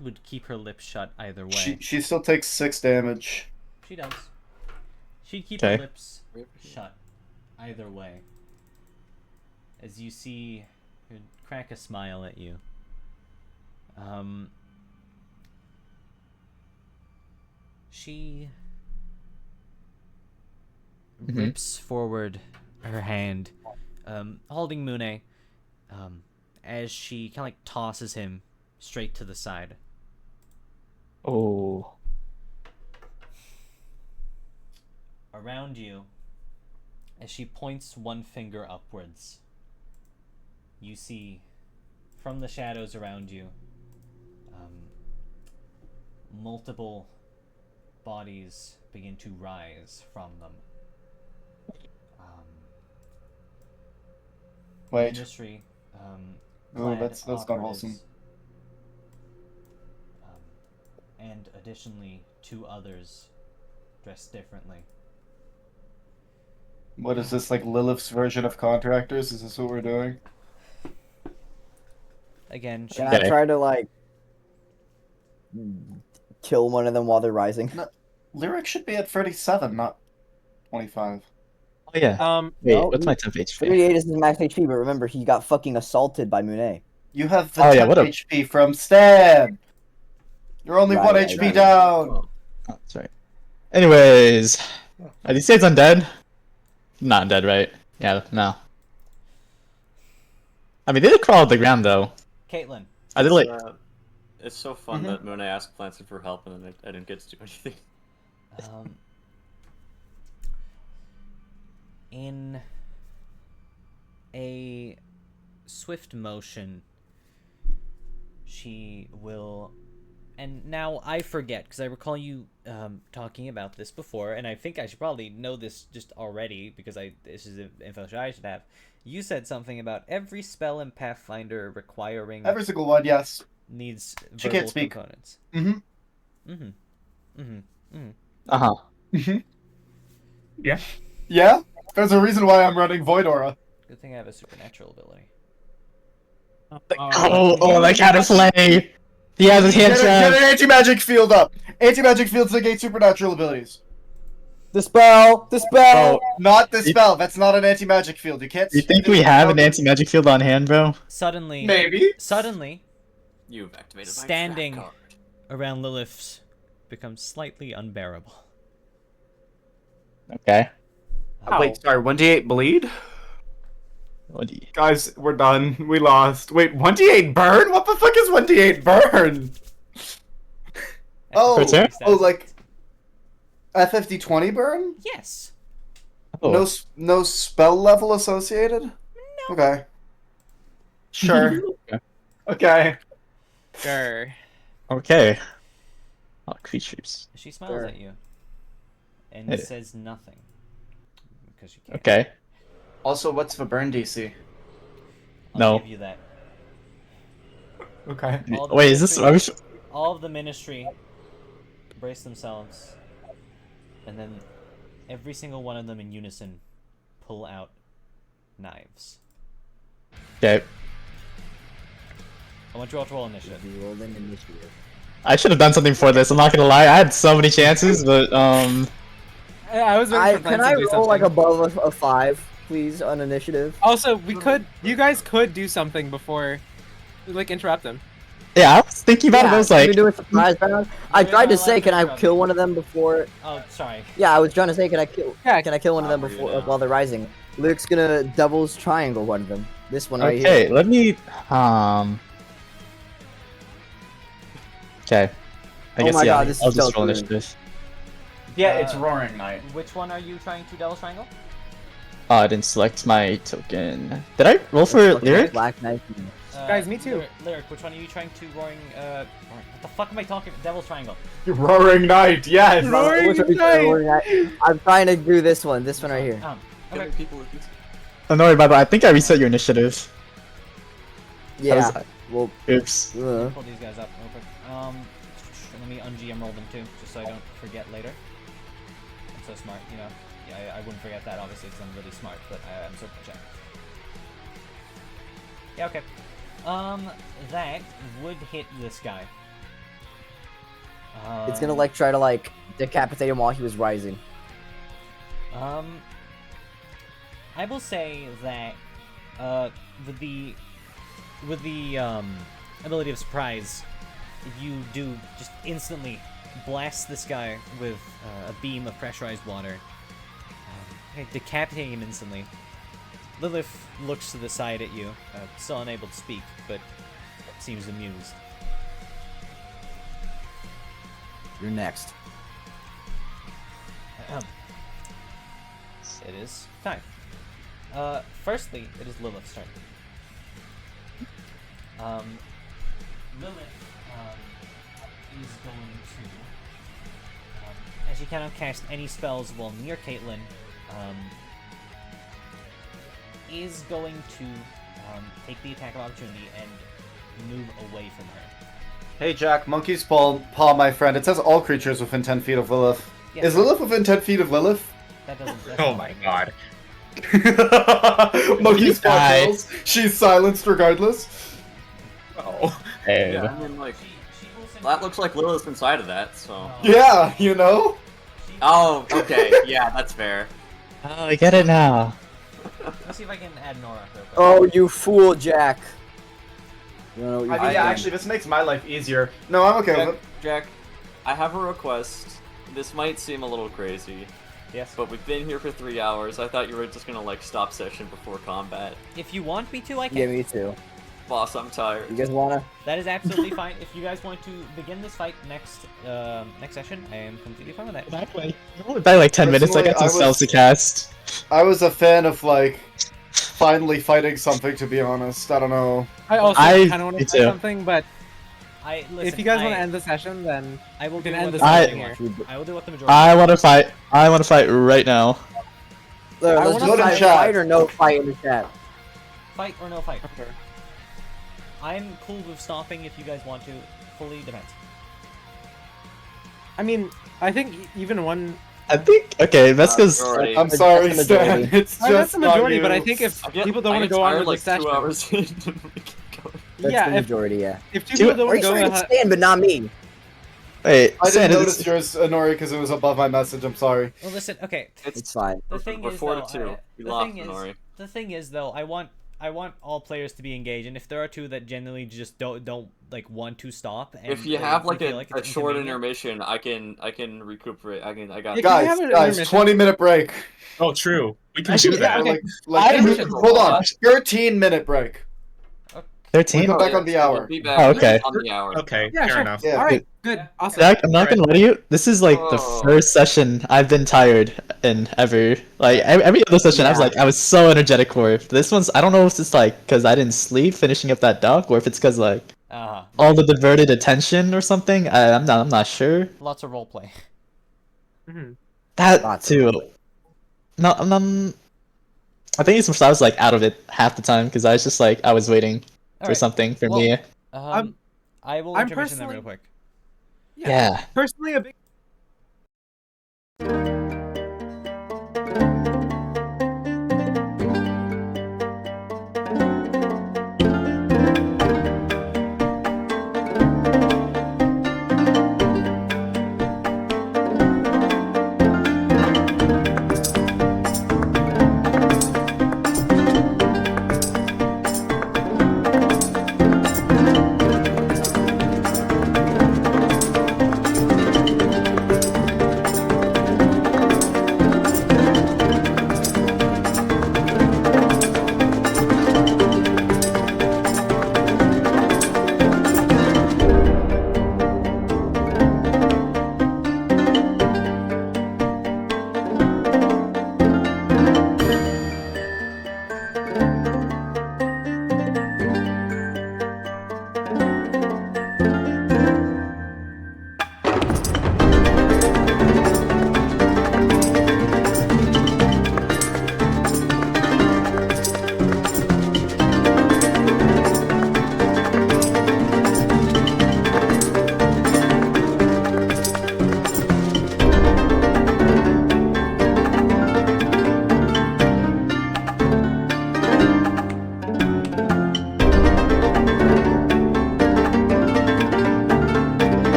Speaker 1: would keep her lips shut either way.
Speaker 6: She still takes 6 damage.
Speaker 1: She does. She'd keep
Speaker 5: Okay.
Speaker 1: her lips shut either way. As you see her crack a smile at you. She rips forward her hand, holding Mune, as she kind of like tosses him straight to the side.
Speaker 5: Oh.
Speaker 1: Around you, as she points one finger upwards, you see from the shadows around you multiple bodies begin to rise from them.
Speaker 6: Wait.
Speaker 1: Ministry,
Speaker 6: Oh,
Speaker 1: clad
Speaker 6: that's not
Speaker 1: operatives,
Speaker 6: wholesome.
Speaker 1: and additionally 2 others dressed differently.
Speaker 6: What is this, like Lilith's version of contractors? Is this what we're doing?
Speaker 1: Again, she
Speaker 4: Can I try to like kill one of them while they're rising?
Speaker 6: No. Lyric should be at 37, not 25.
Speaker 5: Oh, yeah. Wait,
Speaker 4: no,
Speaker 5: what's my temp HP?
Speaker 4: 38 is his max HP, but remember he got fucking assaulted by Mune.
Speaker 6: You have the
Speaker 5: Oh, yeah,
Speaker 6: 10
Speaker 5: what a-
Speaker 6: HP from Stan! You're only
Speaker 4: Right,
Speaker 6: 1
Speaker 4: right,
Speaker 6: HP
Speaker 4: right.
Speaker 6: down!
Speaker 5: Oh, that's right. Anyways, are these guys undead? Not undead, right? Yeah, no. I mean, they did crawl to the ground, though.
Speaker 1: Caitlin.
Speaker 5: I did like.
Speaker 9: It's so fun that Mune asked Planson for help and then I didn't get to do anything.
Speaker 1: In a swift motion, she will, and now I forget because I recall you talking about this before, and I think I should probably know this just already because this is info I should have. You said something about every spell in Pathfinder requiring
Speaker 6: Every single one, yes.
Speaker 1: needs
Speaker 6: She
Speaker 1: verbal
Speaker 6: can't speak.
Speaker 1: components.
Speaker 5: Uh-huh.
Speaker 7: Yeah.
Speaker 6: Yeah? There's a reason why I'm running Void Aura.
Speaker 1: Good thing I have a supernatural ability.
Speaker 5: Oh, that kind of play! He has his hand
Speaker 6: Get
Speaker 5: trap!
Speaker 6: an anti-magic field up! Anti-magic fields negate supernatural abilities.
Speaker 4: Dispel! Dispel!
Speaker 6: Not the spell. That's not an anti-magic field. You can't.
Speaker 5: You think we have an anti-magic field on hand, bro?
Speaker 1: Suddenly,
Speaker 6: Maybe.
Speaker 9: You've activated my
Speaker 1: standing
Speaker 9: trap card.
Speaker 1: around Lilith becomes slightly unbearable.
Speaker 5: Okay.
Speaker 6: Wait, sorry. 1d8 bleed.
Speaker 5: What do you...
Speaker 6: Guys, we're done. We lost. Wait, 1d8 burn? What the fuck is 1d8 burn?
Speaker 5: For turn?
Speaker 6: Oh, like FFD20 burn?
Speaker 1: Yes.
Speaker 5: Oh.
Speaker 6: No spell level associated? No. Okay. Sure.
Speaker 5: Okay.
Speaker 6: Okay.
Speaker 3: Sure.
Speaker 5: Okay. Oh, creatures.
Speaker 1: She smiles
Speaker 6: Sure.
Speaker 1: at you and
Speaker 5: Hey.
Speaker 1: says nothing because she can't.
Speaker 5: Okay.
Speaker 6: Also, what's the burn DC?
Speaker 1: I'll
Speaker 5: No.
Speaker 1: give you that.
Speaker 6: Okay.
Speaker 1: All the
Speaker 5: Wait, is this...
Speaker 1: ministry-
Speaker 5: Are we...
Speaker 1: all of the ministry brace themselves, and then every single one of them in unison pull out knives.
Speaker 5: Okay.
Speaker 1: I
Speaker 8: want you all to roll initiative.
Speaker 4: You rolled an initiative.
Speaker 5: I should have done something for this. I'm not gonna lie. I had so many chances, but
Speaker 3: I was waiting for
Speaker 4: Can
Speaker 3: Planson
Speaker 4: I
Speaker 3: to do
Speaker 4: roll like
Speaker 3: something.
Speaker 4: above a 5, please, on initiative?
Speaker 3: Also, you guys could do something before, like interrupt them.
Speaker 5: yeah, I was thinking about it. I was
Speaker 4: can we
Speaker 5: like,
Speaker 4: do a surprise round? I
Speaker 8: You're
Speaker 4: tried to
Speaker 8: not
Speaker 4: say,
Speaker 8: allowed
Speaker 4: can
Speaker 8: to
Speaker 4: I
Speaker 8: interrupt
Speaker 4: kill
Speaker 8: me.
Speaker 4: one of them before?
Speaker 8: Oh, sorry.
Speaker 4: Yeah, I was trying to say, can I kill?
Speaker 3: Yeah.
Speaker 4: Can I kill one of them
Speaker 9: How are you
Speaker 4: before
Speaker 9: now?
Speaker 4: while they're rising? Luke's gonna doubles triangle one of them. This one right
Speaker 5: okay,
Speaker 4: here.
Speaker 5: let me Okay. I
Speaker 4: Oh
Speaker 5: guess
Speaker 4: my
Speaker 5: yeah.
Speaker 4: God, this
Speaker 5: I'll
Speaker 4: is
Speaker 5: just roll
Speaker 4: so good.
Speaker 5: initiative.
Speaker 10: Yeah, it's Roaring Night.
Speaker 8: Which one are you trying to Devil Triangle?
Speaker 5: Oh, I didn't select my token. Did I roll for
Speaker 4: Okay,
Speaker 5: lyric?
Speaker 4: Black Knight.
Speaker 3: Guys, me too.
Speaker 8: Lyric, which one are you trying to roaring? What the fuck am I talking? Devil's Triangle.
Speaker 10: Roaring Night, yes!
Speaker 3: Roaring
Speaker 4: Which one are you
Speaker 3: Night!
Speaker 4: trying to- I'm trying to do this one right here.
Speaker 8: Okay.
Speaker 9: Giving people a pizza.
Speaker 5: Oh no, by the way, I think I reset your initiative.
Speaker 4: Yeah.
Speaker 5: was-
Speaker 4: Well,
Speaker 5: Oops.
Speaker 8: Pull these guys up real quick. Let me un-GM roll them too, just so I don't forget later. I'm so smart, you know. Yeah, I wouldn't forget that obviously because I'm really smart, but I'm so check. Yeah, okay. That would hit this guy.
Speaker 4: it's gonna like try to like decapitate him while he was rising.
Speaker 8: I will say that, with the ability of surprise, you do just instantly blast this guy with a beam of pressurized water, decapitating him instantly. Lilith looks to the side at you, still unable to speak, but seems amused.
Speaker 4: You're next.
Speaker 8: It is time. Firstly, it is Lilith's turn. Lilith is going to, as she cannot cast any spells while near Kaitlin, is going to take the attack of opportunity and move away from her.
Speaker 6: Hey Jack, monkey's paw, my friend. It says all creatures within 10 feet of Lilith.
Speaker 8: Yes.
Speaker 6: Is Lilith within 10 feet of Lilith?
Speaker 8: That doesn't. That's
Speaker 10: Oh
Speaker 8: not
Speaker 10: my
Speaker 8: like-
Speaker 10: god.
Speaker 6: Monkey's paw
Speaker 5: Nice.
Speaker 6: kills. She's silenced regardless.
Speaker 10: Oh.
Speaker 5: Hey.
Speaker 9: Yeah, I mean, like, that looks like Lilith's inside of that, so.
Speaker 6: Yeah, you know?
Speaker 9: Oh, okay, yeah, that's fair.
Speaker 5: Oh, I get it now.
Speaker 8: Let's see if I can add Nora real quick.
Speaker 4: Oh, you fool, Jack. You know,
Speaker 6: I mean,
Speaker 4: you
Speaker 6: yeah, actually, this makes my life easier. No, I'm okay with it.
Speaker 9: Jack, I have a request. This might seem a little crazy,
Speaker 8: Yes.
Speaker 9: but we've been here for 3 hours. I thought you were just gonna, like, stop session before combat.
Speaker 8: If you want me to, I can.
Speaker 4: Yeah, me too.
Speaker 9: Boss, I'm tired.
Speaker 4: You guys wanna?
Speaker 8: That is absolutely fine. If you guys want to begin this fight next session, I am completely fine with that.
Speaker 5: Exactly. By like 10 minutes, I got some
Speaker 6: Personally, I was-
Speaker 5: spells to cast.
Speaker 6: I was a fan of, like, finally fighting something, to be honest. I don't know.
Speaker 3: I also
Speaker 5: I-
Speaker 3: kind of want
Speaker 5: me
Speaker 3: to say
Speaker 5: too.
Speaker 3: something, but
Speaker 8: Listen,
Speaker 3: if you guys want to end the session, then
Speaker 8: I will
Speaker 3: we
Speaker 8: do
Speaker 3: can end
Speaker 8: what
Speaker 3: the
Speaker 8: the
Speaker 3: session
Speaker 8: majority
Speaker 3: here.
Speaker 8: want. I will do what the majority.
Speaker 5: I want to fight. I want to fight right now.
Speaker 4: Let's
Speaker 3: wanna
Speaker 4: just
Speaker 6: vote in
Speaker 4: fight,
Speaker 6: chat.
Speaker 4: fight or no fight in the chat.
Speaker 8: Fight or no fight.
Speaker 3: Okay.
Speaker 8: I'm cool with stopping if you guys want to. Fully depends.
Speaker 3: I mean, I think even one.
Speaker 5: I think. Okay, Veska's.
Speaker 9: Alright.
Speaker 6: I'm sorry,
Speaker 4: That's the
Speaker 6: Stan.
Speaker 4: majority.
Speaker 6: It's just
Speaker 3: That's the majority,
Speaker 6: not
Speaker 3: but I
Speaker 6: you.
Speaker 3: think if
Speaker 9: I get,
Speaker 3: people don't
Speaker 9: I
Speaker 3: want to
Speaker 9: get
Speaker 3: go on
Speaker 9: tired,
Speaker 3: with the
Speaker 9: like,
Speaker 3: session,
Speaker 9: 2 hours in and we keep going.
Speaker 4: That's
Speaker 3: yeah,
Speaker 4: the
Speaker 3: if,
Speaker 4: majority, yeah.
Speaker 3: if two people don't
Speaker 4: Or
Speaker 3: want
Speaker 4: he's
Speaker 3: to go,
Speaker 4: trying to stand, but not me.
Speaker 5: Wait,
Speaker 6: I
Speaker 5: Stan,
Speaker 6: didn't
Speaker 5: is-
Speaker 6: notice yours, Anori, because it was above my message. I'm sorry.
Speaker 8: Well, listen. Okay.
Speaker 4: It's fine.
Speaker 8: The thing
Speaker 9: We're
Speaker 8: is,
Speaker 9: 4
Speaker 8: though,
Speaker 9: to 2. We
Speaker 8: the
Speaker 9: lost,
Speaker 8: thing is,
Speaker 9: Nori.
Speaker 8: the thing is, though, I want all players to be engaged, and if there are two that genuinely just don't like want to stop, and
Speaker 9: If you have like
Speaker 8: they
Speaker 9: a,
Speaker 8: feel like
Speaker 9: a
Speaker 8: it's
Speaker 9: short
Speaker 8: inconvenient-
Speaker 9: intermission, I can recuperate. I got.
Speaker 3: Yeah, can we
Speaker 6: Guys,
Speaker 3: have an
Speaker 6: guys,
Speaker 3: intermission?
Speaker 6: 20-minute break.
Speaker 7: Oh, true. We can
Speaker 5: Actually,
Speaker 7: do that.
Speaker 6: Or
Speaker 3: okay.
Speaker 6: like,
Speaker 5: I-
Speaker 6: hold on, 13-minute break.
Speaker 5: 13?
Speaker 6: We'll come back on the hour.
Speaker 9: We'll be back
Speaker 5: Oh, okay.
Speaker 9: on the hour.
Speaker 7: Okay,
Speaker 3: Yeah,
Speaker 7: fair
Speaker 3: sure.
Speaker 7: enough.
Speaker 6: Yeah.
Speaker 3: All right, good, awesome.
Speaker 5: Zach, I'm not gonna lie to you. This is like the
Speaker 9: Oh.
Speaker 5: first session I've been tired in ever. Like every other session, I was so energetic for it. This one's I don't know if it's like because I didn't sleep finishing up that dock, or if it's because like all the diverted attention or something. I'm not sure.
Speaker 8: lots of roleplay.
Speaker 3: Mhm.
Speaker 5: That
Speaker 4: Lots.
Speaker 5: too. No, I think it's because I was like out of it half the time because I was just like I was waiting for
Speaker 8: Alright,
Speaker 5: something for
Speaker 8: well,
Speaker 5: me.
Speaker 8: I will
Speaker 3: I'm
Speaker 8: intermission them real
Speaker 3: personally-
Speaker 8: quick.
Speaker 5: Yeah.
Speaker 3: Personally, a big.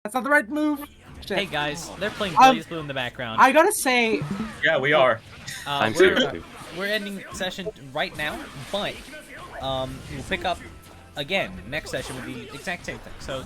Speaker 3: That's not the right move. Shit.
Speaker 8: Hey guys, they're playing
Speaker 3: Um,
Speaker 8: Blaze Blue in the background.
Speaker 3: I gotta say,
Speaker 10: Yeah, we are.
Speaker 8: We're ending session right now, but we'll pick up again next session with the exact same thing. So